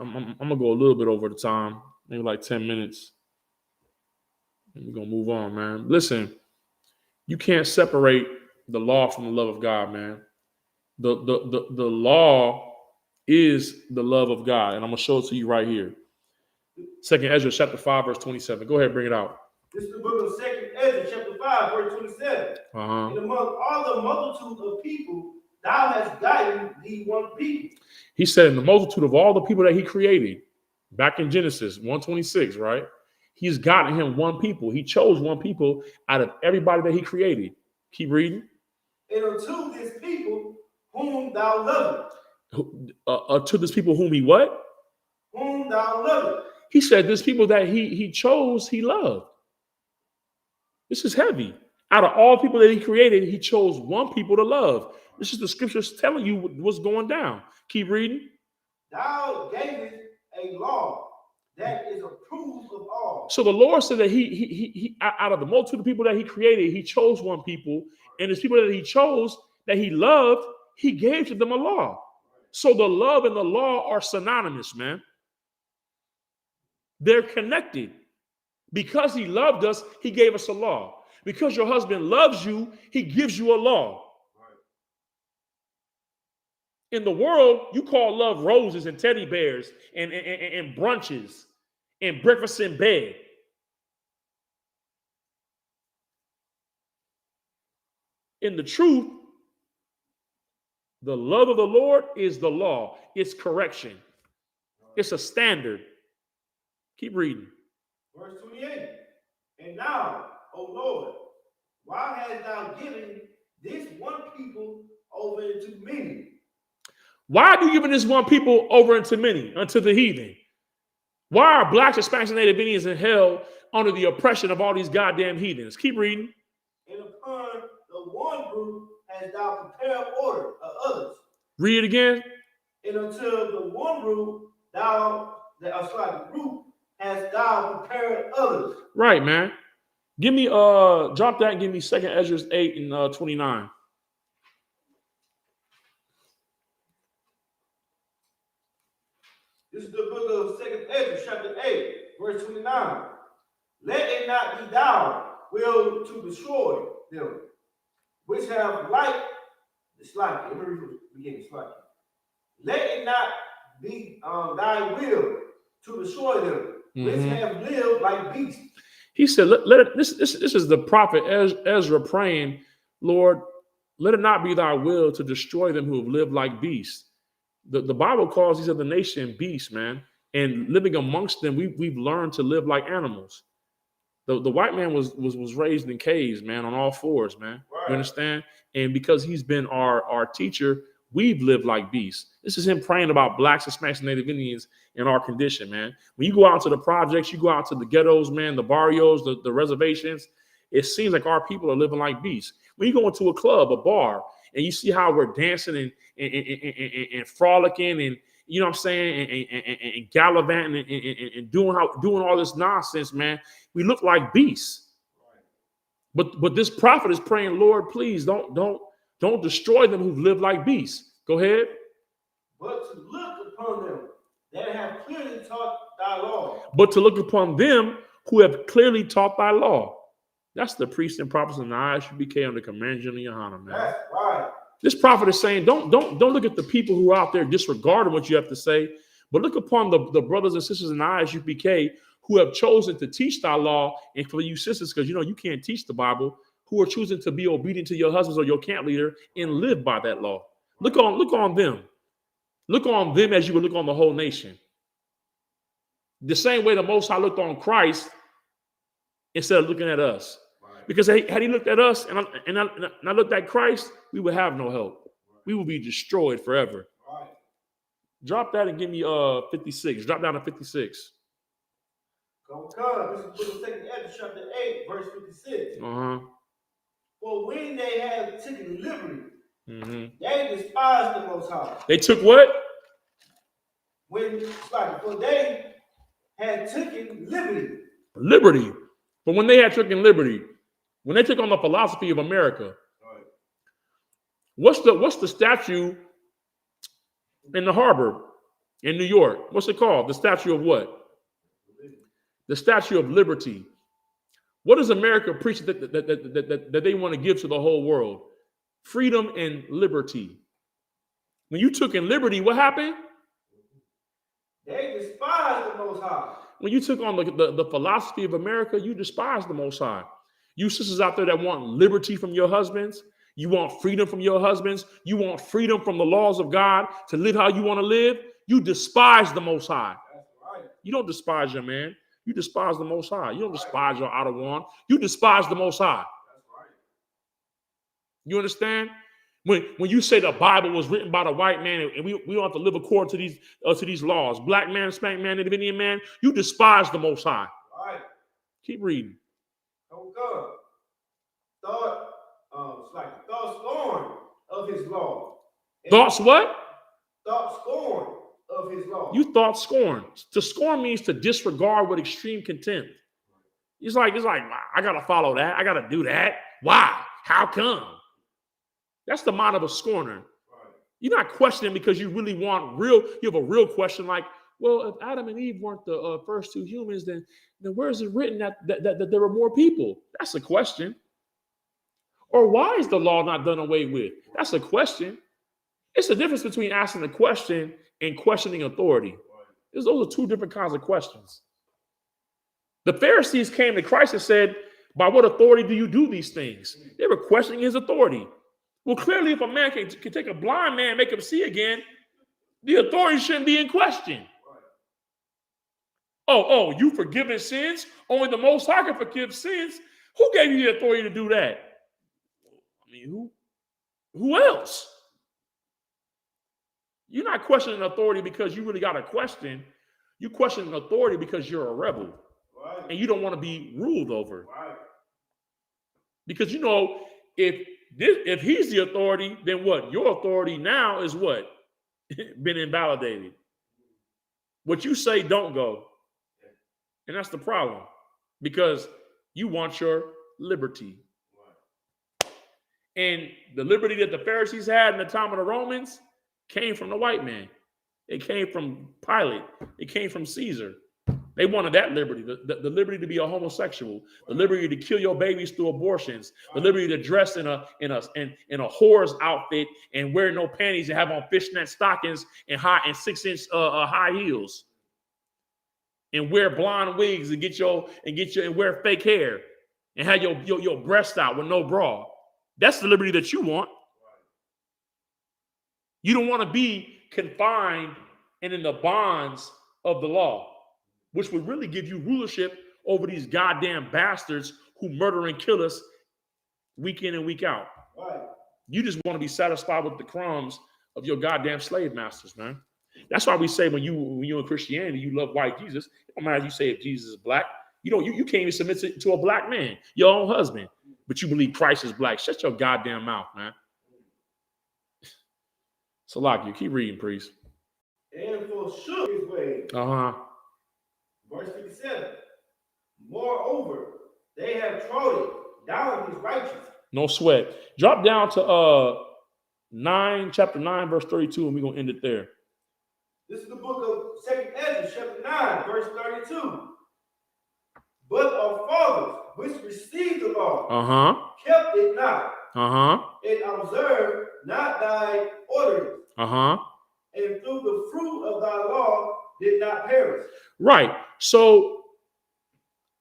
I'm gonna go a little bit over the time, maybe like 10 minutes. And we're gonna move on, man. Listen, you can't separate the law from the love of God, man. The law is the love of God, and I'm gonna show it to you right here. 2nd Ezra chapter 5, verse 27. Go ahead, bring it out. This is the book of 2nd Ezra chapter 5, verse 27. And among all the multitude of people, thou hast gotten thee one people. He said, in the multitude of all the people that he created, back in Genesis 1:26, right? He's gotten him one people. He chose one people out of everybody that he created. Keep reading. And unto this people whom thou lovest. To this people whom he what? Whom thou lovest. He said this people that he chose, he loved. This is heavy. Out of all people that he created, he chose one people to love. This is the scriptures telling you what's going down. Keep reading. Thou gavest a law that is approved of all. So the Lord said that he out of the multitude of people that he created, he chose one people, and his people that he chose, that he loved, he gave to them a law. So the love and the law are synonymous, man. They're connected. Because he loved us, he gave us a law. Because your husband loves you, he gives you a law. In the world, you call love roses and teddy bears and brunches and breakfast in bed. In the truth, the love of the Lord is the law. It's correction. It's a standard. Keep reading. Verse 28. And now, O Lord, why hast thou given this one people over into many? Why are you giving this one people over into many, unto the heathen? Why are blacks, Hispanics, and Native Indians in hell under the oppression of all these goddamn heathens? Keep reading. And upon the one group hast thou prepared order of others. Read it again. And until the one group group hast thou prepared others. Right, man. Give me drop that and give me 2nd Ezra 8 and 29. This is the book of 2nd Ezra, chapter 8, verse 29. Let it not be thou will to destroy them, which have like the slack. Let me read from the beginning, slack. Let it not be thy will to destroy them, which have lived like beasts. He said, this is the prophet Ezra praying, Lord, let it not be thy will to destroy them who have lived like beasts. The Bible calls these other nation beasts, man. And living amongst them, we've learned to live like animals. The white man was raised in caves, man, on all fours, man. Right. You understand? And because he's been our teacher, we've lived like beasts. This is him praying about blacks, Hispanics, and Native Indians in our condition, man. When you go out to the projects, you go out to the ghettos, man, the barrios, the reservations, it seems like our people are living like beasts. When you go into a club, a bar, and you see how we're dancing and frolicking and, you know what I'm saying, and gallivanting and doing all this nonsense, man, we look like beasts. But this prophet is praying, Lord, please don't destroy them who've lived like beasts. Go ahead. But to look upon them that have clearly taught thy law. But to look upon them who have clearly taught thy law. That's the priest and prophets in the ISUPK under Command General Yohana, man. That's right. This prophet is saying, don't look at the people who are out there disregarding what you have to say, but look upon the brothers and sisters in the ISUPK who have chosen to teach thy law, and for you sisters, because you can't teach the Bible, who are choosing to be obedient to your husbands or your camp leader and live by that law. Look on them. Look on them as you would look on the whole nation. The same way the Most High looked on Christ instead of looking at us. Because had he looked at us and I looked at Christ, we would have no help. We would be destroyed forever. Right. Drop that and give me 56. Drop down to 56. This is the second chapter 8, verse 56. Uh-huh. For when they had taken liberty, they despised the Most High. They took what? For they had taken liberty. Liberty. But when they had taken liberty, when they took on the philosophy of America, Right. what's the statue in the harbor in New York? What's it called? The statue of what? The Statue of Liberty. What does America preach that they want to give to the whole world? Freedom and liberty. When you took in liberty, what happened? They despised the Most High. When you took on the philosophy of America, you despise the Most High. You sisters out there that want liberty from your husbands, you want freedom from your husbands, you want freedom from the laws of God to live how you want to live, you despise the Most High. That's right. You don't despise your man. You despise the Most High. You don't despise your outer one. You despise the Most High. That's right. You understand? When you say the Bible was written by the white man and we don't have to live according to these laws, black man, Hispanic man, Native Indian man, you despise the Most High. Right. Keep reading. Oh God. Thought scorn of his law. Thoughts what? Thought scorn of his law. You thought scorn. To scorn means to disregard with extreme contempt. It's like I gotta follow that. I gotta do that. Why? How come? That's the mind of a scorner. Right. You're not questioning because you really want you have a real question like, well, if Adam and Eve weren't the first two humans, then where is it written that there were more people? That's a question. Or why is the law not done away with? That's a question. It's the difference between asking a question and questioning authority. Those are two different kinds of questions. The Pharisees came to Christ and said, by what authority do you do these things? They were questioning his authority. Well, clearly, if a man can take a blind man and make him see again, the authority shouldn't be in question. Oh, you forgiving sins? Only the Most High can forgive sins? Who gave you the authority to do that? I mean, who else? You're not questioning authority because you really got a question. You're questioning authority because you're a rebel. Right. And you don't want to be ruled over. Right. Because if he's the authority, then what? Your authority now is what? Been invalidated. What you say don't go. And that's the problem. Because you want your liberty. And the liberty that the Pharisees had in the time of the Romans came from the white man. It came from Pilate. It came from Caesar. They wanted that liberty, the liberty to be a homosexual, the liberty to kill your babies through abortions, the liberty to dress in a whore's outfit and wear no panties and have on fishnet stockings and 6-inch high heels, and wear blonde wigs and wear fake hair and have your breast out with no bra. That's the liberty that you want. You don't want to be confined and in the bonds of the law, which would really give you rulership over these goddamn bastards who murder and kill us week in and week out. Right. You just want to be satisfied with the crumbs of your goddamn slave masters, man. That's why we say when you're in Christianity, you love white Jesus. It don't matter if you say if Jesus is black. You can't even submit to a black man, your own husband, but you believe Christ is black. Shut your goddamn mouth, man. So, like, you keep reading, priest. And forsook his way. Verse 57. Moreover, they have trodden down his righteousness. No sweat. Drop down to chapter 9, verse 32, and we're gonna end it there. This is the book of 2 Ezra, chapter 9, verse 32. But our fathers, which received the law, kept it not, and observed not thy ordinance, and through the fruit of thy law did not perish. Right. So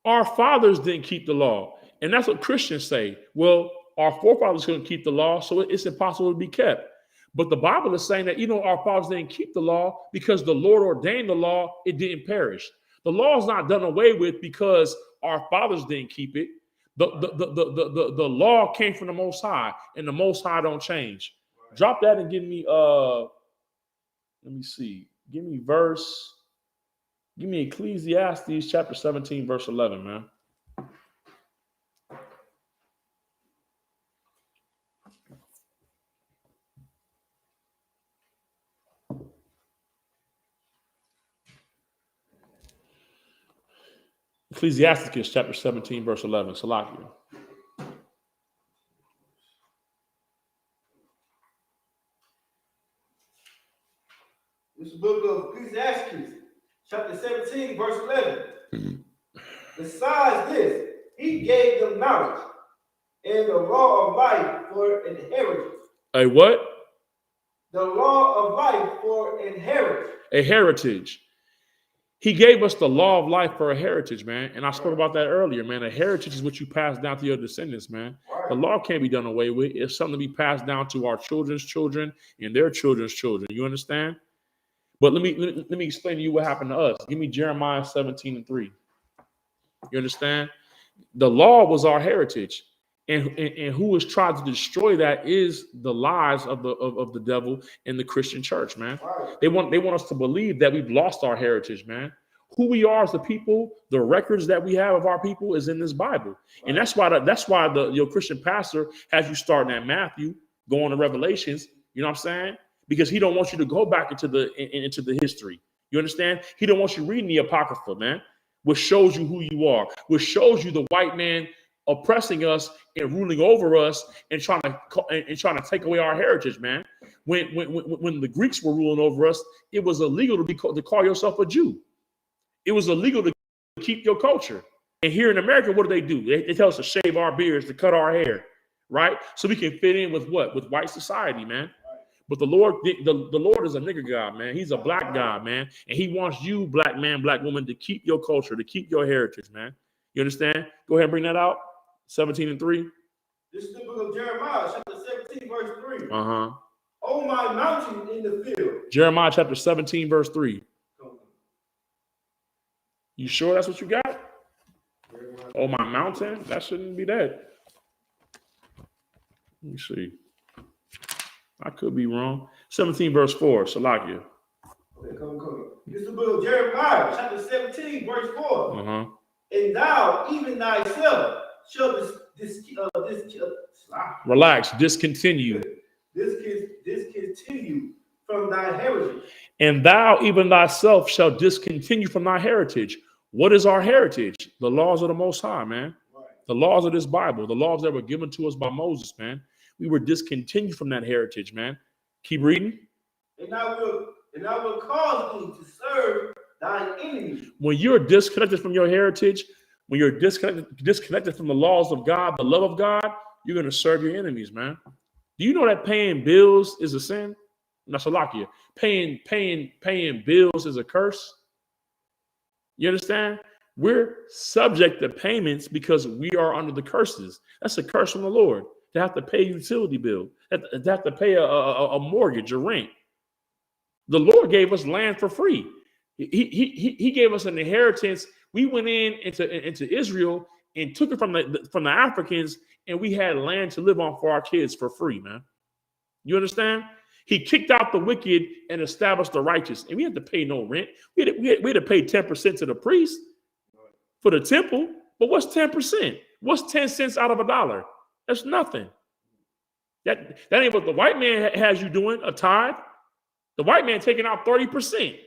our fathers didn't keep the law. And that's what Christians say. Well, our forefathers couldn't keep the law, so it's impossible to be kept. But the Bible is saying that our fathers didn't keep the law because the Lord ordained the law, it didn't perish. The law is not done away with because our fathers didn't keep it. The law came from the Most High, and the Most High don't change. Right. Drop that and give me let me see. Give me Ecclesiastes chapter 17, verse 11, man. Ecclesiastes chapter 17, verse 11. Salakia. This is the book of Ecclesiastes, chapter 17, verse 11. Besides this, he gave them knowledge and the law of life for inheritance. A what? The law of life for inheritance. A heritage. He gave us the law of life for a heritage, man. And I spoke about that earlier, man. A heritage is what you pass down to your descendants, man. Right. The law can't be done away with. It's something to be passed down to our children's children and their children's children. You understand? But let me explain to you what happened to us. Give me Jeremiah 17:3. You understand? The law was our heritage. And who has tried to destroy that is the lies of the devil in the Christian church, man. Right. They want us to believe that we've lost our heritage, man. Who we are as the people, the records that we have of our people is in this Bible. Right. And that's why your Christian pastor has you starting at Matthew, going to Revelations. You know what I'm saying? Because he don't want you to go back into the history. You understand? He don't want you reading the Apocrypha, man, which shows you who you are, which shows you the white man oppressing us and ruling over us and trying to take away our heritage, man. When the Greeks were ruling over us, it was illegal to call yourself a Jew. It was illegal to keep your culture. And here in America, what do? They tell us to shave our beards, to cut our hair, right? So we can fit in with what? With white society, man. But the Lord is a nigger God, man. He's a black God, man. And he wants you, black man, black woman, to keep your culture, to keep your heritage, man. You understand? Go ahead and bring that out. 17:3. This is the book of Jeremiah, chapter 17, verse 3. Oh, my mountain in the field. Jeremiah chapter 17, verse 3. You sure that's what you got? Oh, my mountain? That shouldn't be that. Let me see. I could be wrong. 17, verse 4. Salakia. Okay, come. This is the book of Jeremiah, chapter 17, verse 4. And thou, even thyself, shall relax, discontinue from thy heritage. And thou, even thyself, shall discontinue from thy heritage. What is our heritage? The laws of the Most High, man. Right. The laws of this Bible, the laws that were given to us by Moses, man. We were discontinued from that heritage, man. Keep reading. And I will cause thee to serve thine enemies. When you're disconnected from your heritage, when you're disconnected from the laws of God, the love of God, you're going to serve your enemies, man. Do you know that paying bills is a sin? Nasalakia. Paying bills is a curse. You understand? We're subject to payments because we are under the curses. That's a curse from the Lord. To have to pay a utility bill, to have to pay a mortgage, a rent. The Lord gave us land for free. He gave us an inheritance. We went into Israel and took it from the Africans, and we had land to live on for our kids for free, man. You understand? He kicked out the wicked and established the righteous. And we had to pay no rent. We had to pay 10% to the priest for the temple. But what's 10%? What's 10 cents out of $1? That's nothing. That ain't what the white man has you doing, a tithe. The white man taking out 30%.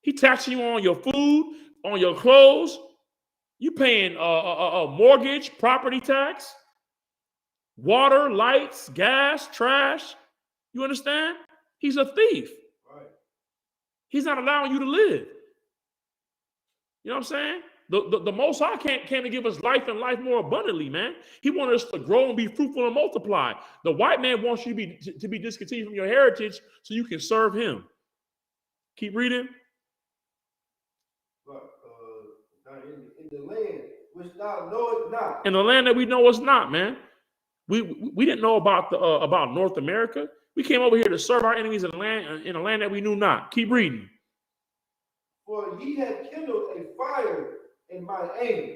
He taxing you on your food, on your clothes. You paying a mortgage, property tax, water, lights, gas, trash. You understand? He's a thief. Right. He's not allowing you to live. You know what I'm saying? The Most High came to give us life and life more abundantly, man. He wanted us to grow and be fruitful and multiply. The white man wants you to be discontinued from your heritage so you can serve him. Keep reading. But in the land which thou knowest not. In the land that we know it's not, man. We didn't know about North America. We came over here to serve our enemies in a land that we knew not. Keep reading. For ye have kindled a fire in my anger,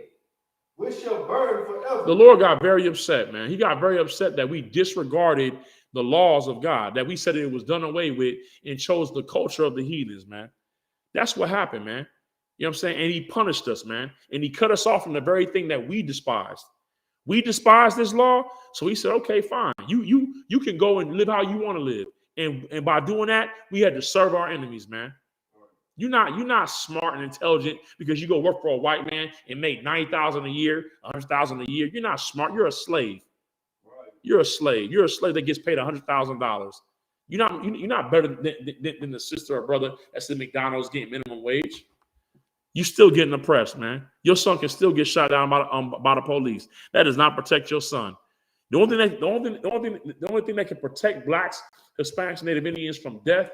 which shall burn forever. The Lord got very upset, man. He got very upset that we disregarded the laws of God, that we said it was done away with and chose the culture of the heathens, man. That's what happened, man. You know what I'm saying? And he punished us, man. And he cut us off from the very thing that we despised. We despise this law. So he said, okay, fine. You can go and live how you want to live. And by doing that, we had to serve our enemies, man. You're not smart and intelligent because you go work for a white man and make $90,000 a year, $100,000 a year. You're not smart. You're a slave. Right. You're a slave. You're a slave that gets paid $100,000. You're not better than the sister or brother that's in McDonald's getting minimum wage. You still getting oppressed, man. Your son can still get shot down by the police. That does not protect your son. The only thing that can protect blacks, Hispanics, and Native Indians from death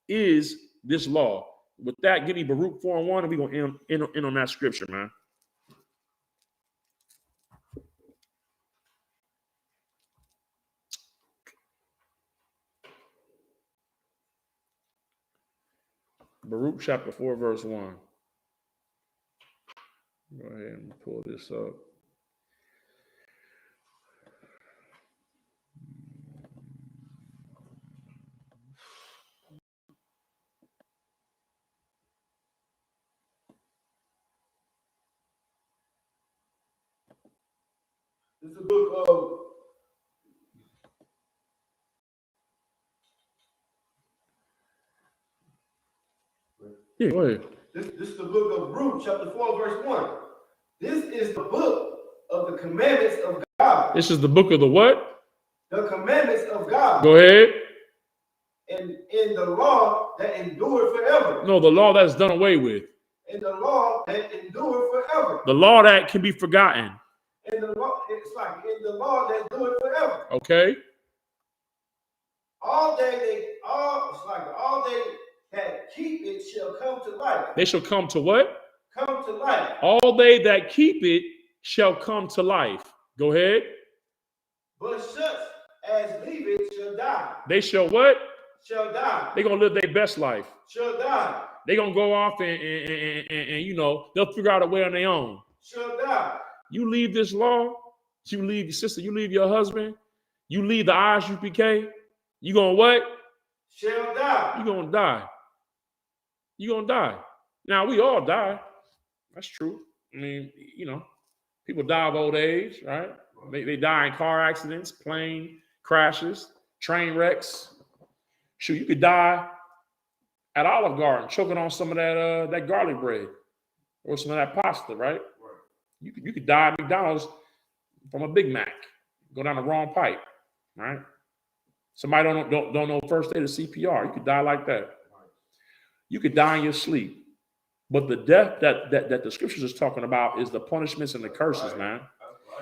is this law. With that, give me Baruch 4:1, and we're going to end on that scripture, man. Baruch chapter 4, verse 1. Go ahead and pull this up. This is the book of Yeah, go ahead. this is the book of Ruth, chapter 4, verse 1. This is the book of the commandments of God. This is the book of the what? The commandments of God. Go ahead. And in the law that endured forever. No, the law that's done away with. In the law that endured forever. The law that can be forgotten. In the law, it's like in the law that endured forever. Okay. All they that keep it shall come to life. They shall come to what? Come to life. All they that keep it shall come to life. Go ahead. But such as leave it shall die. They shall what? Shall die. They're going to live their best life. Shall die. They're going to go off and you know, they'll figure out a way on their own. Shall die. You leave this law, you leave your sister, you leave your husband, you leave the ISUPK, you going to what? Shall die. You're going to die. You're going to die. Now, we all die. That's true. I mean, you know, people die of old age, right? They die in car accidents, plane crashes, train wrecks. Shoot, you could die at Olive Garden choking on some of that garlic bread or some of that pasta, right? You could die at McDonald's from a Big Mac, go down the wrong pipe, right? Somebody don't know first aid or CPR. You could die like that. You could die in your sleep. But the death that the scriptures is talking about is the punishments and the curses, man.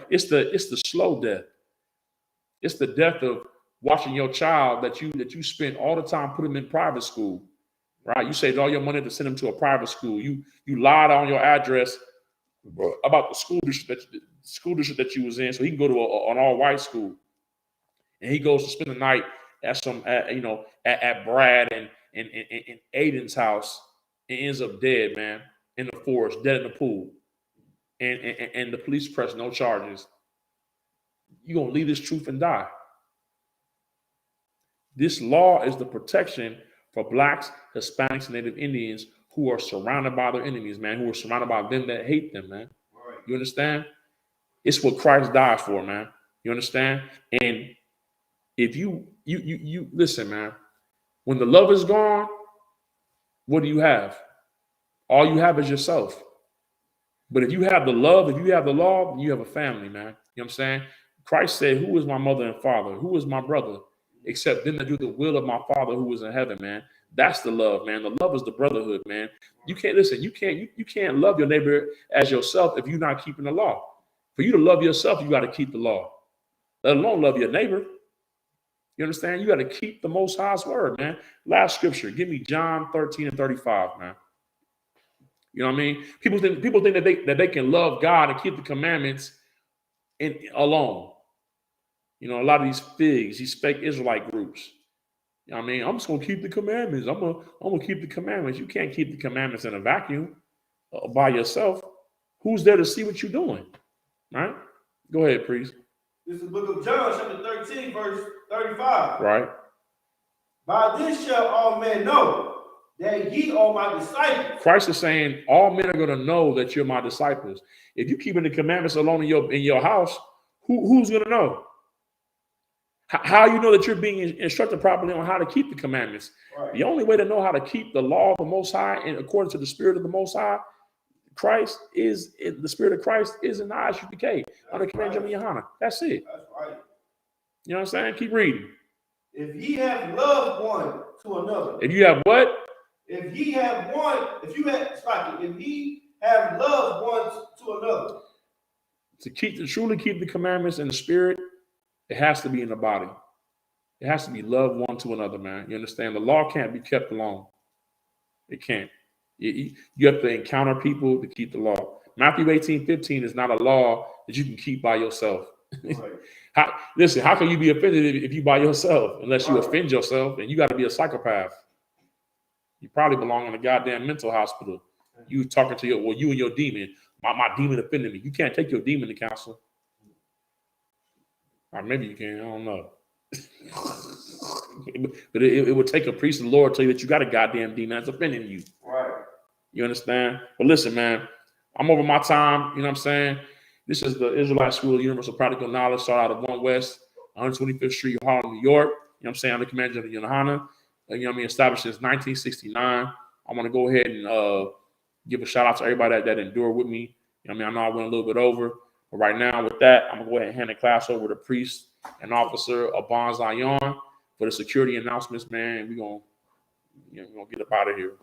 It's the slow death. It's the death of watching your child that you spend all the time putting them in private school, right? You saved all your money to send them to a private school. You lied on your address about the school district that you was in, so he can go to an all-white school, and he goes to spend the night at Brad and Aiden's house, and ends up dead, man, in the forest, dead in the pool, and the police press no charges. You gonna leave this truth and die. This law is the protection for blacks, Hispanics, and Native Indians who are surrounded by their enemies, man, who are surrounded by them that hate them, man. Right. You understand? It's what Christ died for, man. You understand? And if you listen, man, when the love is gone, what do you have? All you have is yourself. But if you have the love, if you have the law, then you have a family, man. You know what I'm saying? Christ said, who is my mother and father? Who is my brother? Except them that do the will of my Father who is in heaven, man. That's the love, man. The love is the brotherhood, man. You can't listen. You can't love your neighbor as yourself if you're not keeping the law. For you to love yourself, you got to keep the law. Let alone love your neighbor. You understand? You got to keep the Most High's word, man. Last scripture. Give me John 13:35, man. You know what I mean? People think that they can love God and keep the commandments alone. You know, a lot of these figs, these fake Israelite groups. You know what I mean? I'm just gonna keep the commandments. I'm gonna keep the commandments. You can't keep the commandments in a vacuum by yourself. Who's there to see what you're doing? Right? Go ahead, priest. This is the book of John, chapter 13, verse 35. Right. By this shall all men know that ye are my disciples. Christ is saying all men are going to know that you're my disciples. If you're keeping the commandments alone in your house, who's going to know? How you know that you're being instructed properly on how to keep the commandments? Right. The only way to know how to keep the law of the Most High and according to the Spirit of the Most High, the Spirit of Christ is in the ISUPK under Commander General Yohana. That's it. That's right. You know what I'm saying? Keep reading. If ye have loved one to another. If you have what? If ye have loved one to another. To truly keep the commandments in the spirit, it has to be in the body. It has to be love one to another, man. You understand? The law can't be kept alone. It can't. You have to encounter people to keep the law. Matthew 18:15 is not a law that you can keep by yourself. Right. Listen, how can you be offended if you by yourself? Unless you offend yourself, and you got to be a psychopath. You probably belong in a goddamn mental hospital. You talking to you and your demon. My demon offended me. You can't take your demon to counsel. Or maybe you can. I don't know. But it would take a priest of the Lord to tell you that you got a goddamn demon that's offending you. Right. You understand? But listen, man, I'm over my time. You know what I'm saying? This is the Israelite School of Universal Practical Knowledge, started out of 1 West, 125th Street, Harlem, New York. You know what I'm saying? Under Commander of Yohana. You know what I mean? Established since 1969. I want to go ahead and give a shout out to everybody that endured with me. You know what I mean? I know I went a little bit over. But right now, with that, I'm going to go ahead and hand the class over to Priest and Officer Abon Zion for the security announcements, man. And we're going to get up out of here.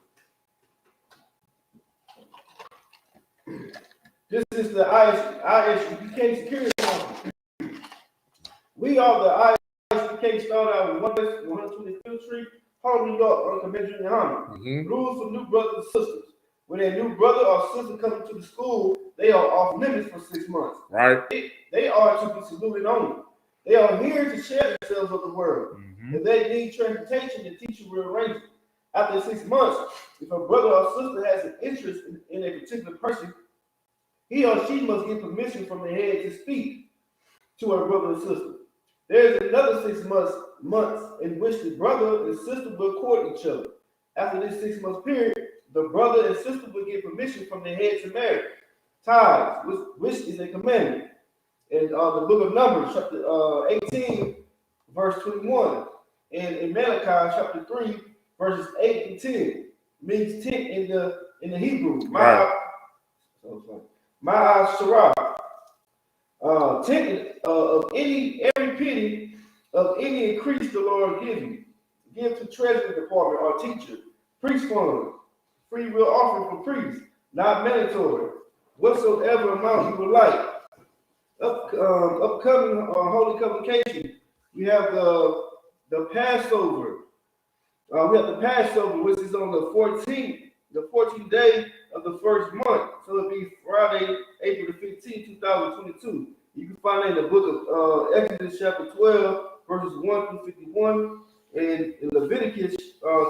This is the ISUPK security announcement. We are the ISUPK, started out with 125th Street, Harlem, New York, on Commander Yohana. Rules for new brothers and sisters. When a new brother or sister comes to the school, they are off limits for 6 months. Right. They are to be saluted only. They are here to share themselves with the world. If they need transportation, the teacher will arrange it. After 6 months, if a brother or sister has an interest in a particular person, he or she must get permission from the head to speak to her brother or sister. There is another 6 months in which the brother and sister will court each other. After this 6 month period, the brother and sister will get permission from the head to marry. Tithes, which is a commandment. In the book of Numbers, chapter 18, verse 21. And in Malachi, chapter 3, verses 8 and 10. Means tent in the Hebrew. Ma'ah Shirah. Tent of every penny of any increase the Lord give you. Give to treasury department or teacher. Priest fund. Free will offering for priests. Not mandatory. Whatsoever amount you would like. Upcoming holy convocation. We have the Passover. We have the Passover, which is on the 14th day of the first month. So it'll be Friday, April the 15th, 2022. You can find it in the book of Exodus chapter 12, verses 1 through 51, and in Leviticus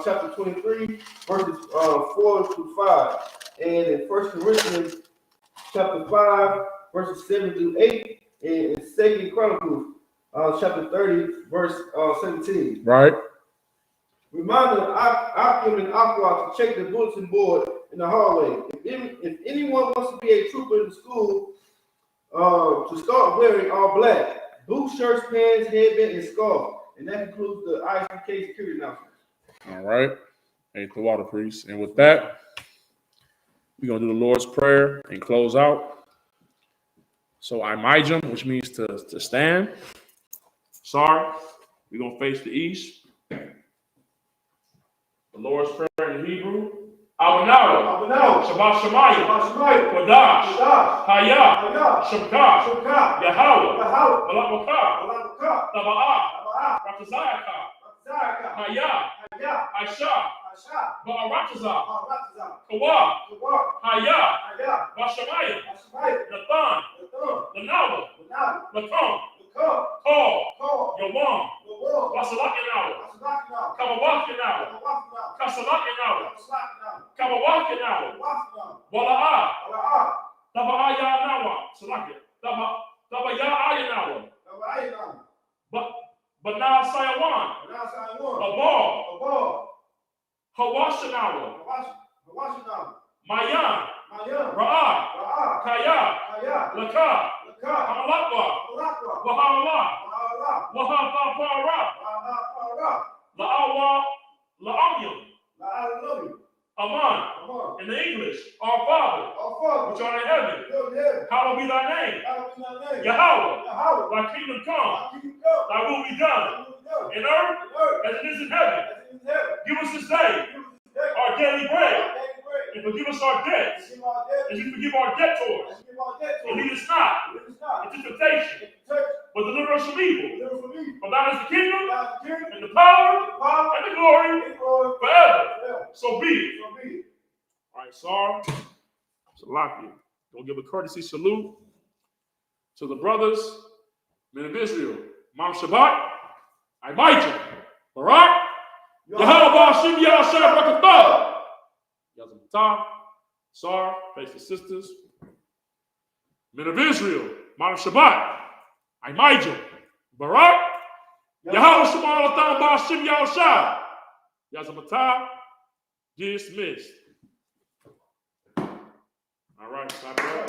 chapter 23, verses 4 through 5, and in 1 Corinthians chapter 5, verses 7 through 8, and in 2 Chronicles chapter 30, verse 17. Right. Reminder Akim and Aqua to check the bulletin board in the hallway. If anyone wants to be a trooper in the school, to start wearing all black. Boots, shirts, pants, headband, and scarf. And that concludes the ISUPK security announcement. All right. Ain't the water priest. And with that, we're going to do the Lord's Prayer and close out. So Imijam, which means to stand. Sorry. We're going to face the east. The Lord's Prayer in Hebrew. Abinado. Shabbat Shemayim. Kodash. Hayah. Shabkat. Yahweh. Malakmakah. Taba'ah. Ratazayakah. Hayah. Aisha. Ba'aratazah. Kawah. Hayah. Bashamayim. Nathan. Lanawa. Lakom. Call. Yawam. Wasalakinau. Kabawakinau. Kasalakinau. Kabawakinau. Wala'ah. Taba'ayanawa. Salakia. Tabaya'ayanawa. But now Sayawan. Abal. Hawashinawa. Mayan. Ra'ah. Kaya. Laka. Hamalakwa. Wahala. Wahapapara. La'awa. La'amyam. Aman. In the English, our Father, which art in heaven, hallowed be thy name. Yahweh, thy kingdom come, thy will be done, in earth as it is in heaven. Give us this day our daily bread, and forgive us our debts, as we forgive our debtors. And lead us not into temptation, but deliver us from evil. For thine is the kingdom, and the power, and the glory, forever. So be it. All right, Sar, Salakia. Don't give a courtesy salute to the brothers, men of Israel. Mam Shabbat, Imijam, Barak, Yahweh Hashem Yahshua Barakatah. Yazamata, Sar, face the sisters. Men of Israel, Mam Shabbat, Imijam, Barak, Yahweh Shema Alatam Ba'Hashem Yahshua. Yazamata, dismissed. All right, stop there.